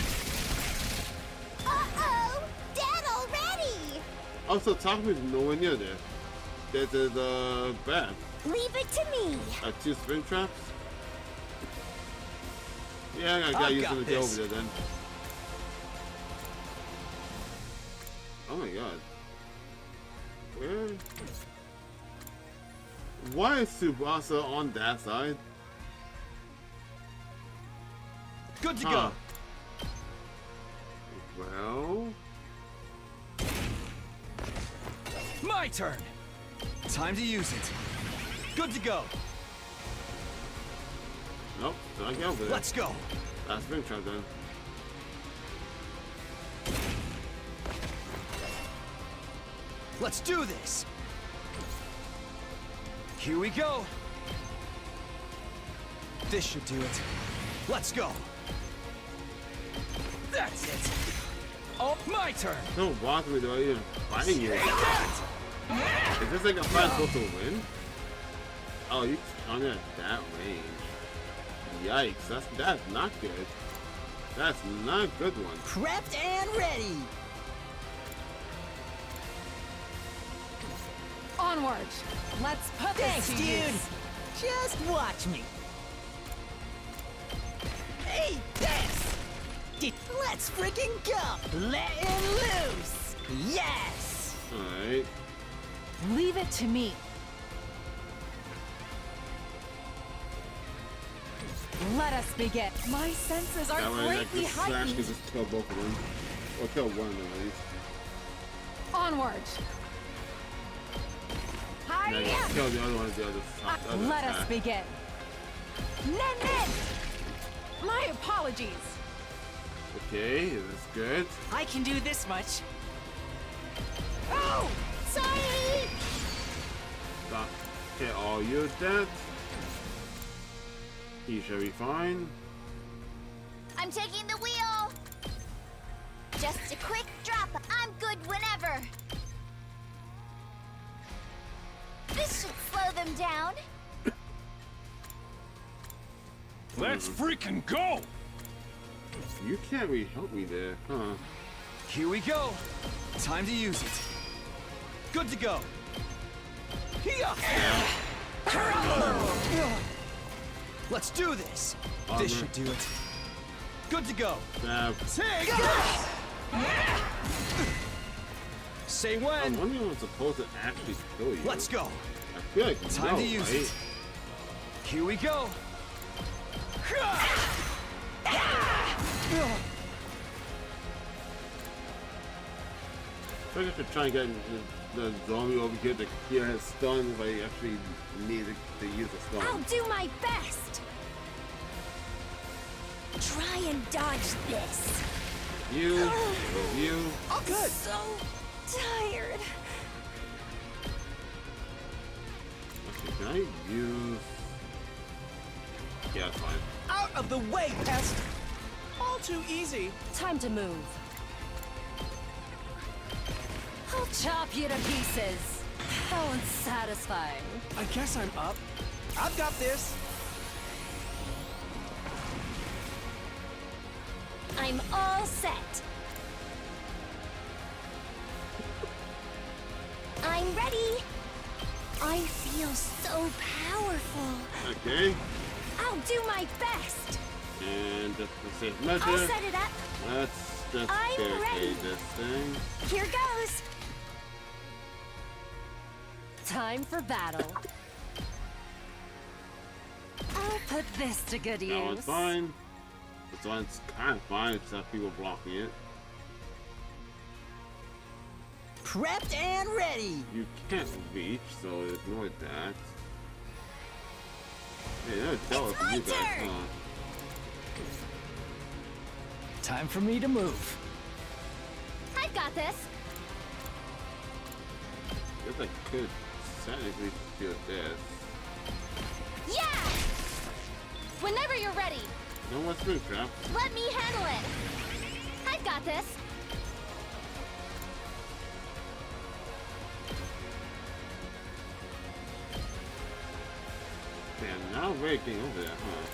Uh-oh! Dead already! Also, Takumi's nowhere near there. There's a bat. Leave it to me. 2 spring traps? Yeah, I gotta use them to get over there then. Oh my god. Where? Why is Tsubasa on that side? Good to go. Well... My turn. Time to use it. Good to go. Nope, not get over there. Let's go. Last spring trap then. Let's do this. Here we go. This should do it. Let's go. That's it. Oh, my turn. Don't walk me without even fighting you. Is this like a fight supposed to win? Oh, you counted at that range. Yikes, that's not good. That's not a good one. Prepped and ready. Onward. Let's put Thanks, this to dude. use. Just watch me. Hey, this! Let's freaking go! Let him loose! Yes! Alright. Leave it to me. Let us begin. My senses are That way I greatly can slash heightened. can just kill both of them. Or kill one of them at least. Onward. Now you Hiya! kill the other one at the other side. Let us begin. Nen! My apologies. Okay, that's good. I can do this much. Oh! Sorry! Stop. Okay, all you dead. He shall be fine. I'm taking the wheel. Just a quick drop. I'm good whenever. This should slow them down. Let's freaking go! You can't really help me there, huh? Here we go. Time to use it. Good to go. Here. Let's do this. This should do it. Good to go. Take this. Say when. I'm wondering what's supposed to actually kill you. Let's go. I feel like Time to use it. Here we go. I guess to try and get the zombie over here to clear his stun if I actually need to use a stun. I'll do my best. Try and dodge this. You. Oh, good. So tired. Okay, can I use... Yeah, that's fine. Out of the way, pest! All too easy. Time to move. I'll chop you to pieces. How unsatisfying. I guess I'm up. I've got this. I'm all set. I'm ready. I feel so powerful. Okay. I'll do my best. And just for safe measure, I'll set it up. let's just I'm barricade ready. this thing. Here goes. Time for battle. I'll put this to good use. That one's fine. This one's kind of fine, except people blocking it. Prepped and ready. You can't reach, so ignore that. Hey, never dealt with you guys, huh? Time for me to move. I've got this. Guess I could technically do this. Yeah! Whenever you're ready, No more spin trap. let me handle it. I've got this. Man, now I'm breaking over there, huh?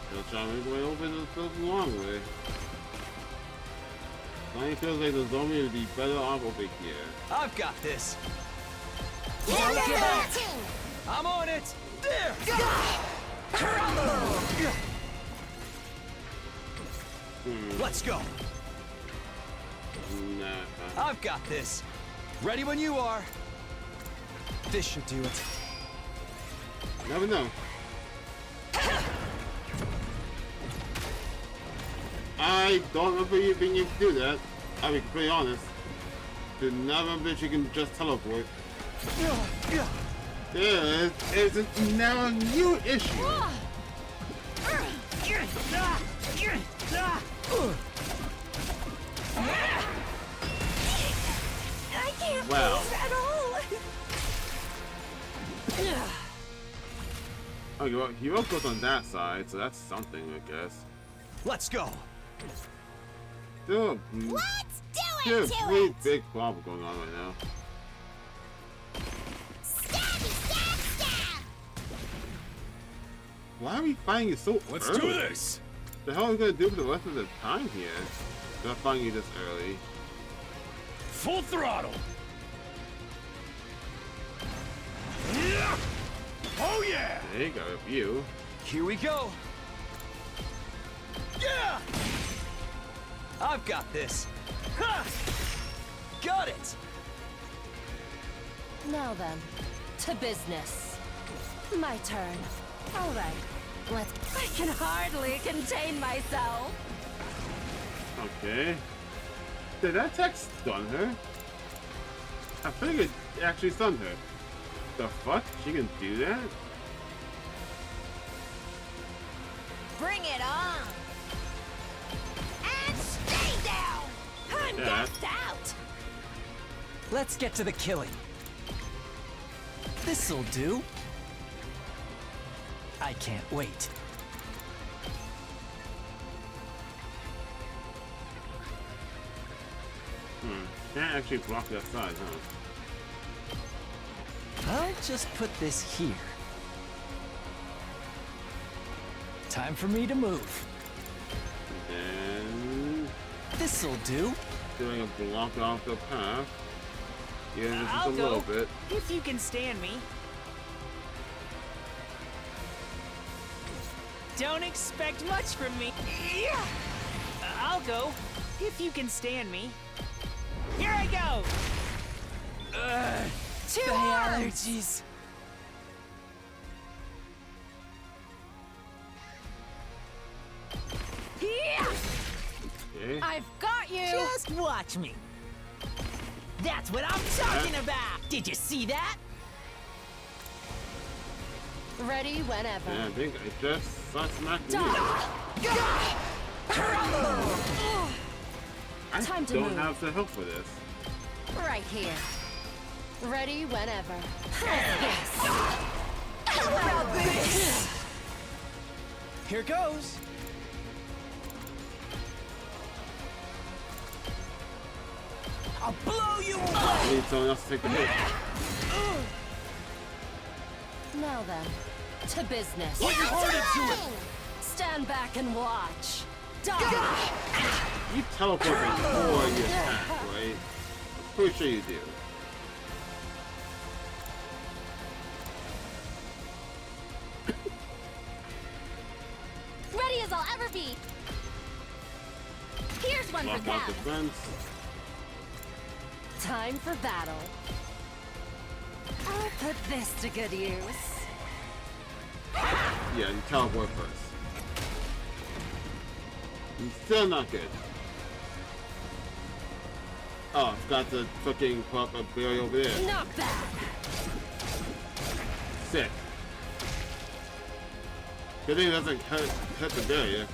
Still trying to make my way over the long way. Mine feels like the zombie would be better off over here. I've got this. Don't give up. I'm on it. There. Let's go. Nah. I've got this. Ready when you are. This should do it. Never know. I don't remember you being able to do that. I'll be completely honest. Did not remember if you can just teleport. This is now a new issue. I can't Wow. move at all. Okay, well, hero goes on that side, so that's something, I guess. Let's go. Still, Let's do still it a to pretty it! big problem going on right now. Stabby, stab, stab! Why are we fighting you so Let's early? do this. The hell are we gonna do for the rest of the time here? Not fighting you this early. Full throttle. Oh yeah! There you go, a view. Here we go. Yeah! I've got this. Ha! Got it. Now then, to business. My turn. All right, let's... I can hardly contain myself. Okay. Did that attack stun her? I think it actually stunned her. The fuck? She can do that? Bring it on! And stay down! I'm gassed out! Let's get to the killing. This'll do. I can't wait. Can't actually block that side, huh? I'll just put this here. Time for me to move. And This'll do. doing a block off the path. Yeah, just I'll a go, little bit. if you can stand me. Don't expect much from me. Yeah. I'll go, if you can stand me. Here I go! Two arms! Allergies. Yeah! Okay. I've got you! Just watch me. That's what I'm talking about! Did you see that? Ready whenever. Yeah, I think I just smacked you. I Time to don't move. have the help for this. Right here. Ready whenever. How about this? Here goes. I'll blow you away! I need someone else to take the hit. Now then, to business. Put your heart into it. Stand back and watch. Die. You teleport before you attack, right? I'm pretty sure you do. Ready as I'll ever be. Here's one for Block out them. defense. Time for battle. I'll put this to good use. Yeah, you teleport first. Still not good. Oh, I forgot to fucking pop a berry over there. Not bad. Sick. Good thing it doesn't hit the barrier.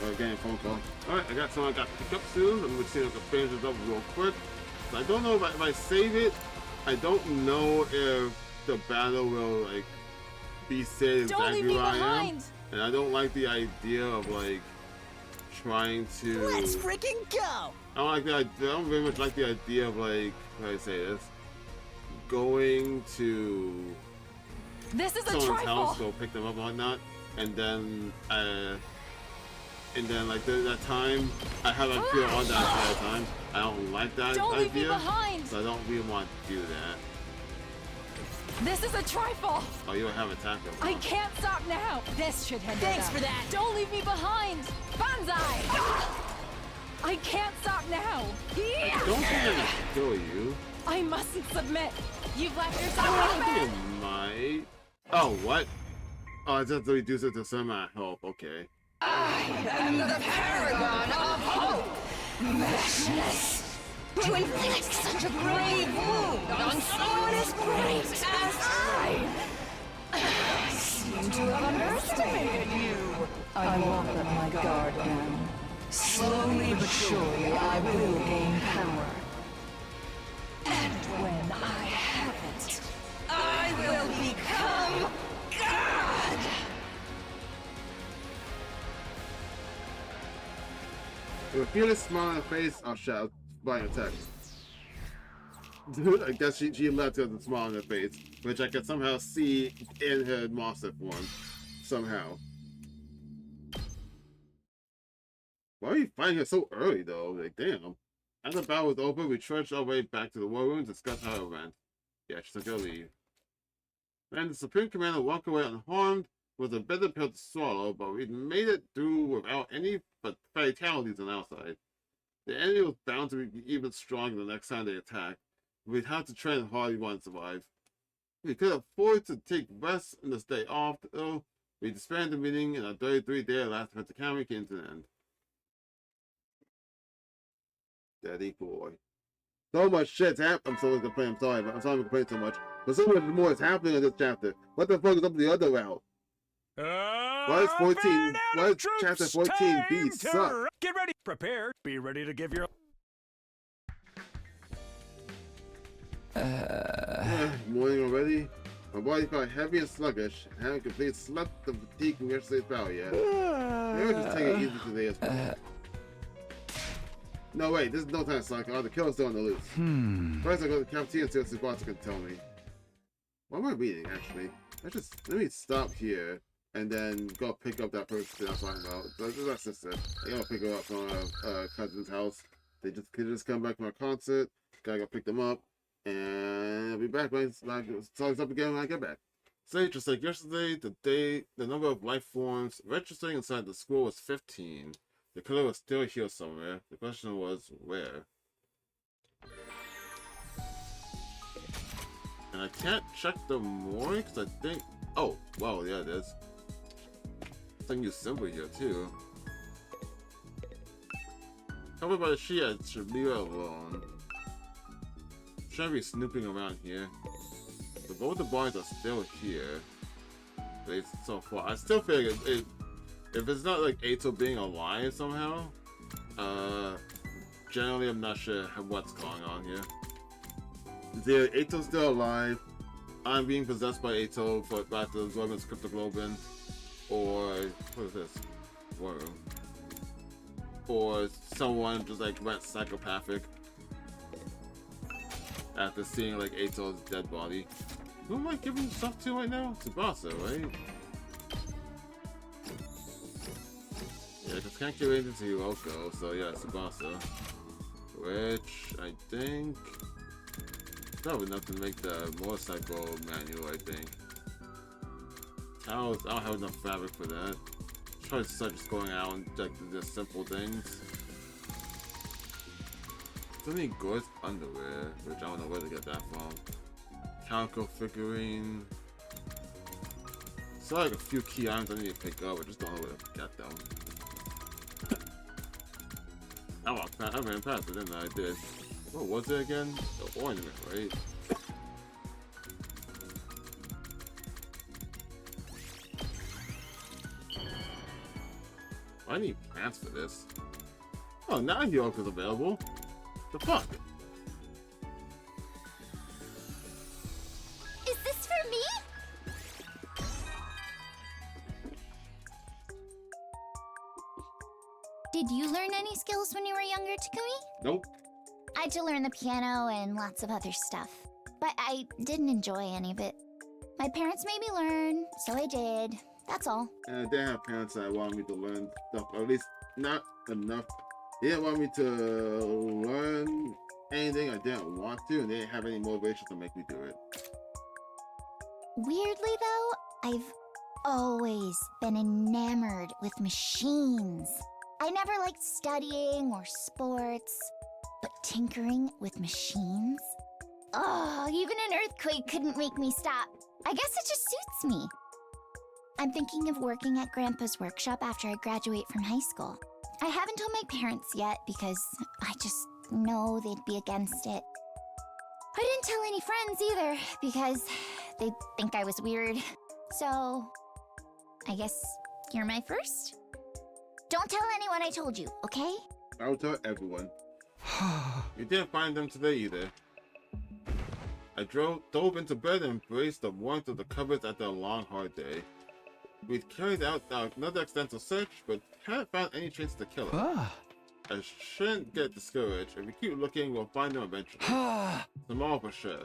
We're getting a phone call. Alright, I got someone I got to pick up soon. I'm gonna see if I can finish this up real quick. So I don't know if I save it, I don't know if the battle will like be said Don't leave exactly me where I am. behind. And I don't like the idea of like trying to Let's freaking go! I don't very much like the idea of like how do I say this? Going to This is a someone's trifle. house, go pick them up and whatnot, and then like that time I have like fear on that entire time. I don't like that Don't leave me idea, behind. so I don't really want to do that. This is a trifle. Oh, you don't have attack of I can't stop now. This should hinder Thanks them. for that. Don't leave me behind. Banzai. I can't stop now. I don't think I can kill you. I mustn't submit. You've left I yourself think open. it might. Oh, what? Oh, I just have to reduce it to some amount of health. Okay. I am the paragon of hope. Madness. To inflict such a grave wound on someone as great as I. I seem to have underestimated you. I won't let my guard down. Slowly but surely, I will gain power. And when I have it, I will become With a fearless smile on her face, I'll shout by a text. I guess she left her the smile on her face, which I could somehow see in her monster form. Somehow. Why are you fighting her so early, though? Like, damn. As the battle was over, we trudged our way back to the war room to discuss how it went. Yeah, she took her leave. And the Supreme Commander walked away unharmed was a bitter pill to swallow, but we made it through without any fatalities on our side. The enemy was bound to be even stronger the next time they attacked. We'd have to train hard if we want to survive. We could afford to take rest and this day off, though. We disbanded the meeting and our 33-day last defense academy came to an end. Daddy boy. So much shit's happened. I'm sorry to complain. I'm sorry to complain so much. But so much more is happening in this chapter. What the fuck is up the other route? Why is 14? Why is chapter 14B suck? Get ready, prepare, be ready to give your. Morning already. My body felt heavy and sluggish. I haven't completely slept the fatigue from yesterday's battle yet. Maybe I'll just take it easy today as well. No, wait, this is no time to slack. The killer's still on the loose. First, I'll go to the cafeteria and see what Tsubasa can tell me. What am I reading, actually? Let me stop here and then go pick up that person I was talking about. This is my sister. I gotta pick her up from her cousin's house. They just come back from a concert. Gotta go pick them up. And I'll be back when it's up again when I get back. So just like yesterday, the number of life forms registering inside the school was 15. The killer was still here somewhere. The question was, where? And I can't check the more because I think... Oh, wow, yeah, it is. It's a new symbol here, too. Covered by the sheet, I should leave her alone. Shouldn't be snooping around here. But both the bodies are still here. At least so far. I still feel like if it's not like Eito being alive somehow, generally I'm not sure what's going on here. Either Eito's still alive, I'm being possessed by Eito by the absorbing cryptoglobin, or what is this? Worm. Or someone just like went psychopathic after seeing like Eito's dead body. Who am I giving stuff to right now? Tsubasa, right? Yeah, because can't give anything to Yoko, so yeah, Tsubasa. Which I think probably enough to make the motorcycle manual, I think. I don't have enough fabric for that. Try to start just going out and like just simple things. Something good underwear, which I don't know where to get that from. Calico figurine. Still like a few key items I need to pick up, I just don't know where to get them. I ran past it, didn't I? I did. What was it again? The ornament, right? I need pants for this. Oh, now Hyoko's available. The fuck? Is this for me? Did you learn any skills when you were younger, Takumi? Nope. I had to learn the piano and lots of other stuff, but I didn't enjoy any of it. My parents made me learn, so I did. That's all. And I didn't have parents that wanted me to learn stuff, or at least not enough. They didn't want me to learn anything I didn't want to, and they didn't have any motivation to make me do it. Weirdly, though, I've always been enamored with machines. I never liked studying or sports, but tinkering with machines? Oh, even an earthquake couldn't make me stop. I guess it just suits me. I'm thinking of working at Grandpa's workshop after I graduate from high school. I haven't told my parents yet because I just know they'd be against it. I didn't tell any friends either because they'd think I was weird. So, I guess you're my first? Don't tell anyone I told you, okay? I will tell everyone. You didn't find them today either. I dove into bed and embraced the warmth of the covers after a long, hard day. We'd carried out another extensive search, but hadn't found any traces of the killer. I shouldn't get discouraged. If we keep looking, we'll find them eventually. Tomorrow for sure.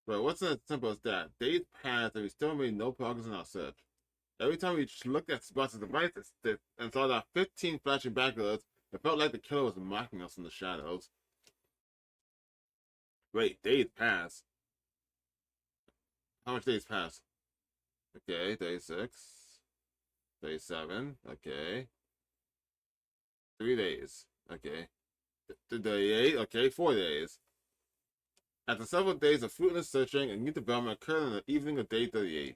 But what's as simple as that? Days passed and we still made no progress in our search. Every time we looked at Tsubasa device and saw that 15 flashing back at us, it felt like the killer was mocking us in the shadows. Wait, days passed. How much days passed? Okay, day 6. Day 7. Okay. 3 days. Okay. Day 8. Okay, 4 days. After several days of fruitless searching, a new development occurred on the evening of day 38.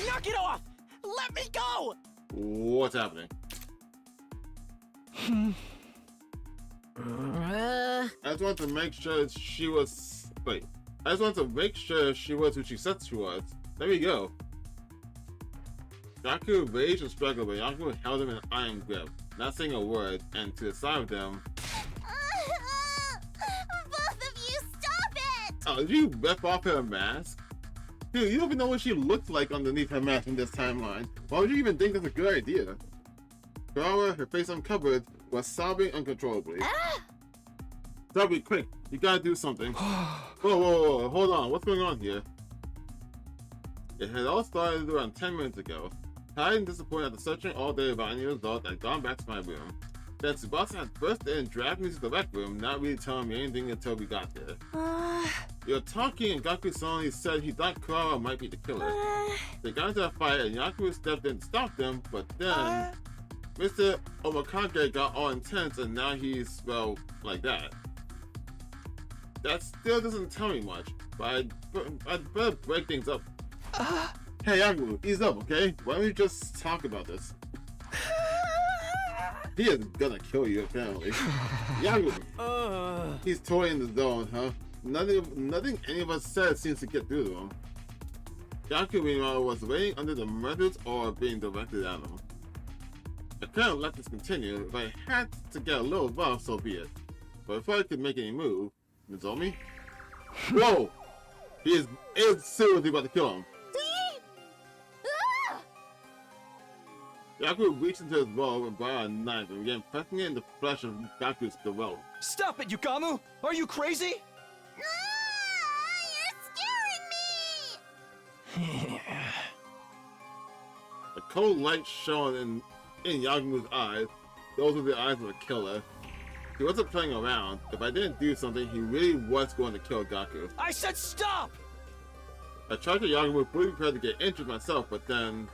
Knock it off! Let me go! What's happening? I just want to make sure she was... Wait. I just want to make sure she was who she said she was. There we go. Yaku raged and struggled, but Yaku held him in an iron grip, not saying a word, and to the side of them... Both of you, stop it! Oh, did you rip off her mask? Dude, you don't even know what she looked like underneath her mask in this timeline. Why would you even think that's a good idea? Karawa, her face uncovered, was sobbing uncontrollably. Stop it, quick. You gotta do something. Whoa, hold on. What's going on here? It had all started around 10 minutes ago. Tired and disappointed after searching all day about any result, I'd gone back to my room. Then Tsubasa had burst in and dragged me to the rec room, not really telling me anything until we got there. We were talking and Gaku suddenly said he thought Karawa might be the killer. They got into a fight and Yaku stepped in to stop them, but then Mr. Omakage got all intense and now he's, well, like that. That still doesn't tell me much, but I'd better break things up. Hey Yaku, ease up, okay? Why don't we just talk about this? He is gonna kill you, apparently. Yaku! He's totally in the zone, huh? Nothing any of us said seems to get through to him. Yaku, meanwhile, was waiting under the murders or being directed at him. I couldn't let this continue. If I had to get a little rough, so be it. But before I could make any move, Nozomi? Whoa! He is seriously about to kill him. Yaku reached into his robe and brought out a knife and began pressing it in the flesh of Gaku's throat. Stop it, Yukamu! Are you crazy? You're scaring me! A cold light shone in Yaku's eyes. Those were the eyes of a killer. He wasn't playing around. If I didn't do something, he really was going to kill Gaku. I said stop! I tried to Yakumu fully prepared to get injured myself, but then...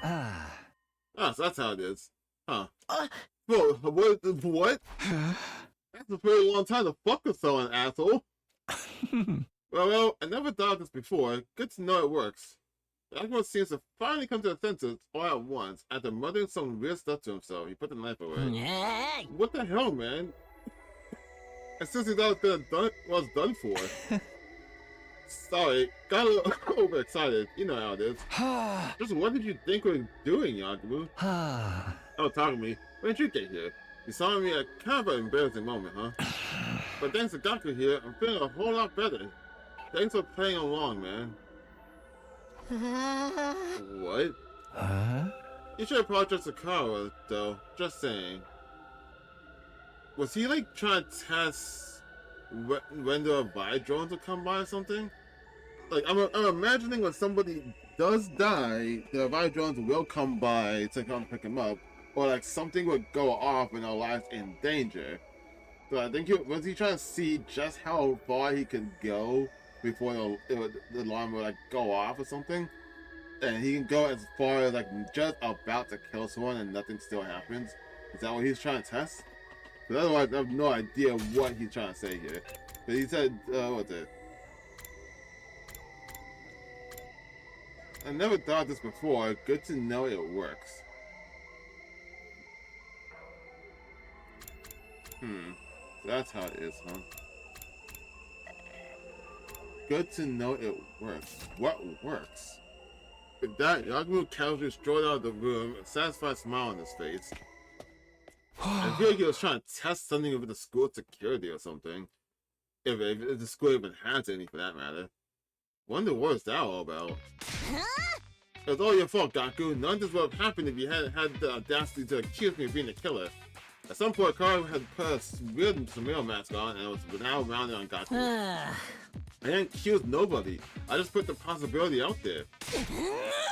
Ah, so that's how it is. Huh. Whoa, what? That's a pretty long time to fuck with someone, asshole. Well, I never thought of this before. Good to know it works. Yakumo seems to finally come to his senses all at once. After muttering some weird stuff to himself, he put the knife away. What the hell, man? And since he thought it was done for. Sorry, got a little overexcited. You know how it is. Just what did you think we were doing, Yakumo? Oh, talk to me. When did you get here? You saw me at kind of an embarrassing moment, huh? But thanks to Gaku here, I'm feeling a whole lot better. Thanks for playing along, man. What? You should apologize to Kara, though. Just saying. Was he like trying to test when the Vibe drones will come by or something? Like, I'm imagining when somebody does die, the Vibe drones will come by to come pick him up, or like something would go off when our lives in danger. So I think was he trying to see just how far he could go before the alarm would like go off or something, and he can go as far as like just about to kill someone and nothing still happens. Is that what he's trying to test? Because otherwise, I have no idea what he's trying to say here. But he said, what's it? I never thought this before. Good to know it works. That's how it is, huh? Good to know it works. What works? With that, Yakumo casually strolled out of the room, a satisfied smile on his face. I feel like he was trying to test something with the school security or something. If the school even has any for that matter. Wonder what is that all about? It was all your fault, Gaku. None of this would have happened if you hadn't had the audacity to accuse me of being the killer. At some point, Kara had put a weird Samiro mask on and was now rounded on Gaku. I didn't accuse nobody. I just put the possibility out there.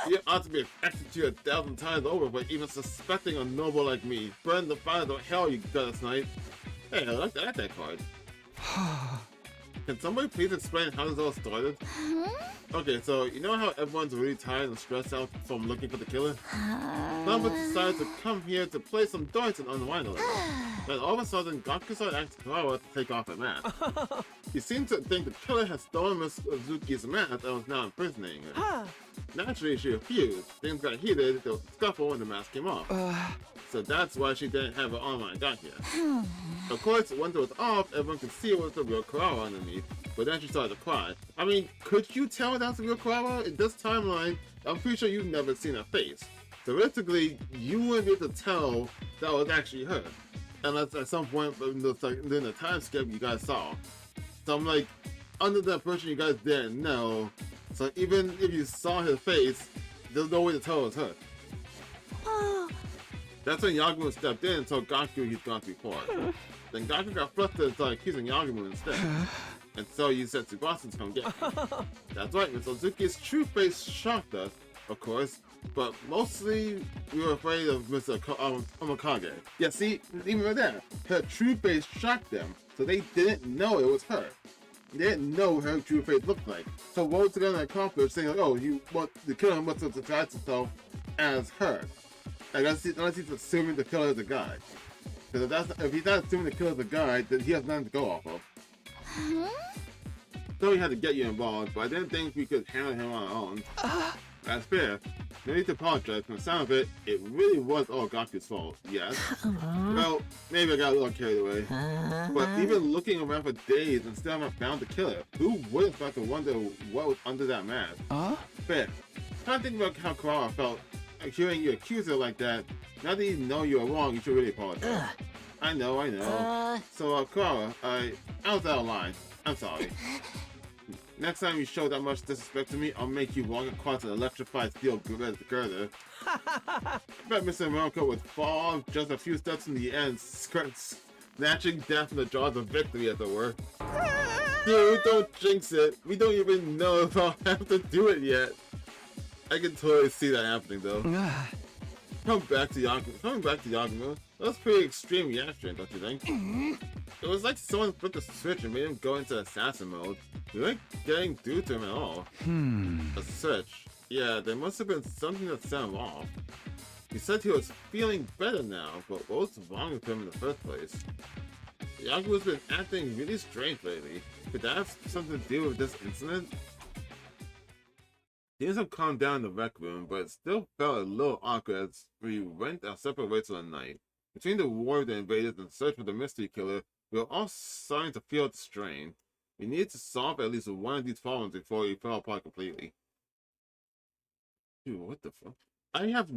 You ought to be executed 1,000 times over for even suspecting a noble like me. Burn the fire of hell you got us tonight. Hey, I like that card. Can somebody please explain how this all started? Okay, so you know how everyone's really tired and stressed out from looking for the killer? Someone decided to come here to play some darts and unwind a little. Then all of a sudden, Gaku started asking Kara to take off her mask. He seemed to think the killer had stolen Miss Uzuki's mask and was now impersonating her. Naturally, she refused. Things got heated, there was a scuffle, and the mask came off. So that's why she didn't have it on when I got here. Of course, once it was off, everyone could see it was the real Kara underneath, but then she started to cry. I mean, could you tell that's the real Kara? In this timeline, I'm pretty sure you've never seen her face. So realistically, you wouldn't be able to tell that was actually her. Unless at some point during the time skip you guys saw. So I'm like, under the impression you guys didn't know, so even if you saw his face, there's no way to tell it was her. That's when Yagumo stepped in and told Gaku he's gone too far. Then Gaku got flustered and started accusing Yagumo instead. And so you said Tsubasa to come get me. That's right, Miss Ozuki's true face shocked us, of course, but mostly we were afraid of Mr. Omikage. Yeah, see, even right there, her true face shocked them, so they didn't know it was her. They didn't know what her true face looked like. So what was it going to accomplish saying, like, oh, the killer must have disguised himself as her? Unless he's assuming the killer is a guy. Because if he's not assuming the killer is a guy, then he has nothing to go off of. So we had to get you involved, but I didn't think we could handle him on our own. That's fair. No need to apologize. From the sound of it, it really was all Gaku's fault. Yes. Well, maybe I got a little carried away. But even looking around for days and still haven't found the killer, who would have thought to wonder what was under that mask? Fair. Trying to think about how Kara felt hearing you accuse her like that. Now that you know you were wrong, you should really apologize. I know. So, Kara, I was out of line. I'm sorry. Next time you show that much disrespect to me, I'll make you walk across an electrified steel girder. I bet Mr. America would fall just a few steps in the end, snatching death from the jaws of victory, as it were. Dude, don't jinx it. We don't even know if I'll have to do it yet. I can totally see that happening, though. Coming back to Yagumo, that was pretty extreme reaction, don't you think? It was like someone flipped the switch and made him go into assassin mode. We weren't getting through to him at all. A switch. Yeah, there must have been something that set him off. He said he was feeling better now, but what was wrong with him in the first place? Yagumo's been acting really strange lately. Could that have something to do with this incident? Things have calmed down in the rec room, but it still felt a little awkward as we went our separate ways for the night. Between the war of the invaders and the search for the mystery killer, we were all starting to feel the strain. We needed to solve at least one of these problems before we fell apart completely. Dude, what the fuck? I have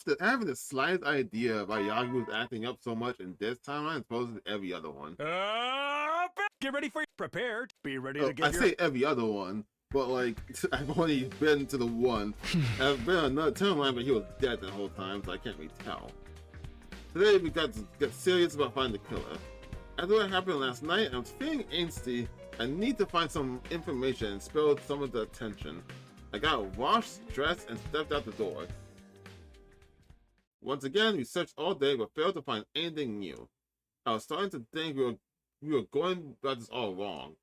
the slightest idea why Yagumo's acting up so much in this timeline as opposed to every other one. Get ready for prepared. Be ready to get I say every other one. But like, I've only been to the one. I've been on another timeline, but he was dead the whole time, so I can't really tell. Today we got to get serious about finding the killer. After what happened last night, I was feeling angsty. I need to find some information and spill some of the attention. I got washed, dressed, and stepped out the door. Once again, we searched all day but failed to find anything new. I was starting to think we were going about this all wrong.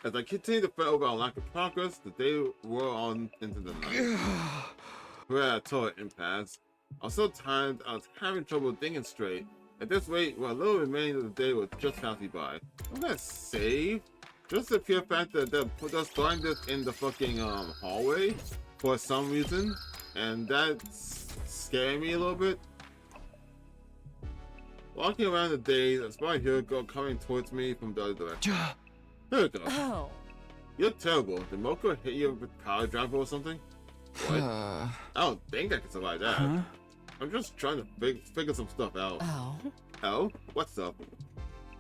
As I continued to fret over our lack of progress, the day wore on into the night. We're at a total impasse. I was so tired, I was having trouble thinking straight. At this rate, what little remaining of the day would just pass me by. I'm gonna save? Just the pure fact that they're storing this in the fucking hallway for some reason, and that's scaring me a little bit. Walking around the days, I spotted Hiroko coming towards me from the other direction. Hiroko. Oh. You're terrible. Did Moko hit you with a power driver or something? What? I don't think I can survive that. I'm just trying to figure some stuff out. Oh? Oh? What's up?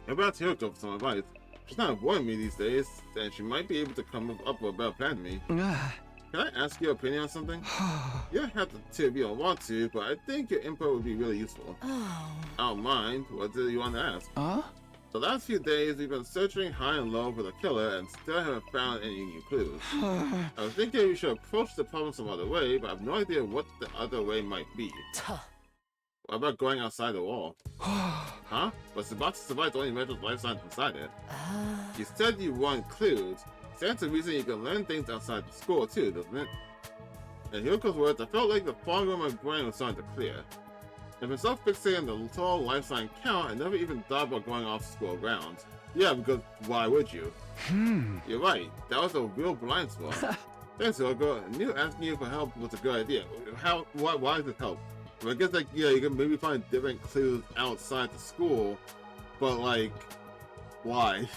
I'm about to Hiroko for some advice. She's not avoiding me these days, and she might be able to come up with a better plan than me. Can I ask your opinion on something? You don't have to if you don't want to, but I think your input would be really useful. I don't mind. What do you want to ask? The last few days, we've been searching high and low for the killer and still haven't found any new clues. I was thinking we should approach the problem some other way, but I have no idea what the other way might be. What about going outside the wall? Huh? But Sabat's only measures life signs inside it. You said you want clues. Stands to reason you can learn things outside the school too, doesn't it? In Hyoko's words, I felt like the fog on my brain was starting to clear. I've been self-fixating on the tall life sign count and never even thought about going off school grounds. Yeah, because why would you? You're right, that was a real blind spot. Thanks, Hyoko. I knew asking you for help was a good idea. Why does it help? Well, I guess, like, yeah, you can maybe find different clues outside the school, but, like, why?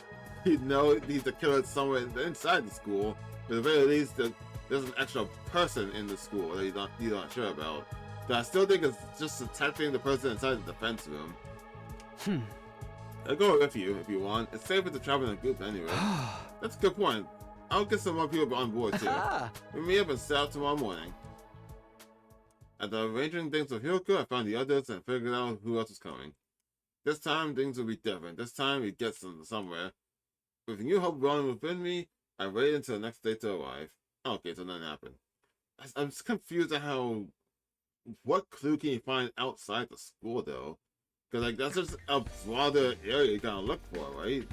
You know he's a killer somewhere inside the school, but at the very least, there's an extra person in the school that you're not sure about. But I still think it's just attacking the person inside the defense room. I'll go with you if you want. It's safer to travel in a group anyway. That's a good point. I'll get some more people on board too. We meet up and set out tomorrow morning. After arranging things with Hyoko, I found the others and figured out who else was coming. This time, things will be different. This time, we get somewhere. With new hope growing within me, I waited until the next day to arrive. Okay, so nothing happened. I'm just confused at how... What clue can you find outside the school, though? Because, like, that's just a broader area you gotta look for, right?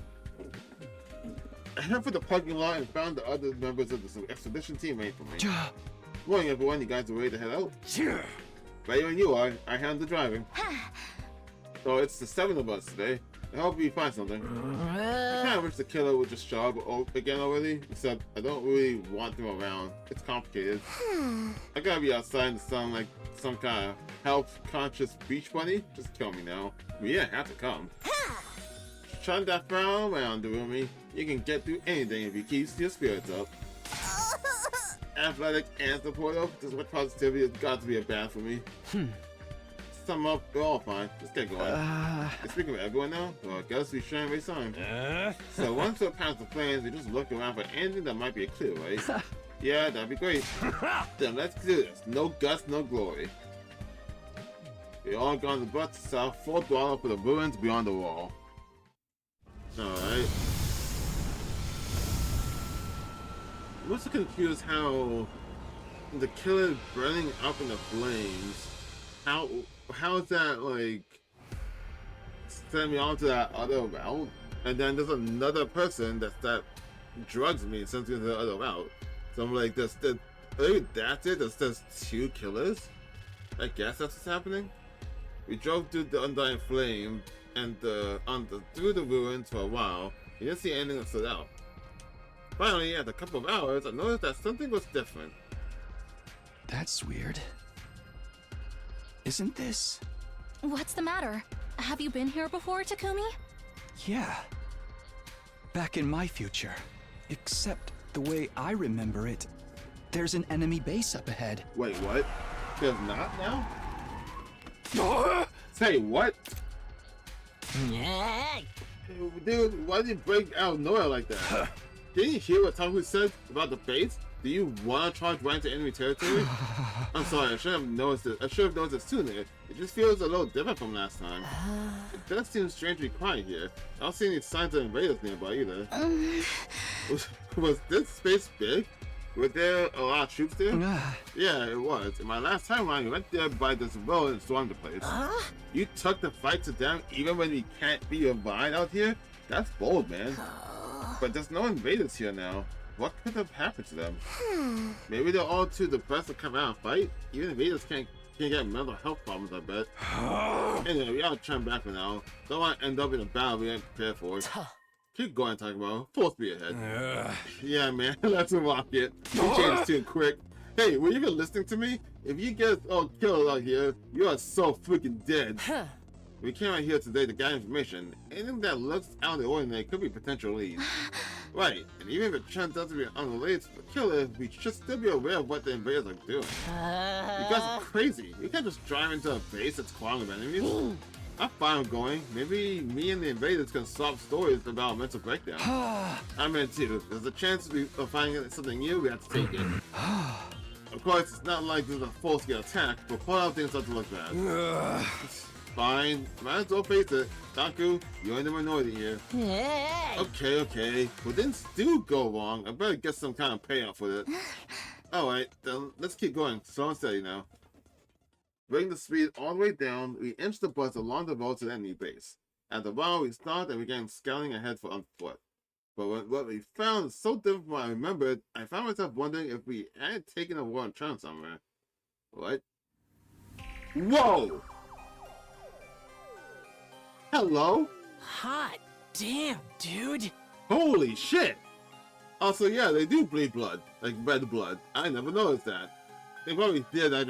I headed for the parking lot and found the other members of the expedition team waiting for me. Morning, everyone. You guys are ready to head out? Sure. Ready when you are. I handle the driving. So it's the 7 of us today. I hope you find something. I kind of wish the killer would just show up again already, except I don't really want him around. It's complicated. I gotta be outside in the sun like some kind of health-conscious beach bunny. Just kill me now. But yeah, have to come. Shut that frown around, Durumi. You can get through anything if you keep your spirits up. Athletic and supportive, this much positivity has got to be a bad for me. Sum up, we're all fine. Let's get going. Speaking of everyone now, well, I guess we shouldn't waste time. So once we're past the plains, we just look around for anything that might be a clue, right? Yeah, that'd be great. Then let's do this. No guts, no glory. We all gone to the bus south, full throttle for the ruins beyond the wall. Alright. I'm also confused how the killer is burning up in the flames. How is that, like, send me on to that other route? And then there's another person that drugs me and sends me to the other route. So I'm like, maybe that's it? There's 2 killers? I guess that's what's happening? We drove through the undying flame and through the ruins for a while. We didn't see anything that stood out. Finally, after a couple of hours, I noticed that something was different. That's weird. Isn't this? What's the matter? Have you been here before, Takumi? Yeah. Back in my future. Except the way I remember it, there's an enemy base up ahead. Wait, what? There's not now? Say what? Yeah. Dude, why did you break out of nowhere like that? Didn't you hear what Taku said about the base? Do you want to charge right into enemy territory? I'm sorry, I should have noticed it. I should have noticed it sooner. It just feels a little different from last time. It does seem strangely quiet here. I don't see any signs of invaders nearby either. Was this space big? Were there a lot of troops there? Yeah, it was. In my last timeline, we went there by this road and stormed the place. You took the fight to them even when we can't be revived out here? That's bold, man. But there's no invaders here now. What could have happened to them? Maybe they're all too depressed to come out and fight? Even invaders can't get mental health problems, I bet. Anyway, we gotta turn back for now. Don't want to end up in a battle we ain't prepared for. Keep going, Takuma. Full speed ahead. Yeah, man. Let's rock it. You changed too quick. Hey, were you even listening to me? If you get all killed out here, you are so freaking dead. We came out here today to get information. Anything that looks out of the ordinary could be potential leads. Right, and even if it turns out to be unrelated to the killer, we should still be aware of what the invaders are doing. You guys are crazy. You can't just drive into a base that's clogged with enemies. I'm fine with going. Maybe me and the invaders can swap stories about mental breakdown. I'm in too. There's a chance of finding something new, we have to take it. Of course, it's not like there's a full-scale attack, but pull out things start to look bad. Fine. Might as well face it. Taku, you're in the minority here. Okay. Well, things do go wrong. I better get some kind of payoff for it. Alright, then let's keep going. Slow and steady now. Bring the speed all the way down, we inch the bus along the road to the enemy base. At the bottom, we start and began scouting ahead on foot. But what we found is so different from what I remembered, I found myself wondering if we had taken a wrong turn somewhere. What? Whoa! Hello? Hot damn, dude. Holy shit! Also, yeah, they do bleed blood, like red blood. I never noticed that. They probably did, I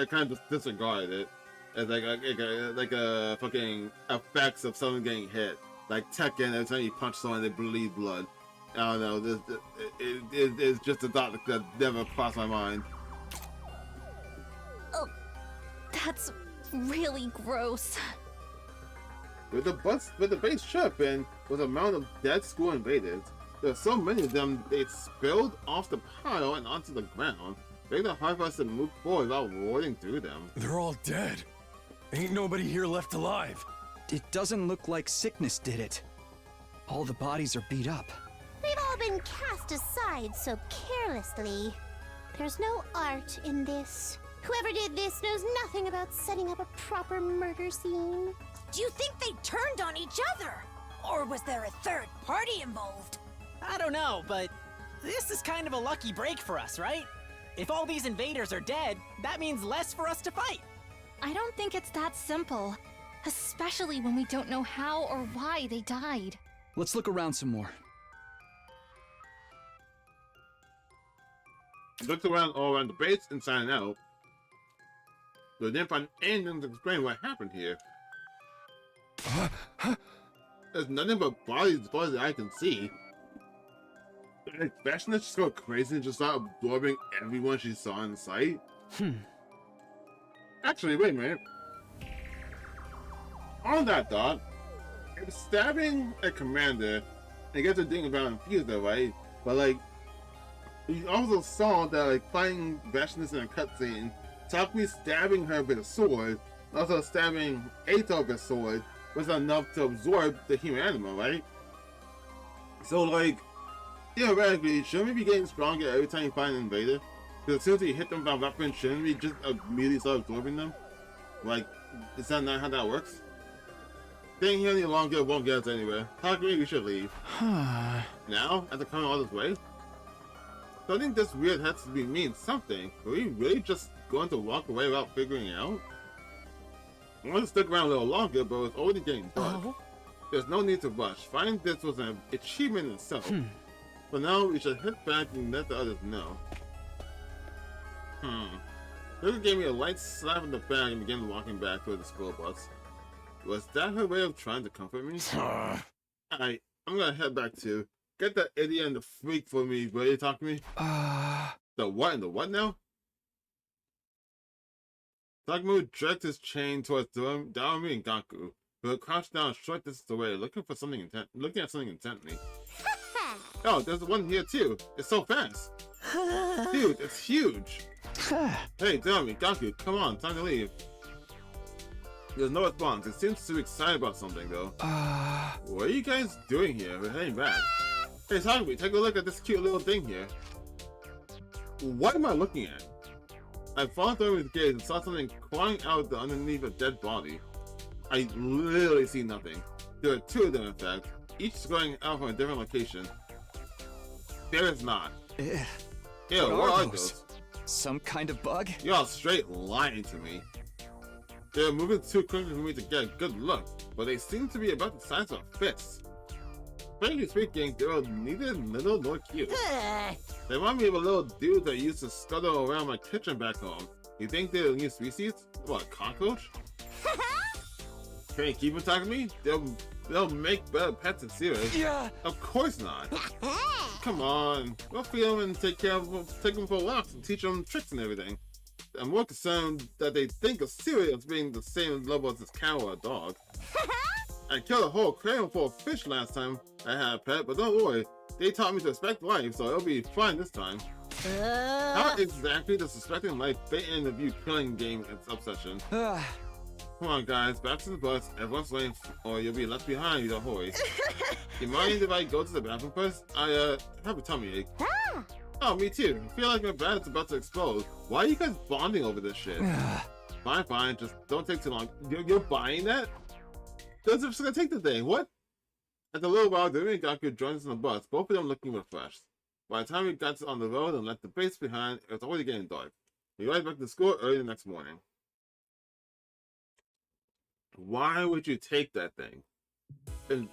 kind of just disregarded it as like a fucking effects of someone getting hit. Like Tekken, every time you punch someone, they bleed blood. I don't know. It's just a thought that never crossed my mind. Oh, that's really gross. With the base should have been was the amount of dead school invaders. There are so many of them, they spilled off the pile and onto the ground. Making it hard for us to move forward without roaring through them. They're all dead. Ain't nobody here left alive. It doesn't look like sickness did it. All the bodies are beat up. They've all been cast aside so carelessly. There's no art in this. Whoever did this knows nothing about setting up a proper murder scene. Do you think they turned on each other? Or was there a third party involved? I don't know, but this is kind of a lucky break for us, right? If all these invaders are dead, that means less for us to fight. I don't think it's that simple. Especially when we don't know how or why they died. Let's look around some more. Looked around all around the base, inside and out. But didn't find anything to explain what happened here. There's nothing but bodies as far as I can see. Did Vashna just go crazy and just start absorbing everyone she saw in sight? Actually, wait a minute. On that thought, if stabbing a commander, I guess the thing about infused though, right? But like, we also saw that like fighting Vashna in a cutscene, Takumi stabbing her with a sword, also stabbing Ato with a sword, was enough to absorb the human animal, right? So like, theoretically, shouldn't we be getting stronger every time you find an invader? Because as soon as you hit them with a weapon, shouldn't we just immediately start absorbing them? Like, is that not how that works? Staying here any longer won't get us anywhere. Takumi, we should leave. Now? After coming all this way? So I think this weird has to be mean something. Are we really just going to walk away without figuring it out? I want to stick around a little longer, but it's already getting dark. There's no need to rush. Finding this was an achievement in itself. For now, we should head back and let the others know. Luca gave me a light slap in the back and began walking back toward the school bus. Was that her way of trying to comfort me? Alright, I'm gonna head back too. Get that idiot and the freak for me, will you talk to me? The what and the what now? Takumi dragged his chain towards Daomi and Gaku, who had crouched down a short distance away, looking at something intently. Oh, there's one here too. It's so fast. Dude, it's huge. Hey, Daomi, Gaku, come on, time to leave. There's no response. It seems too excited about something though. What are you guys doing here? We're heading back. Hey, Takumi, take a look at this cute little thing here. What am I looking at? I followed Daomi's gaze and saw something crawling out underneath a dead body. I literally see nothing. There are two of them, in fact, each going out from a different location. There is not. Ew, what are those? Some kind of bug? You're all straight lying to me. They're moving too quickly for me to get a good look, but they seem to be about the size of a fist. Frankly speaking, they were neither little nor cute. They remind me of a little dude that used to scuttle around my kitchen back home. You think they're a new species? What, a cockroach? Can you keep attacking me? They'll make better pets in series. Yeah. Of course not. Come on, we'll feed them and take them for walks and teach them tricks and everything. I'm more concerned that they think of Sirius as being the same level as this cow or a dog. I killed a whole aquarium full of fish last time I had a pet, but don't worry, they taught me to respect life, so it'll be fine this time. How exactly does respecting life fit in the view killing game obsession? Come on guys, back to the bus, everyone's waiting or you'll be left behind, you don't hurry. You mind if I go to the bathroom first? I have a tummy ache. Oh, me too. I feel like my bladder's about to explode. Why are you guys bonding over this shit? Fine, just don't take too long. You're buying that? That's just gonna take the day, what? At a little while, Demi and Gaku joined us on the bus, both of them looking refreshed. By the time we got on the road and left the base behind, it was already getting dark. We ride back to school early the next morning. Why would you take that thing? And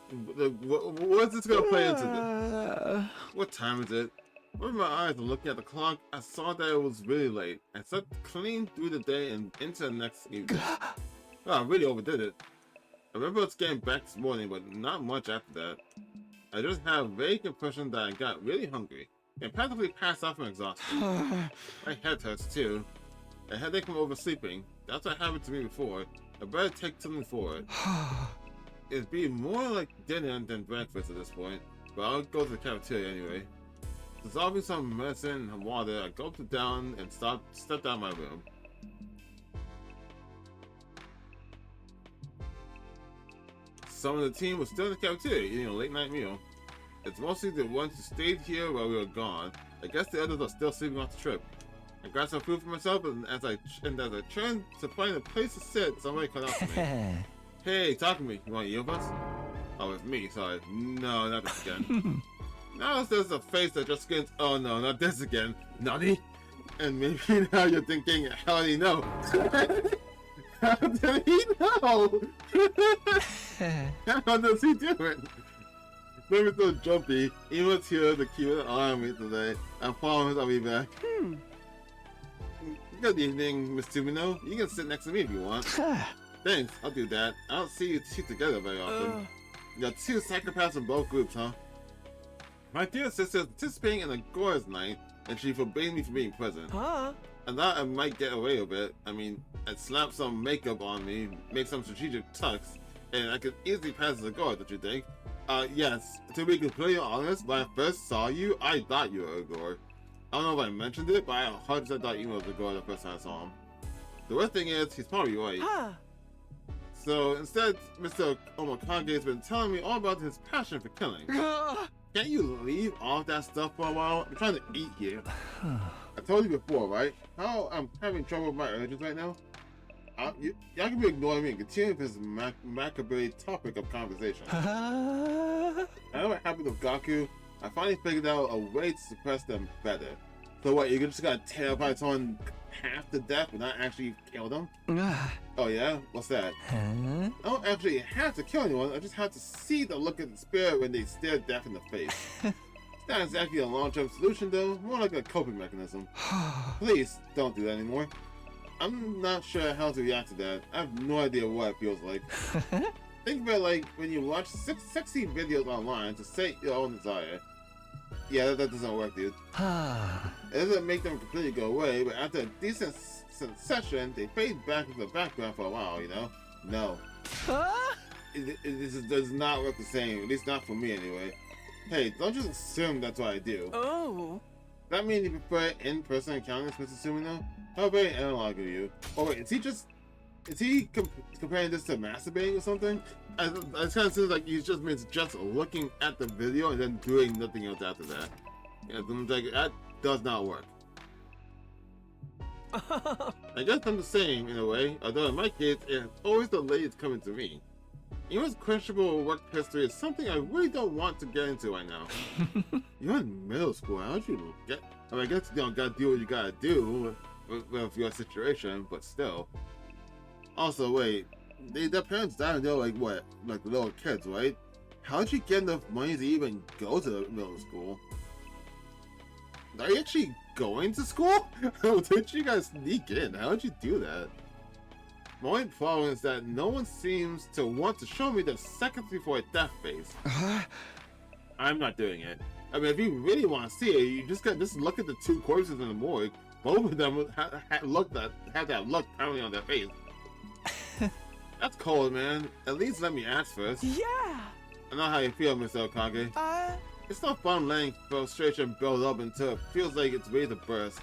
what's this gonna play into this? What time is it? With my eyes and looking at the clock, I saw that it was really late. I slept clean through the day and into the next evening. Oh, I really overdid it. I remember us getting back this morning, but not much after that. I just had a vague impression that I got really hungry and practically passed out from exhaustion. My head hurts too. A headache from oversleeping. That's what happened to me before. I better take something for it. It'd be more like dinner than breakfast at this point, but I'll go to the cafeteria anyway. Dissolving some medicine and water, I gulped down and stepped out of my room. Some of the team was still in the cafeteria eating a late night meal. It's mostly the ones who stayed here while we were gone. I guess the others are still sleeping off the trip. I grabbed some food for myself, and as I turned to find a place to sit, somebody called out to me. Hey, talk to me. You want earbuds? Oh, it's me. Sorry. No, not this again. Now there's a face that just screams, oh no, not this again. Nutty? And maybe now you're thinking, how did he know? How did he know? How does he do it? Maybe so jumpy. He was here to keep an eye on me today. I promise I'll be back. Good evening, Miss Tumino. You can sit next to me if you want. Thanks, I'll do that. I don't see you two together very often. You're two psychopaths in both groups, huh? My dear sister is participating in a Gore's night, and she forbade me from being present. I thought I might get away with it. I mean, I'd slap some makeup on me, make some strategic tucks, and I could easily pass as a Gore, don't you think? Yes. To be completely honest, when I first saw you, I thought you were a Gore. I don't know if I mentioned it, but I 100% thought you was a Gore the first time I saw him. The worst thing is, he's probably right. So instead, Mr. Omokage has been telling me all about his passion for killing. Can't you leave all that stuff for a while? I'm trying to eat here. I told you before, right? How I'm having trouble with my urges right now? Y'all can be ignoring me and continue with this macabre topic of conversation. I know what happened with Gaku. I finally figured out a way to suppress them better. So what, you just gotta tear apart someone half to death but not actually kill them? Oh yeah? What's that? I don't actually have to kill anyone, I just have to see the look of the spirit when they stare death in the face. It's not exactly a long-term solution though, more like a coping mechanism. Please, don't do that anymore. I'm not sure how to react to that. I have no idea what it feels like. Think of it like when you watch sexy videos online to sate your own desire. Yeah, that doesn't work, dude. It doesn't make them completely go away, but after a decent session, they fade back into the background for a while, you know? No. It does not work the same, at least not for me anyway. Hey, don't just assume that's what I do. That means you prefer in-person encounters, Mr. Sumino? How very analog of you. Oh wait, is he comparing this to masturbating or something? It kind of seems like he just means just looking at the video and then doing nothing else after that. Yeah, that does not work. I guess I'm the same in a way, although in my case, it's always the ladies coming to me. Eva's questionable work history is something I really don't want to get into right now. You're in middle school, how would you get... I mean, I guess you don't gotta do what you gotta do with your situation, but still. Also, wait, their parents died when they were like, what, like little kids, right? How'd you get enough money to even go to middle school? Are you actually going to school? Did you guys sneak in? How'd you do that? My only problem is that no one seems to want to show me the seconds before a death face. I'm not doing it. I mean, if you really want to see it, you just look at the two corpses in the morgue. both of them had that look apparently on their face. That's cold, man. At least let me ask first. Yeah. I know how you feel, Mr. Okage. It's not fun letting frustration build up until it feels like it's ready to burst.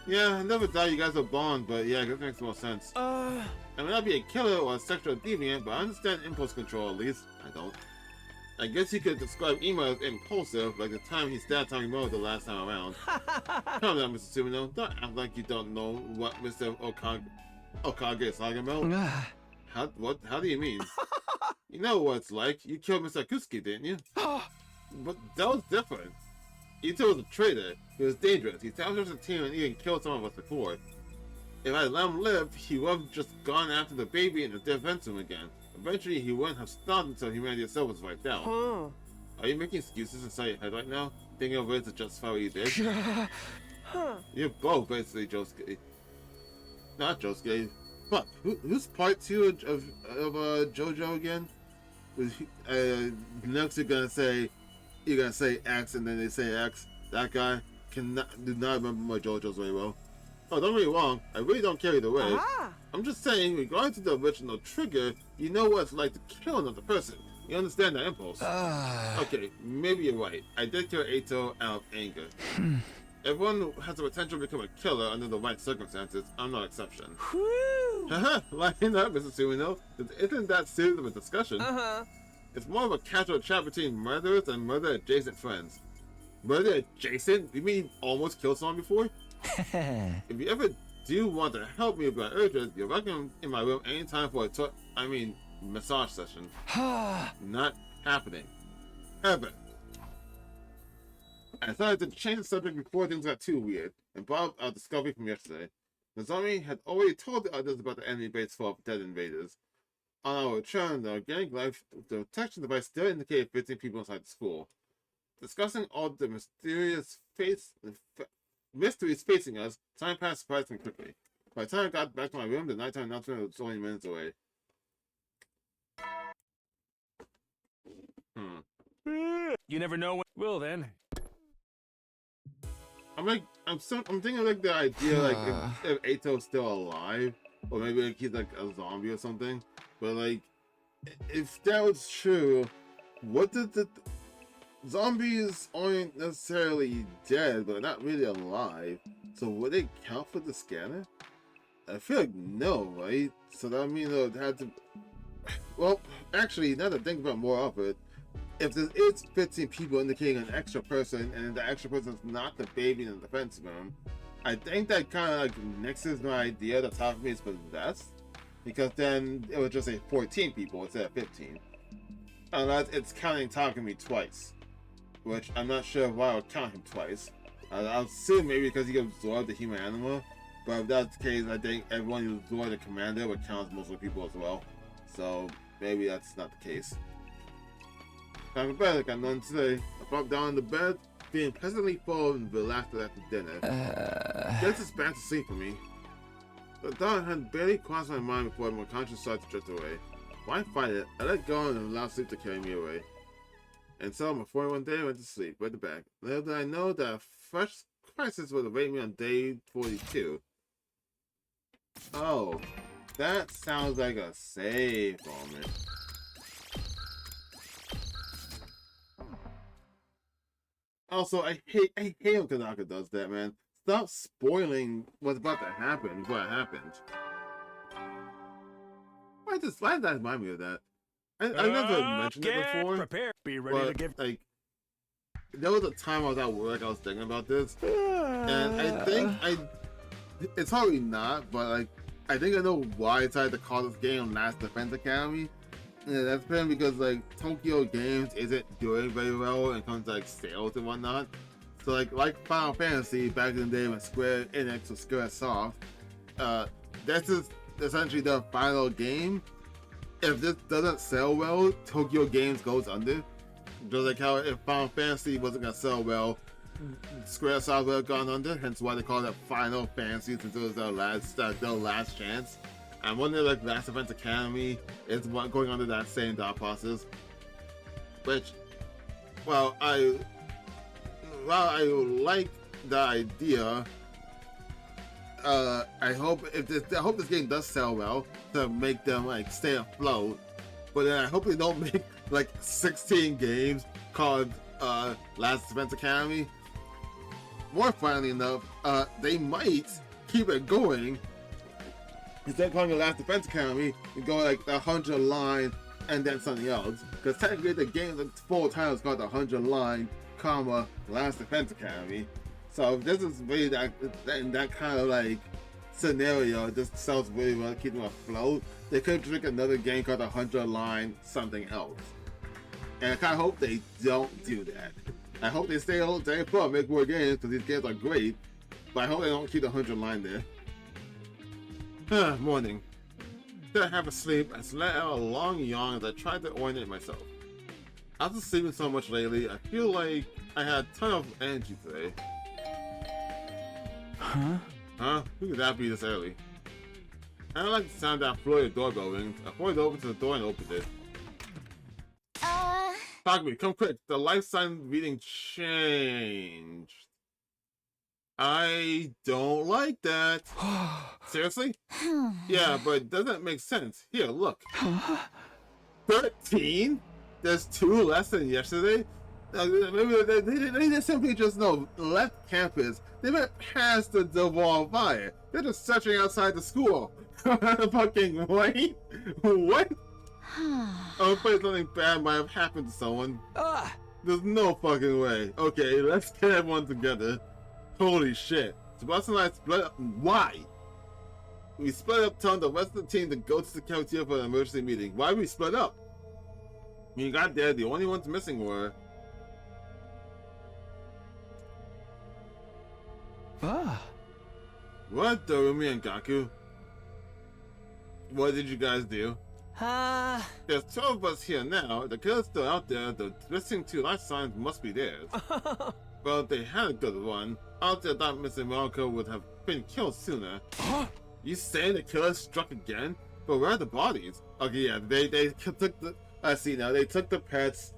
Yeah, I never thought you guys were bond, but yeah, that makes more sense. I may not be a killer or a sexual deviant, but I understand impulse control at least. I don't. I guess you could describe Ema as impulsive, like the time he stabbed Tomimoto the last time around. Calm down, Mr. Sumino. Don't act like you don't know what Mr. Okage is talking about. How do you mean? You know what it's like. You killed Mr. Kusuke, didn't you? But that was different. Ito was a traitor. He was dangerous. He sabotaged the team and even killed some of us before. If I let him live, he would have just gone after the baby in the defense room again. Eventually, he wouldn't have stopped until humanity itself was wiped out. Are you making excuses inside your head right now? Thinking of ways to justify what you did? You're both basically Josuke. Not Josuke. Fuck, who's part 2 of JoJo again? Next you're gonna say X and then they say X. That guy do not remember my JoJo's very well. Oh, don't get me wrong, I really don't care either way. I'm just saying, regarding to the original trigger, you know what it's like to kill another person. You understand that impulse. Okay, maybe you're right. I did kill Eito out of anger. Everyone has the potential to become a killer under the right circumstances. I'm no exception. Haha, lighten up, Mr. Sumino. Isn't that serious of a discussion? It's more of a casual chat between murderers and murder-adjacent friends. Murder-adjacent? You mean almost killed someone before? If you ever do want to help me with my urges, you're welcome in my room anytime for a massage session. Not happening. Ever. I decided to change the subject before things got too weird, and brought up our discovery from yesterday. Nozomi had already told the others about the enemy base for dead invaders. On our return, the organic life detection device still indicated 15 people inside the school. Discussing all the mysteries facing us, time passed surprisingly quickly. By the time I got back to my room, the nighttime announcement was only minutes away. You never know when. Well then. I'm thinking like the idea like if Eito's still alive, or maybe like he's like a zombie or something. But like, if that was true, what did the zombies aren't necessarily dead, but not really alive? So would they count for the scanner? I feel like no, right? So that means it had to. Well, actually, now that I think about more of it, if there is 15 people indicating an extra person, and the extra person is not the baby in the defense room, I think that kind of like nixes my idea that top of me is possessed, because then it would just say 14 people instead of 15. Unless it's counting Takumi twice, which I'm not sure why I would count him twice. I'll assume maybe because he absorbed the human animal, but if that's the case, I think everyone who absorbed the commander would count most of the people as well. So maybe that's not the case. Time for bed, I got none today. I popped down in the bed, feeling pleasantly full and relaxed after dinner. Guess it's back to sleep for me. The thought had barely crossed my mind before my conscience started to drift away. Why fight it? I let go and allowed sleep to carry me away. And so, before one day, I went to sleep, went to bed. Little did I know that a fresh crisis would await me on day 42. Oh, that sounds like a save moment. Also, I hate when Tanaka does that, man. Stop spoiling what's about to happen before it happened. Why did that remind me of that? I never mentioned it before. Prepare. Be ready to give. Like, there was a time I was at work, I was thinking about this, and I think it's probably not, but like, I think I know why I decided to call this game Last Defense Academy. Yeah, that's been because like Tokyo Games isn't doing very well when it comes to like sales and whatnot. So like Final Fantasy back in the day when Square Enix was Squaresoft, this is essentially the final game. If this doesn't sell well, Tokyo Games goes under. Just like how if Final Fantasy wasn't gonna sell well, Squaresoft would have gone under. Hence why they call it Final Fantasy, since it was their last chance. I wonder like Last Defense Academy is going under that same thought process. Which, while I like the idea, I hope this game does sell well to make them like stay afloat. But then I hope they don't make like 16 games called Last Defense Academy. More finally enough, they might keep it going. Instead of calling it Last Defense Academy, and go like the 100 line and then something else. Because technically the game's full title is called the 100 line, Last Defense Academy. So if this is really that kind of like scenario, it just sells really well to keep them afloat. They could drink another game called the 100 line something else. And I kind of hope they don't do that. I hope they stay put and make more games because these games are great. But I hope they don't keep the 100 line there. Morning. After I have a sleep, I let out a long yawn as I tried to orient myself. After sleeping so much lately, I feel like I had a ton of energy today. Huh? Who could that be this early? I don't like the sound of that Florida doorbell ring. I pointed over to the door and opened it. Takumi, come quick. The life sign reading changed. I don't like that. Seriously? Yeah, but it doesn't make sense. Here, look. 13? There's 2 less than yesterday? Maybe they simply just left campus. They went past the wall of fire. They're just searching outside the school. Fucking wait? What? I'm afraid something bad might have happened to someone. There's no fucking way. Okay, let's get everyone together. Holy shit. Sebastian and I split up. Why? We split up telling the rest of the team to go to the cafeteria for an emergency meeting. Why we split up? When you got there, the only ones missing were... What, Dorumi and Gaku? What did you guys do? There's 12 of us here now. The killer's still out there. The missing 2 life signs must be theirs. Well, if they had a good one, out there that missing Marco would have been killed sooner. You saying the killer struck again? But where are the bodies? Okay, yeah, they took the... I see now. They took the pets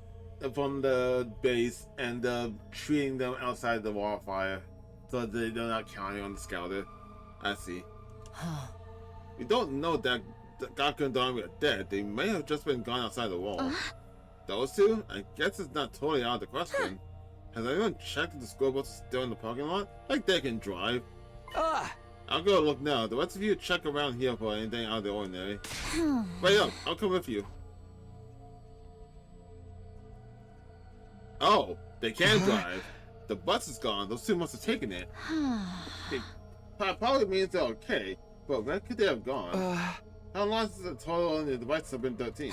from the base and treating them outside the wall of fire. So they're not counting on the scouter. I see. We don't know that Gaku and Dorami are dead. They may have just been gone outside the wall. Those 2? I guess it's not totally out of the question. Has anyone checked if the school bus is still in the parking lot? Like they can drive. I'll go look now. The rest of you check around here for anything out of the ordinary. Wait up, I'll come with you. Oh, they can drive. The bus is gone. Those 2 must have taken it. That probably means they're okay, but when could they have gone? How long since the total on the devices have been 13?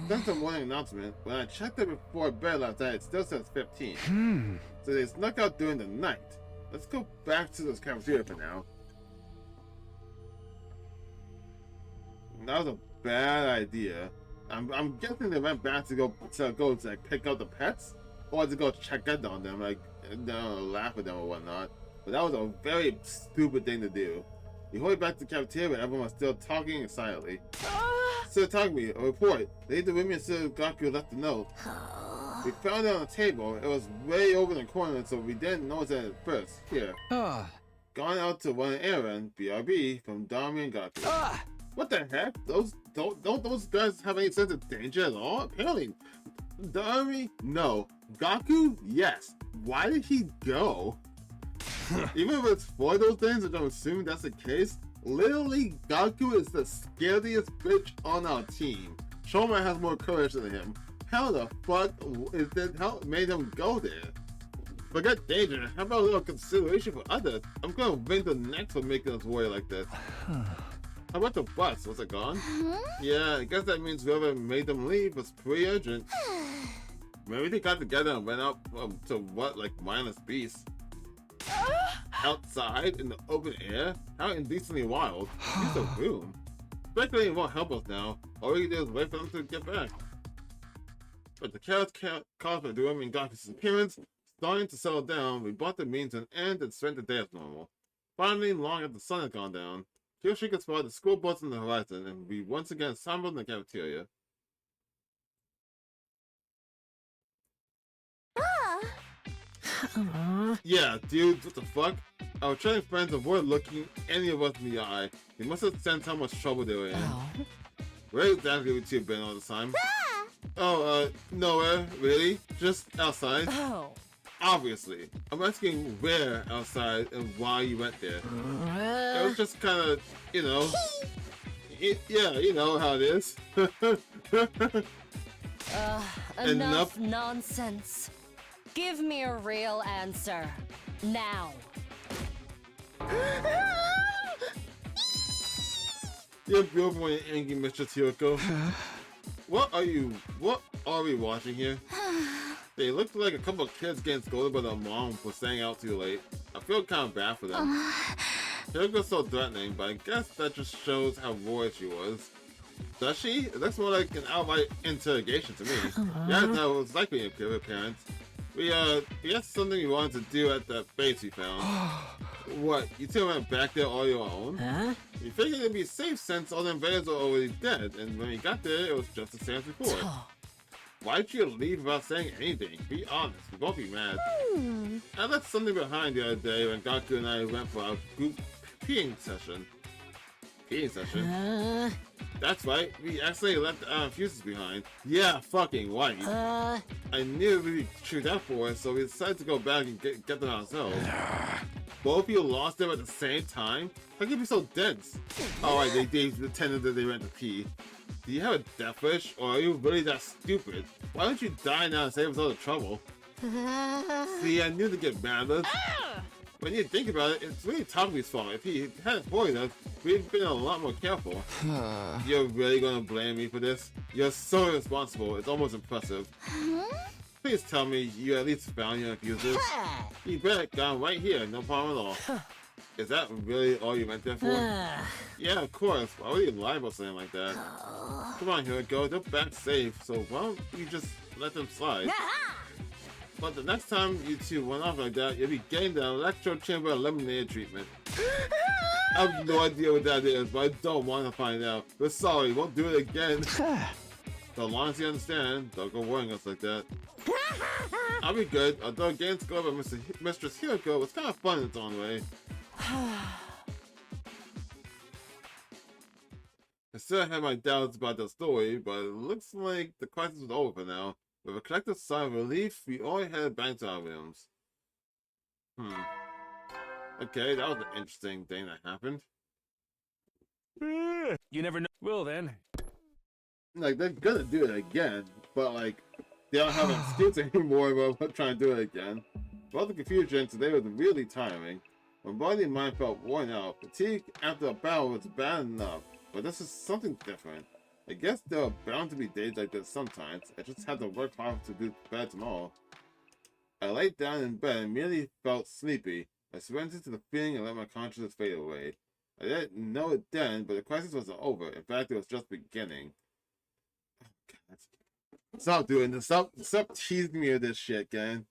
That's the morning announcement. When I checked it before bed last night, it still says 15. So they snuck out during the night. Let's go back to this cafeteria for now. That was a bad idea. I'm guessing they went back to go like pick up the pets, or to go check in on them, like laugh at them or whatnot. But that was a very stupid thing to do. We hurried back to the cafeteria, but everyone was still talking silently. Still talking to me. A report. The women and Sir Gaku left a note. We found it on the table. It was way over in the corner, so we didn't notice it at first. Here. Gone out to run an errand. BRB from Dorami and Gaku. What the heck? Don't those guys have any sense of danger at all? Apparently, Dorami, no. Gaku, yes. Why did he go? Even if it's for those things, which I'm assuming that's the case, literally Gaku is the scariest bitch on our team. Shoma has more courage than him. How the fuck is that? How made him go there? Forget danger. How about a little consideration for others? I'm gonna wring the neck for making us worry like this. How about the bus? Was it gone? Yeah, I guess that means whoever made them leave was pretty urgent. Maybe they got together and went out to what, like mindless beasts? Outside in the open air? How indecently wild. Use a room. Speculating won't help us now. All we can do is wait for them to get back. But the chaos caused by Dorami and Gaku's disappearance starting to settle down, we brought the meeting to an end and spent the day as normal. Finally, long after the sun had gone down, Kiyoshi could spot the school bus on the horizon, and we once again assembled in the cafeteria. Yeah, dude, what the fuck? Our training friends avoid looking any of us in the eye. They must have sensed how much trouble they were in. Where exactly would you have been all the time? Nowhere, really. Just outside. Obviously. I'm asking where outside and why you went there. It was just kind of, you know... yeah, you know how it is. Enough nonsense. Give me a real answer. Now. You're beautiful when you're angry, Mr. Tiyoko. What are we watching here? They look like a couple of kids getting scolded by their mom for staying out too late. I feel kind of bad for them. Tyoko's so threatening, but I guess that just shows how royal she was. Does she? It looks more like an outright interrogation to me. Yeah, that was likely a good parents. We had something we wanted to do at that base we found. What, you two went back there all your own? You figured it'd be safe since all the invaders were already dead, and when we got there, it was just the same as before. Why'd you leave without saying anything? Be honest, we won't be mad. I left something behind the other day when Gaku and I went for our group peeing session. Peeing session? That's right, we actually left our fuses behind. Yeah, fucking right. I knew we'd be true that for us, so we decided to go back and get them ourselves. Both of you lost them at the same time? How can you be so dense? Alright, they pretended that they went to pee. Do you have a death wish, or are you really that stupid? Why don't you die now and save us all the trouble? See, I knew to get mad at us. When you think about it, it's really Takumi's fault. If he hadn't avoided us, we'd been a lot more careful. You're really gonna blame me for this? You're so irresponsible, it's almost impressive. Please tell me you at least found your fuses. You bet, got right here, no problem at all. Is that really all you went there for? Yeah, of course. Why would you lie about something like that? Come on, here we go. They're back safe, so why don't you just let them slide? But the next time you two went off like that, you'll be getting the electro chamber eliminated treatment. I have no idea what that is, but I don't want to find out. But sorry, won't do it again. So long as you understand, don't go worrying us like that. I'll be good, although getting scored by Mistress Hiroko was kind of fun in its own way. I still have my doubts about the story, but it looks like the crisis is over for now. With a collective sigh of relief, we all headed back to our rooms. Okay, that was an interesting thing that happened. You never know. Well then. Like, they're gonna do it again, but like, they don't have an excuse anymore about trying to do it again. For all the confusion, today was really tiring. My body and mind felt worn out. Fatigue after a battle was bad enough, but this is something different. I guess there are bound to be days like this sometimes. I just have to work hard to do better tomorrow. I laid down in bed and immediately felt sleepy. I surrendered to the feeling and let my consciousness fade away. I didn't know it then, but the crisis wasn't over. In fact, it was just beginning. Oh, God. Stop doing this. Stop teasing me with this shit, gang.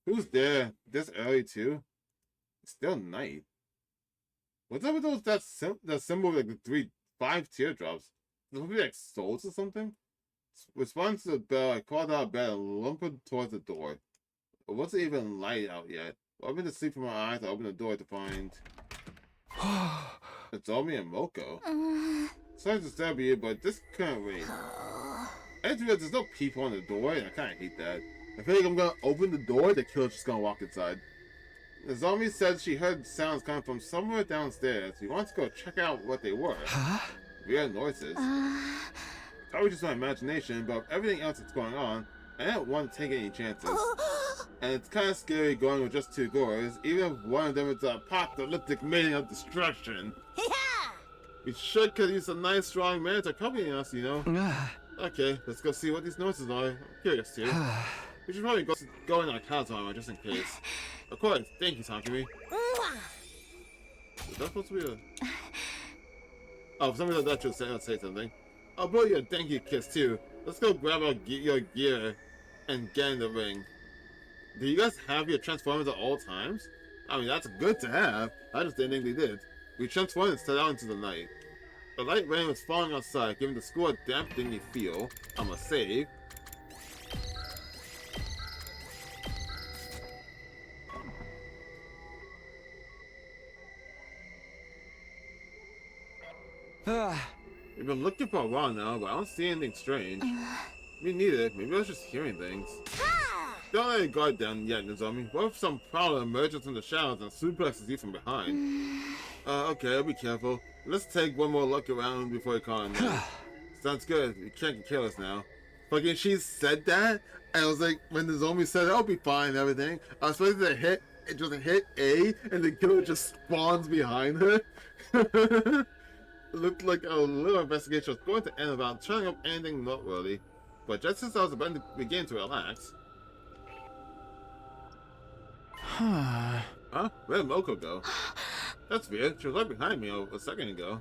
Who's there? This early too? It's still night. What's up with those that symbol like the 5 teardrops? Those be like souls or something? Response to the bell, I crawled out of bed and lumbered towards the door. It wasn't even light out yet. I opened the sleep from my eyes, I opened the door to find it's Omi and Moko. Sorry to disturb you, but this can't wait. I just realized there's no people on the door, and I kinda hate that. I feel like I'm gonna open the door, the killer's just gonna walk inside. Nozomi said she heard sounds coming from somewhere downstairs. We wanted to go check out what they were. Weird noises. Probably just my imagination, but with everything else that's going on, I didn't want to take any chances. And it's kind of scary going with just 2 goers, even if one of them is an apocalyptic mating of destruction. We should could use a nice strong man to accompany us, you know. Okay, let's go see what these noises are. I'm curious too. We should probably go in our cloud armor just in case. Of course, thank you, Takumi. Is that supposed to be a... Oh, for some reason that should say something. I'll blow you a thank you kiss too. Let's go grab your gear and get in the ring. Do you guys have your transformers at all times? I mean, that's good to have. I just didn't think they did. We transformed and set out into the night. The light rain was falling outside, giving the school a damp, dingy feel. I'm a save. We've been looking for a while now, but I don't see anything strange. Me neither. Maybe I was just hearing things. Don't let your guard down yet, Nozomi. What if some prowler emerges from the shadows and suplexes you from behind? Okay, I'll be careful. Let's take one more look around before you call in. Sounds good. You can't get careless now. Fucking she said that, and I was like, when Nozomi said I'll be fine and everything, I was supposed to hit A, and the killer just spawns behind her. It looked like a little investigation was going to end without turning up anything noteworthy. But just as I was about to begin to relax... Huh? Where did Moko go? That's weird. She was right behind me a second ago.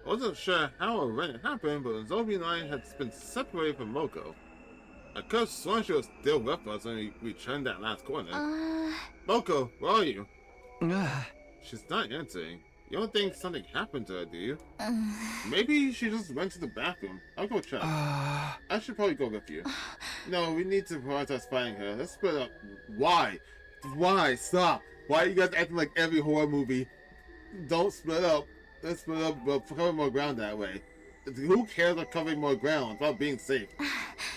I wasn't sure how or when it happened, but Zombie and I had been separated from Moko. I could have sworn she was still with us when we turned that last corner. Moko, where are you? She's not answering. You don't think something happened to her, do you? Maybe she just went to the bathroom. I'll go check. I should probably go with you. No, we need to prioritize finding her. Let's split up. Why? Why? Stop. Why are you guys acting like every horror movie? Don't split up. Let's split up, but cover more ground that way. Who cares about covering more ground? It's about being safe.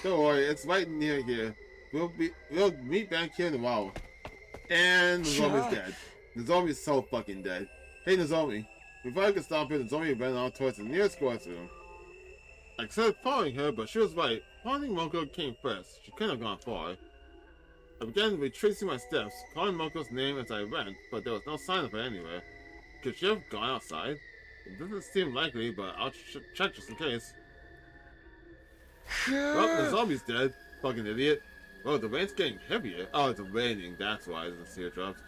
Don't worry, it's right near here. We'll meet back here in a while. And the zombie's dead. The zombie's so fucking dead. Hey Nozomi, before I could stop it, Nozomi ran off towards the nearest room. I started following her, but she was right. Finding Moko came first. She couldn't have gone far. I began retracing my steps, calling Moko's name as I ran, but there was no sign of her anywhere. Could she have gone outside? It doesn't seem likely, but I'll check just in case. Well, the zombie's dead. Fucking idiot. Well, the rain's getting heavier. Oh, it's raining. That's why the teardrops.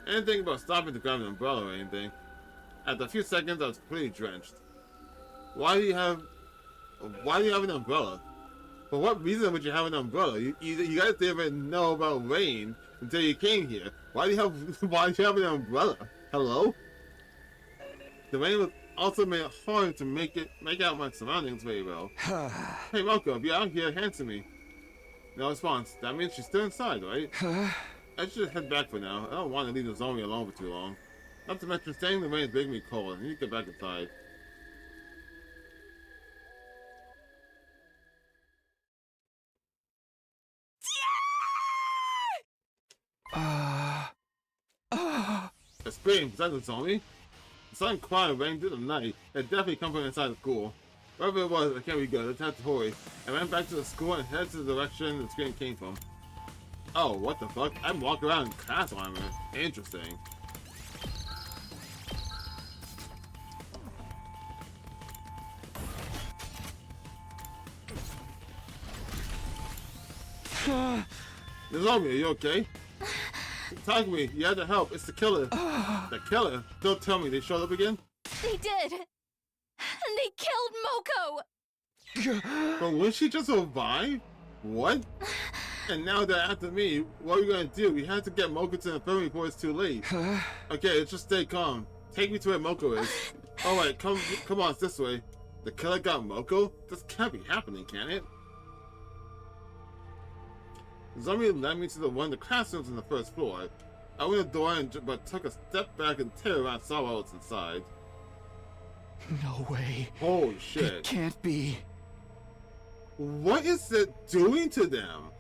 Anything about stopping to grab an umbrella or anything. After a few seconds, I was completely drenched. Why do you have an umbrella? For what reason would you have an umbrella? You guys didn't even know about rain until you came here. Why do you have an umbrella? Hello? The rain was also made it hard to make out my surroundings very well. Hey Moko, if you're out here, hand to me. No response. That means she's still inside, right? I should head back for now. I don't want to leave the zombie alone for too long. Not to mention, staying in the rain is making me cold. I need to get back inside. A scream! Is that the zombie? The sudden cry rang through the night. It definitely come from inside the school. Wherever it was, it can't be good. Let's have to hurry. I ran back to the school and headed to the direction the scream came from. Oh, what the fuck? I'm walking around in class armor. Interesting. The zombie, are you okay? Talk to me. You had to help. It's the killer. The killer? Don't tell me they showed up again? They did! And they killed Moko! But wouldn't she just survive? What? And now they're after me. What are we gonna do? We have to get Moko to the infirmary before it's too late. Okay, let's just stay calm. Take me to where Moko is. Alright, come on, it's this way. The killer got Moko? This can't be happening, can it? The zombie led me to one of the classrooms on the first floor. I opened the door but took a step back and terror around saw what was inside. No way. Holy shit. It can't be. What is it doing to them?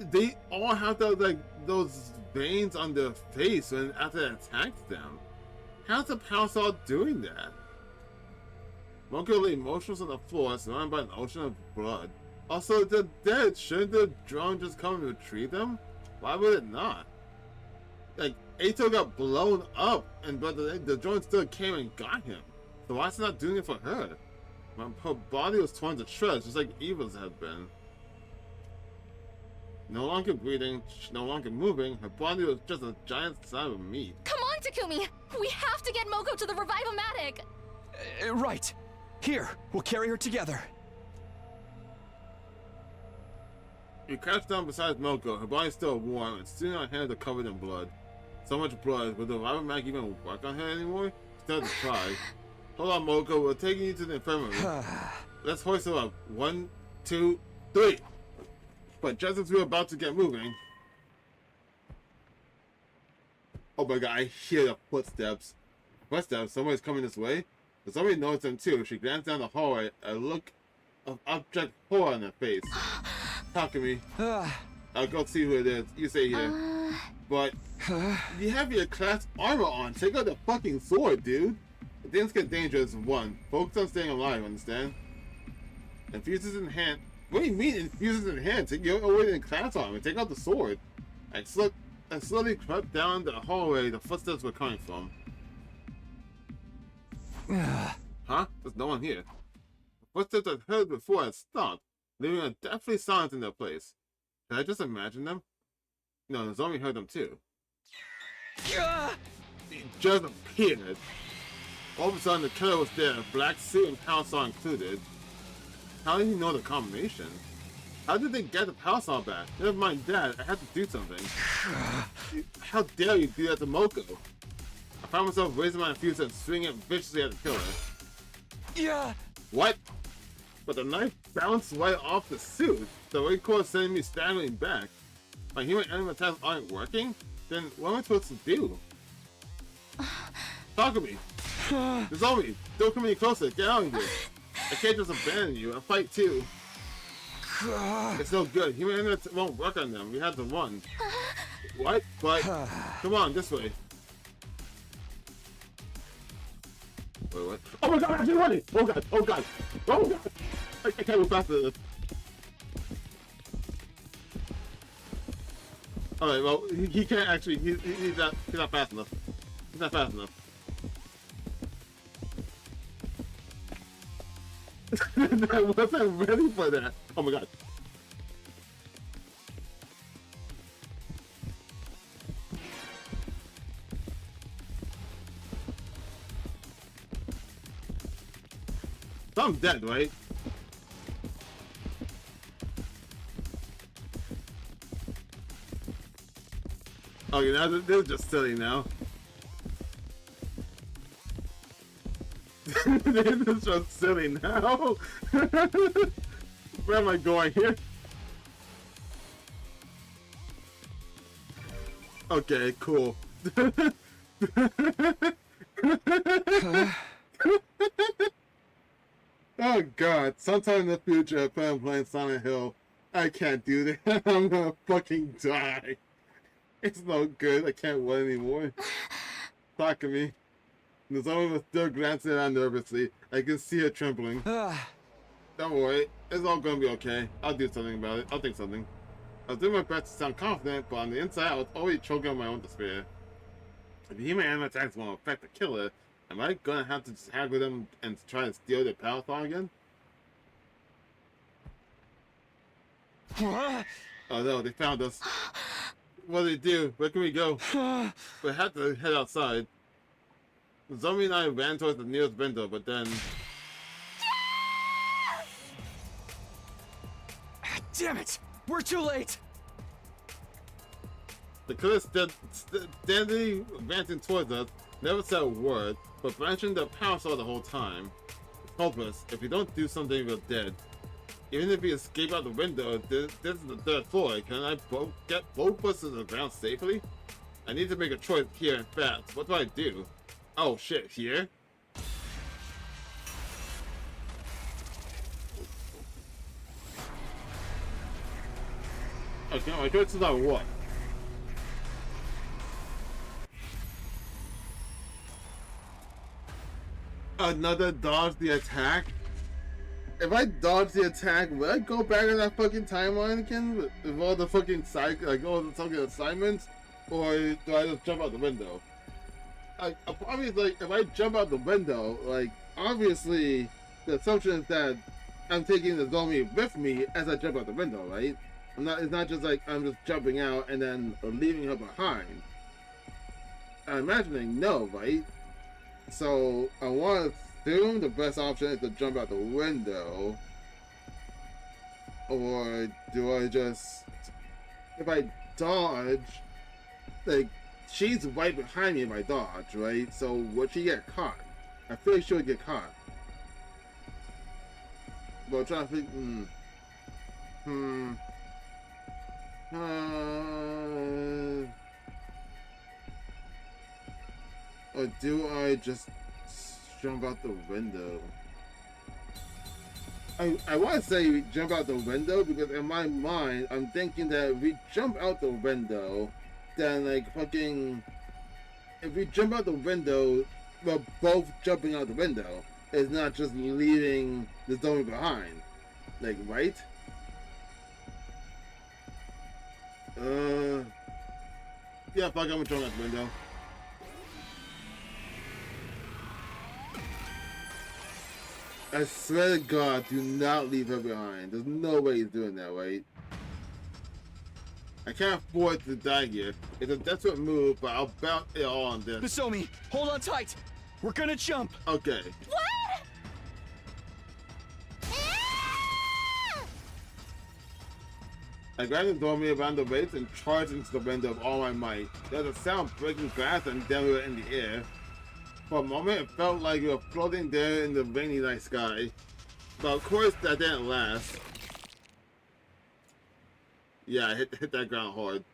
They all have those veins on their face when after it attacked them. How's the parasol doing that? Moko lay motionless on the floor, surrounded by an ocean of blood. Also, they're dead. Shouldn't the drone just come and retrieve them? Why would it not? Like, Ato got blown up, but the drone still came and got him. So why is it not doing it for her? Her body was torn to shreds, just like Eva's had been. No longer breathing, no longer moving, her body was just a giant slab of meat. Come on, Takumi! We have to get Moko to the Revive-O-Matic! Right. Here, we'll carry her together. We crouched down beside Moko, her body still warm, and soon our hands are covered in blood. So much blood, would the Revive-O-Matic even work on her anymore? Started to try. Hold on, Moko. We're taking you to the infirmary. Let's hoist her up. 1, 2, 3. But just as we're about to get moving... Oh my god, I hear the footsteps. Footsteps? Somebody's coming this way? But somebody knows them too. She glanced down the hallway, a look of abject horror on her face. Talk to me. I'll go see who it is. You stay here. But you have your class armor on. Take out the fucking sword, dude. If things get dangerous, 1. Focus on staying alive, understand? Infuses in hand. What do you mean infuses in hand? Take your away in class armor. Take out the sword. I slowly crept down the hallway the footsteps were coming from. Huh? There's no one here. The footsteps I've heard before had stopped, leaving a deathly silence in their place. Did I just imagine them? No, the zombie heard them too. He just appeared. All of a sudden, the killer was there, black suit and power saw included. How did he know the combination? How did they get the power saw back? Never mind that, I had to do something. How dare you do that to Moko? I found myself raising my infuser and swinging it viciously at the killer. Yeah. What? But the knife bounced right off the suit. The red cord sending me staggering back. My human enemy attacks aren't working? Then what am I supposed to do? Talk to me. The zombie, don't come any closer. Get out of here. I can't just abandon you. I'll fight too. It's no good. Human enemy won't work on them. We have to run. What? But come on, this way. Wait, what? Oh my god, I'm actually running! Oh god, oh god, oh god! I can't move faster than this. Alright, well, he can't actually, he's not fast enough. He's not fast enough. I wasn't ready for that. Oh my god. So I'm dead, right? Okay, now this is just silly now. This is just silly now. Where am I going here? Okay, cool. Oh god, sometime in the future if I'm playing Silent Hill, I can't do that. I'm gonna fucking die. It's no good, I can't win anymore. Talk to me. The zombie was still glancing around nervously. I can see her trembling. Don't worry, it's all gonna be okay. I'll do something about it. I'll think something. I was doing my best to sound confident, but on the inside I was already choking on my own despair. If the human animal attacks won't affect the killer, am I gonna have to just haggle them and try and steal their power saw again? Oh no, they found us. What do they do? Where can we go? We had to head outside. The zombie and I ran towards the nearest window, but then... Damn it! We're too late! The killer steadily advancing towards us, never said a word, but branching the power saw the whole time. It's hopeless. If we don't do something, we're dead. Even if we escape out the window, this is the 3rd floor. Can I get both of us to the ground safely? I need to make a choice here and fast. What do I do? Oh shit, here? Okay, my choices are what? Another dodge the attack? If I dodge the attack, will I go back in that fucking timeline again with all the fucking all the fucking assignments? Or do I just jump out the window? Obviously, like, if I jump out the window, like, obviously, the assumption is that I'm taking the zombie with me as I jump out the window, right? It's not just like I'm just jumping out and then leaving her behind. I'm imagining no, right? So, I want to assume the best option is to jump out the window. Or do I just... If I dodge, like, she's right behind me if I dodge, right? So would she get caught? I feel like she would get caught. But I'm trying to think. Or do I just jump out the window? I want to say we jump out the window because in my mind I'm thinking that if we jump out the window, then like fucking, if we jump out the window, we're both jumping out the window. It's not just leaving the zombie behind, like, right? Yeah, fuck, I'm gonna jump out the window. I swear to God, do not leave her behind. There's no way he's doing that, right? I can't afford to die here. It's a desperate move, but I'll bet it all on this. Nozomi, hold on tight. We're gonna jump. Okay. What? I grabbed the doorway around the waist and charged into the window with all my might. There was a sound breaking glass and then we were in the air. For a moment, it felt like we were floating there in the rainy night sky. But of course, that didn't last. Yeah, I hit that ground hard.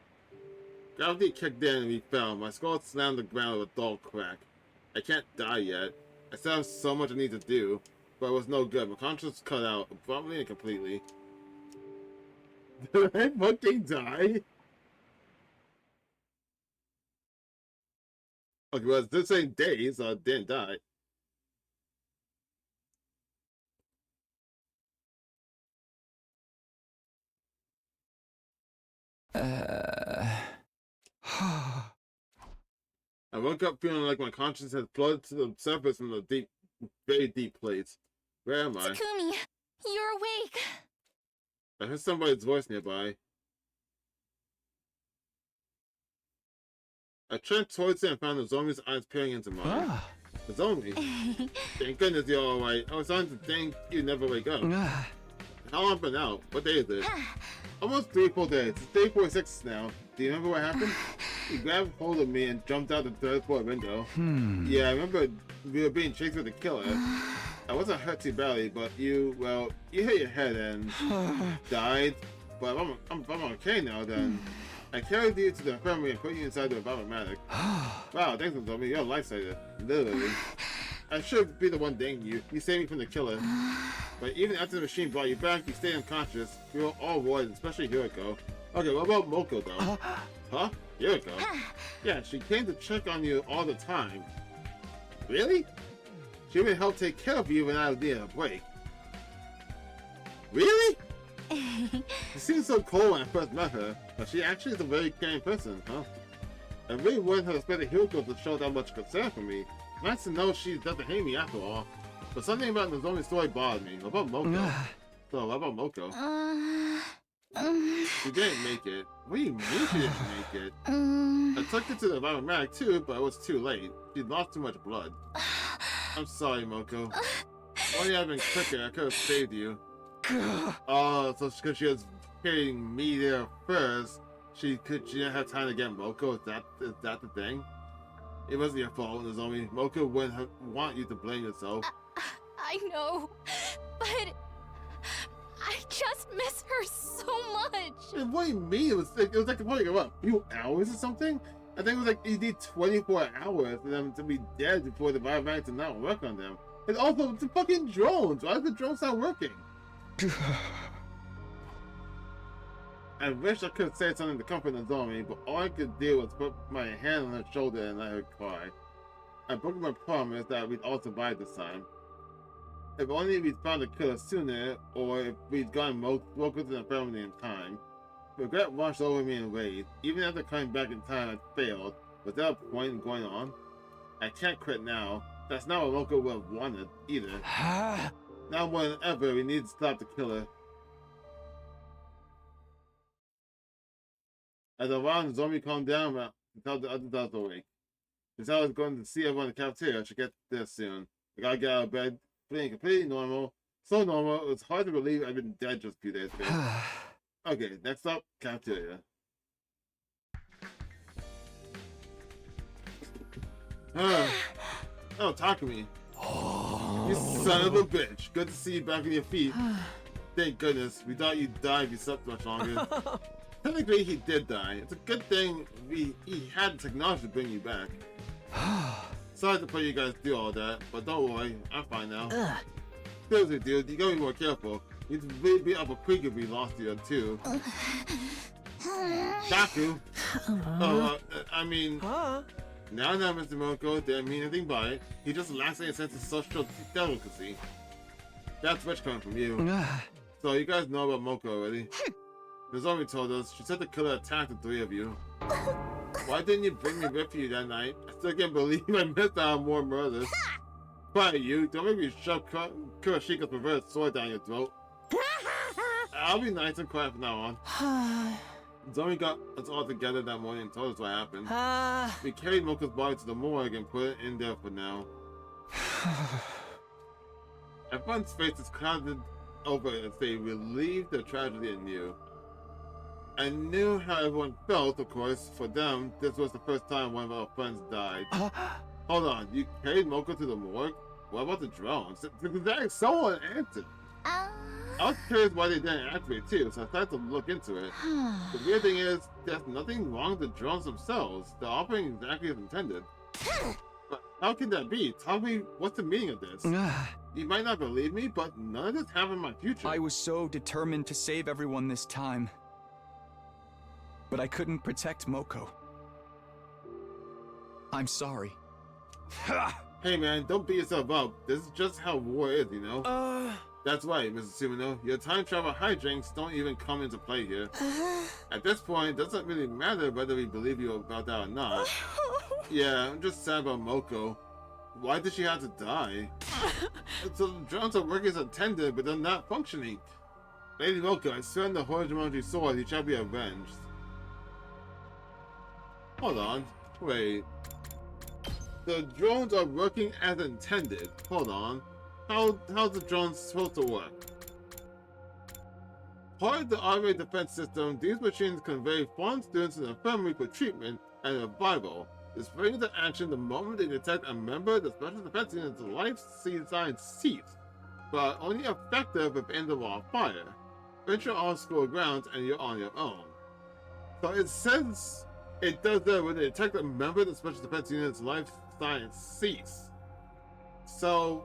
Gravity kicked in and we fell. My skull slammed the ground with a dull crack. I can't die yet. I still have so much I need to do, but it was no good. My conscience cut out, abruptly and completely. Did I fucking die? Okay, well, this ain't days, so I didn't die. I woke up feeling like my conscience had flooded to the surface from the deep, very deep place. Where am I? Takumi, you're awake. I heard somebody's voice nearby. I turned towards it and found the zombie's eyes peering into mine. The zombie? Thank goodness you're alright. I was starting to think you'd never wake up. How long have I been out? What day is it? Almost 3 full days. It's day 46 now. Do you remember what happened? He grabbed hold of me and jumped out the 3rd floor window. Yeah, I remember we were being chased with the killer. I wasn't hurt too badly, but you hit your head and died. But I'm okay now then. I carried you to the infirmary and put you inside the Vibramatic. Wow, thanks for me. You're a lifesaver. Literally. I should be the one dangling you. You saved me from the killer. But even after the machine brought you back, you stayed unconscious. We were all worried, especially Hiroko. Okay, what about Moko though? Huh? Hiroko? Yeah, she came to check on you all the time. Really? She even helped take care of you when I was needing a break. Really? She seemed so cold when I first met her, but she actually is a very caring person, huh? I really wouldn't have expected Hiroko to show that much concern for me. Nice to know she doesn't hate me after all. But something about the zombie story bothered me. What about Moko? So, what about Moko? She didn't make it. What do you mean she didn't make it? I took her to the Vibramatic too, but it was too late. She lost too much blood. I'm sorry, Moko. If only I'd been quicker, I could have saved you. Oh, so because she was hitting me there first, she didn't have time to get Moko. Is that the thing? It wasn't your fault, Nozomi. Moko wouldn't want you to blame yourself. I know, but I just miss her so much. And what do you mean? It was like what, a few hours or something? I think it was like you need 24 hours for them to be dead before the Vibramatic to not work on them. And also, it's the fucking drones. Why is the drones not working? I wish I could say something to comfort Nozomi, but all I could do was put my hand on her shoulder and let her cry. I broke my promise that we'd all survive this time. If only we'd found the killer sooner, or if we'd gotten Moko to the infirmary in time. Regret washed over me in waves. Even after coming back in time, I failed. Was there a point in going on? I can't quit now. That's not what Moko would have wanted, either. Now more than ever, we need to stop the killer. As a while, the zombie calmed down until the other dogs were awake. Since I was going to see everyone in the cafeteria, I should get there soon. I gotta get out of bed, feeling completely normal. So normal, it was hard to believe I'd been dead just a few days ago. Okay, next up, cafeteria. Oh, Takumi. You son of a bitch. Good to see you back on your feet. Thank goodness. We thought you'd die if you slept much longer. Technically, he did die. It's a good thing he had the technology to bring you back. Sorry to put you guys through all that, but don't worry. I'm fine now. Seriously, dude, you gotta be more careful. You need to really be up a creek if we lost you, too. Shaku! I mean... Now that Mr. Moko didn't mean anything by it, he just lacks any sense of social delicacy. That's what's coming from you. So you guys know about Moko already. Nozomi told us she said the killer attacked the three of you. Why didn't you bring me with you that night? I still can't believe I missed out on more murders. Quiet you, don't make me shove Kurashika's perverted sword down your throat. I'll be nice and quiet from now on. Zoe got us all together that morning and told us what happened. We carried Mocha's body to the morgue and put it in there for now. Everyone's faces clouded over as they relieved the tragedy anew. I knew how everyone felt, of course. For them, this was the first time one of our friends died. Hold on, you carried Mocha to the morgue? What about the drones? Someone answered. I was curious why they didn't activate too, so I started to look into it. The weird thing is, there's nothing wrong with the drones themselves. They're operating exactly as intended. But how can that be? Tell me, what's the meaning of this? You might not believe me, but none of this happened in my future. I was so determined to save everyone this time. But I couldn't protect Moko. I'm sorry. Hey man, don't beat yourself up. This is just how war is, you know? That's right, Mrs. Sumino. Your time travel hijinks don't even come into play here. At this point, it doesn't really matter whether we believe you about that or not. Yeah, I'm just sad about Moko. Why did she have to die? So the drones are working as intended, but they're not functioning. Lady Moko, I swear on the Horojumonji sword, you shall be avenged. Hold on. Wait. The drones are working as intended. Hold on. How's the drones supposed to work? Part of the automated defense system, these machines convey foreign students to the infirmary for treatment and revival. This brings into action the moment they detect a member of the special defense unit's life sign cease, but only effective if in the raw fire. Venture on school grounds and you're on your own. So it says it does that when they detect a member of the special defense unit's life sign cease. So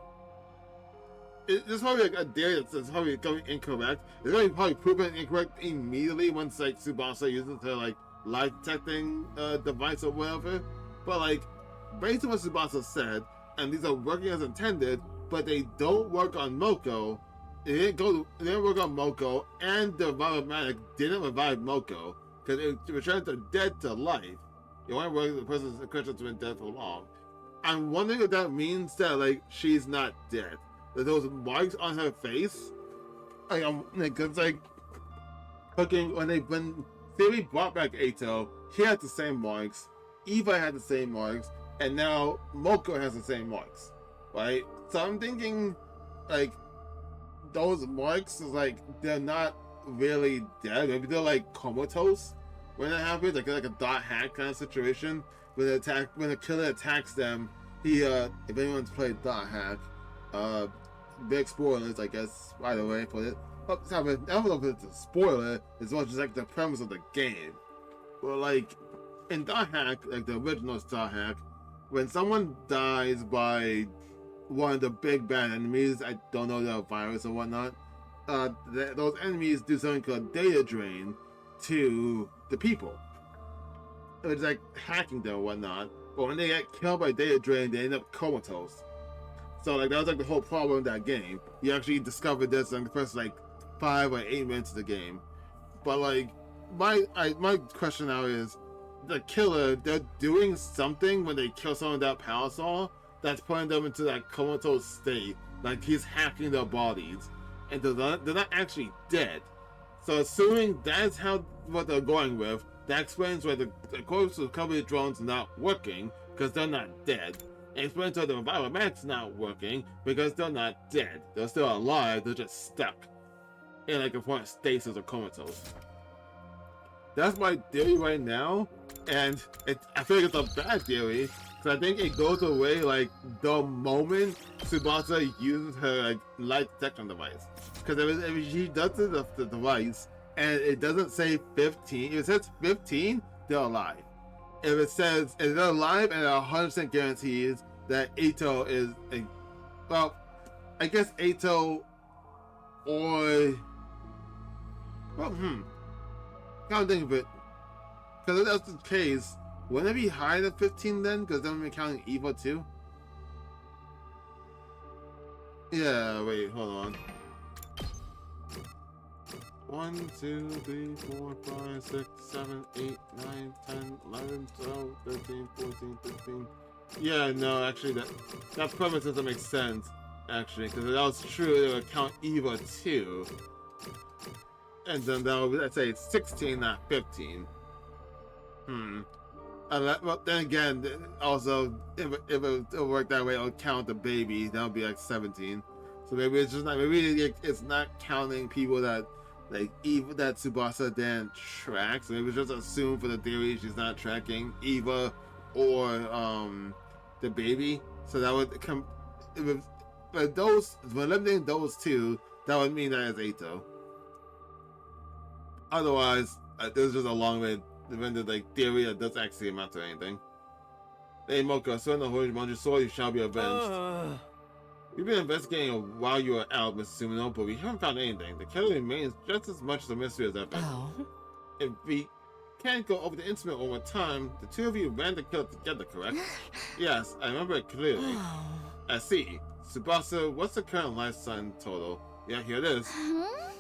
there's probably like a theory that's probably going incorrect. It's going to be probably proven incorrect immediately once like Tsubasa uses her like life detecting device or whatever. But like based on what Tsubasa said, and these are working as intended, but they don't work on Moko. They didn't work on Moko, and the Revive-O-Matic didn't revive Moko because it returned the dead to life. You want to work with the person's Christian's been dead for long. I'm wondering if that means that like she's not dead. That those marks on her face, it's like fucking when Theory brought back Ato, he had the same marks, Eva had the same marks, and now Moko has the same marks, right? So I'm thinking, like, those marks is like they're not really dead. Maybe they're like comatose when it happens, like a dot hack kind of situation. When the killer attacks them, he if anyone's played dot hack, big spoilers, I guess, right away for it. I don't know if it's a spoiler as much as like the premise of the game. But like in dot hack, like the original dot hack, when someone dies by one of the big bad enemies, I don't know, the virus or whatnot, those enemies do something called data drain to the people. It's like hacking them or whatnot. But when they get killed by data drain, they end up comatose. So like that was like the whole problem of that game. You actually discovered this in the first like 5 or 8 minutes of the game. But like my question now is, the killer, they're doing something when they kill someone with that power saw that's putting them into that comatose state. Like he's hacking their bodies, and they're not actually dead. So assuming that's what they're going with, that explains why the corpse recovery drone's not working, because they're not dead. It explains why the Revive-O-Matic's not working, because they're not dead. They're still alive, they're just stuck in like a point of stasis or comatose. That's my theory right now, and I feel like it's a bad theory, Cause I think it goes away like the moment Tsubasa uses her like light detection device. Cause if she does the device and it doesn't say 15, if it says 15, they're alive. If they're alive and it 100% guarantees that Ito is well, I guess Ito or can't think of it. Because if that's the case, wouldn't it be higher than 15 then? Because then we're counting Eva too. Yeah, wait, hold on. 1, 2, 3, 4, 5, 6, 7, 8, 9, 10, 11, 12, 13, 14, 15. Yeah, no, actually that premise doesn't make sense. Actually, because if that was true, it would count Eva too. And then that would, let's say, 16, not 15. Well, then again, also, if it worked that way, it would count the baby. That would be like 17. So maybe it's just not. Maybe it's not counting people that like Eva that Tsubasa then tracks. Maybe it's just assumed for the theory she's not tracking Eva or the baby. So that would come. But eliminating those two, that would mean that it's Eito. Otherwise, there's just a long way to defend like theory that doesn't actually amount to anything. Hey Mocha, son of the sword, you shall be avenged. We've been investigating while you were out, Mrs. Sumino, but we haven't found anything. The killer remains just as much a mystery as ever. If we can't go over the incident one more time, the two of you ran the killer together, correct? Yes, I remember it clearly. I see. Tsubasa, what's the current lifetime total? Yeah, here it is.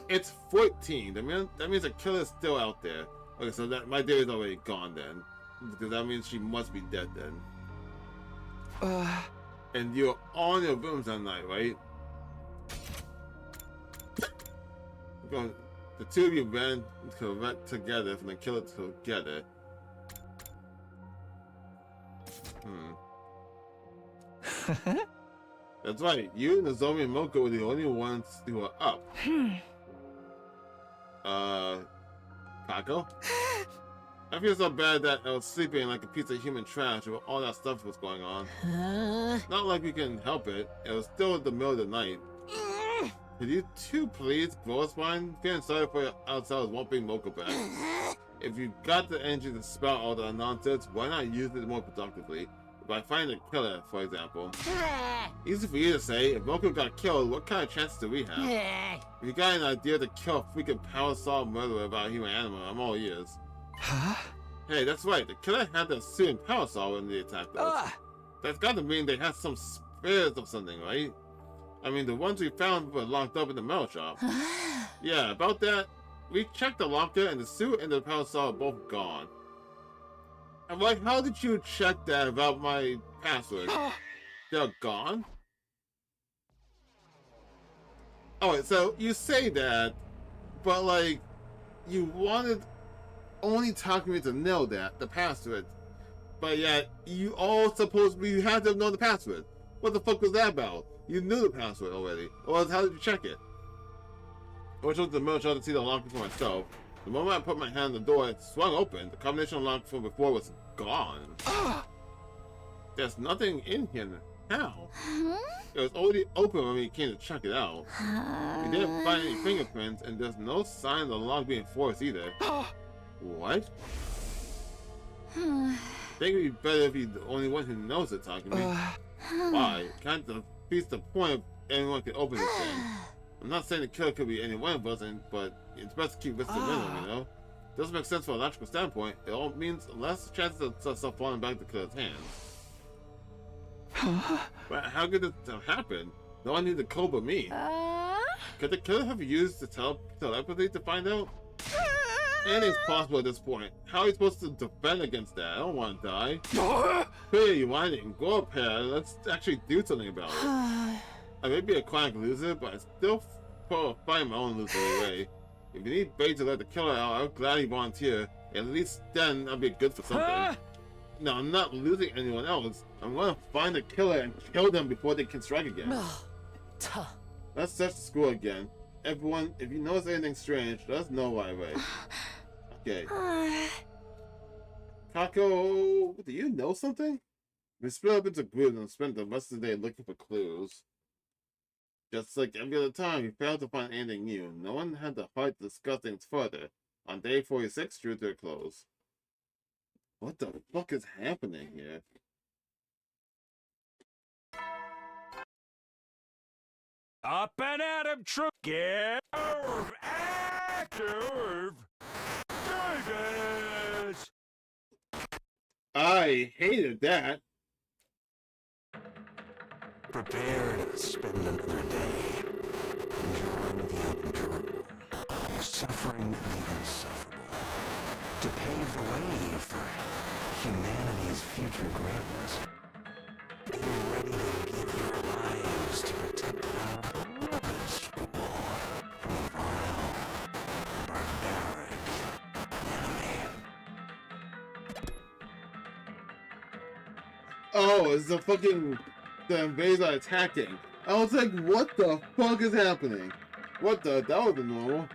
It's 14. That means the killer is still out there. Okay, so that my theory is already gone then. Because that means she must be dead then. And you're on your rooms that night, right? The two of you ran together from the killer together. That's right. You, Nozomi, and Mocha were the only ones who were up. Kako? I feel so bad that I was sleeping like a piece of human trash when all that stuff was going on. Not like we can help it. It was still the middle of the night. Could you two please blow us mine? Feeling sorry for ourselves won't bring Mocha back. If you got the energy to spout all the nonsense, why not use it more productively? By finding a killer, for example. Easy for you to say. If Mocha got killed, what kind of chances do we have? If you got an idea to kill a freaking power-saw murderer about a human animal, I'm all ears. Huh? Hey, that's right. The killer had the suit and power saw when they attacked us. That's got to mean they had some spares or something, right? I mean, the ones we found were locked up in the metal shop. Yeah, about that, we checked the locker and the suit and the power saw are both gone. I'm like, how did you check that about my password? They're gone? Oh, so you say that, but like, you wanted only Takumi to know that, the password. But yet, you all supposedly had to know the password. What the fuck was that about? You knew the password already. Or how did you check it? I went to the mirror to see the locker for myself. The moment I put my hand on the door, it swung open. The combination lock from before was gone. There's nothing in here now. It was already open when we came to check it out. We didn't find any fingerprints, and there's no sign of the lock being forced either. What? I think it'd be better if you're the only one who knows it, Takumi. Why? Kind of defeats the point of anyone can open this thing. I'm not saying the killer could be any one of us, but it's best to keep risks to minimum, you know? Doesn't make sense from a logical standpoint. It all means less chances of stuff falling back to the killer's hands. But how could this happen? No one knew the code but me. Could the killer have used the telepathy to find out? Anything's possible at this point. How are you supposed to defend against that? I don't want to die. Hey, you whining. Go up here. Let's actually do something about it. I may be a chronic loser, but I still find my own loserly way. If you need bait to let the killer out, I'll gladly volunteer. At least then I'll be good for something. No, I'm not losing anyone else. I'm gonna find the killer and kill them before they can strike again. Let's search the school again. Everyone, if you notice anything strange, let us know right away. Okay. Kako, do you know something? We split up into groups and spent the rest of the day looking for clues. Just like every other time, we failed to find anything new. No one had the heart to discuss things further. On day 46, drew to a close. What the fuck is happening here? Up and at 'em, troop! Give! Active! Davis! I hated that. Prepare to spend another day enjoying the unendurable, suffering the insufferable, to pave the way for humanity's future greatness. Be ready to give your lives to protect our beloved school from a vile, barbaric enemy. Oh, it's the invaders are attacking. I was like, what the fuck is happening? What the? That wasn't normal.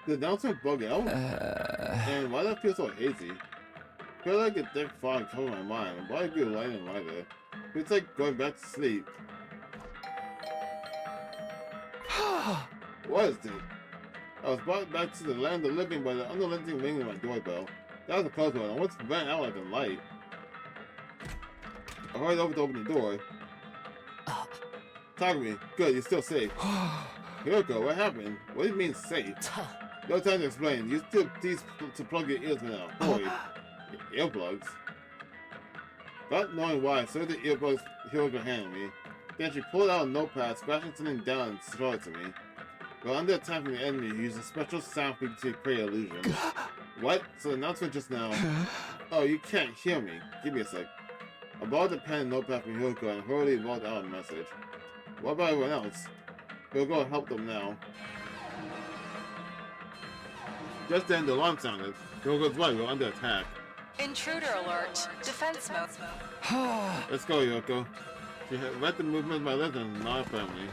The announcement bugged out. And why do I feel so hazy? I feel like a thick fog covered my mind. My body grew lighter and lighter. It's like going back to sleep. What is this? I was brought back to the land of the living by the unrelenting ring of my doorbell. That was a close one. I once ran out like a light. I hurried over to open the door. Talk to me. Good, you're still safe. Hiroko, what happened? What do you mean safe? No time to explain. Use these to plug your ears now. Hurry. Earplugs? Not knowing why, I saw the earbuds Hiroko handed me. Then she pulled out a notepad, scratching something down and showed it to me. While under attack from the enemy, you use a special sound frequency to create illusion. What? So the announcement just now. Oh, you can't hear me. Give me a sec. I borrowed the pen and notepad from Hiroko and hurriedly wrote out a message. What about everyone else? Hiroko will help them now. Just then the alarm sounded. Hiroko's right, we're under attack. Intruder alert. Defense mode. Let's go, Hiroko. She had read the movement of my lips and nodded firmly.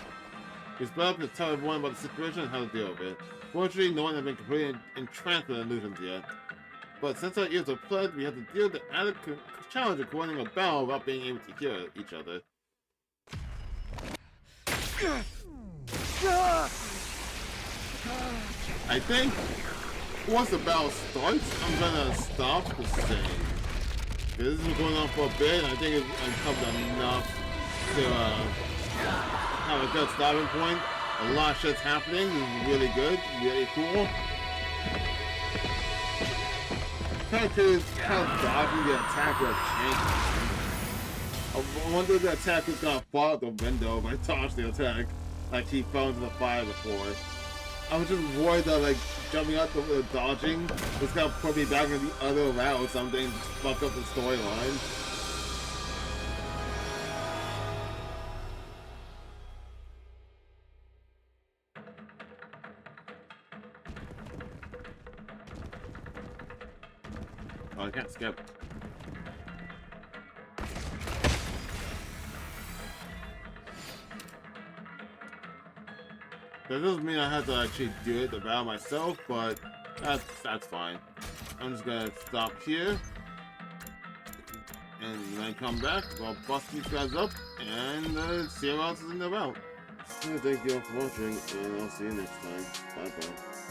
We split up to tell everyone about the situation and how to deal with it. Fortunately, no one had been completely entranced with illusions yet. But since our ears were plugged, we had to deal with the added challenge of coordinating a battle without being able to hear each other. I think once the battle starts, I'm gonna stop the save. This has been going on for a bit, and I think it's uncovered enough to have a good stopping point. A lot of shit's happening. This is really good, really cool. Kind of curious how dodging the attack will change. I wonder if the attack was gonna fall out the window if I dodged the attack, like he fell into the fire before. I was just worried that like jumping out the dodging was gonna put me back in the other route or something, just fuck up the storyline. Oh, I can't skip. That doesn't mean I have to actually do it the battle myself, but that's fine. I'm just gonna stop here, and when I come back, I'll bust these guys up and see what else is in the route. Thank you all for watching, and I'll see you next time. Bye bye.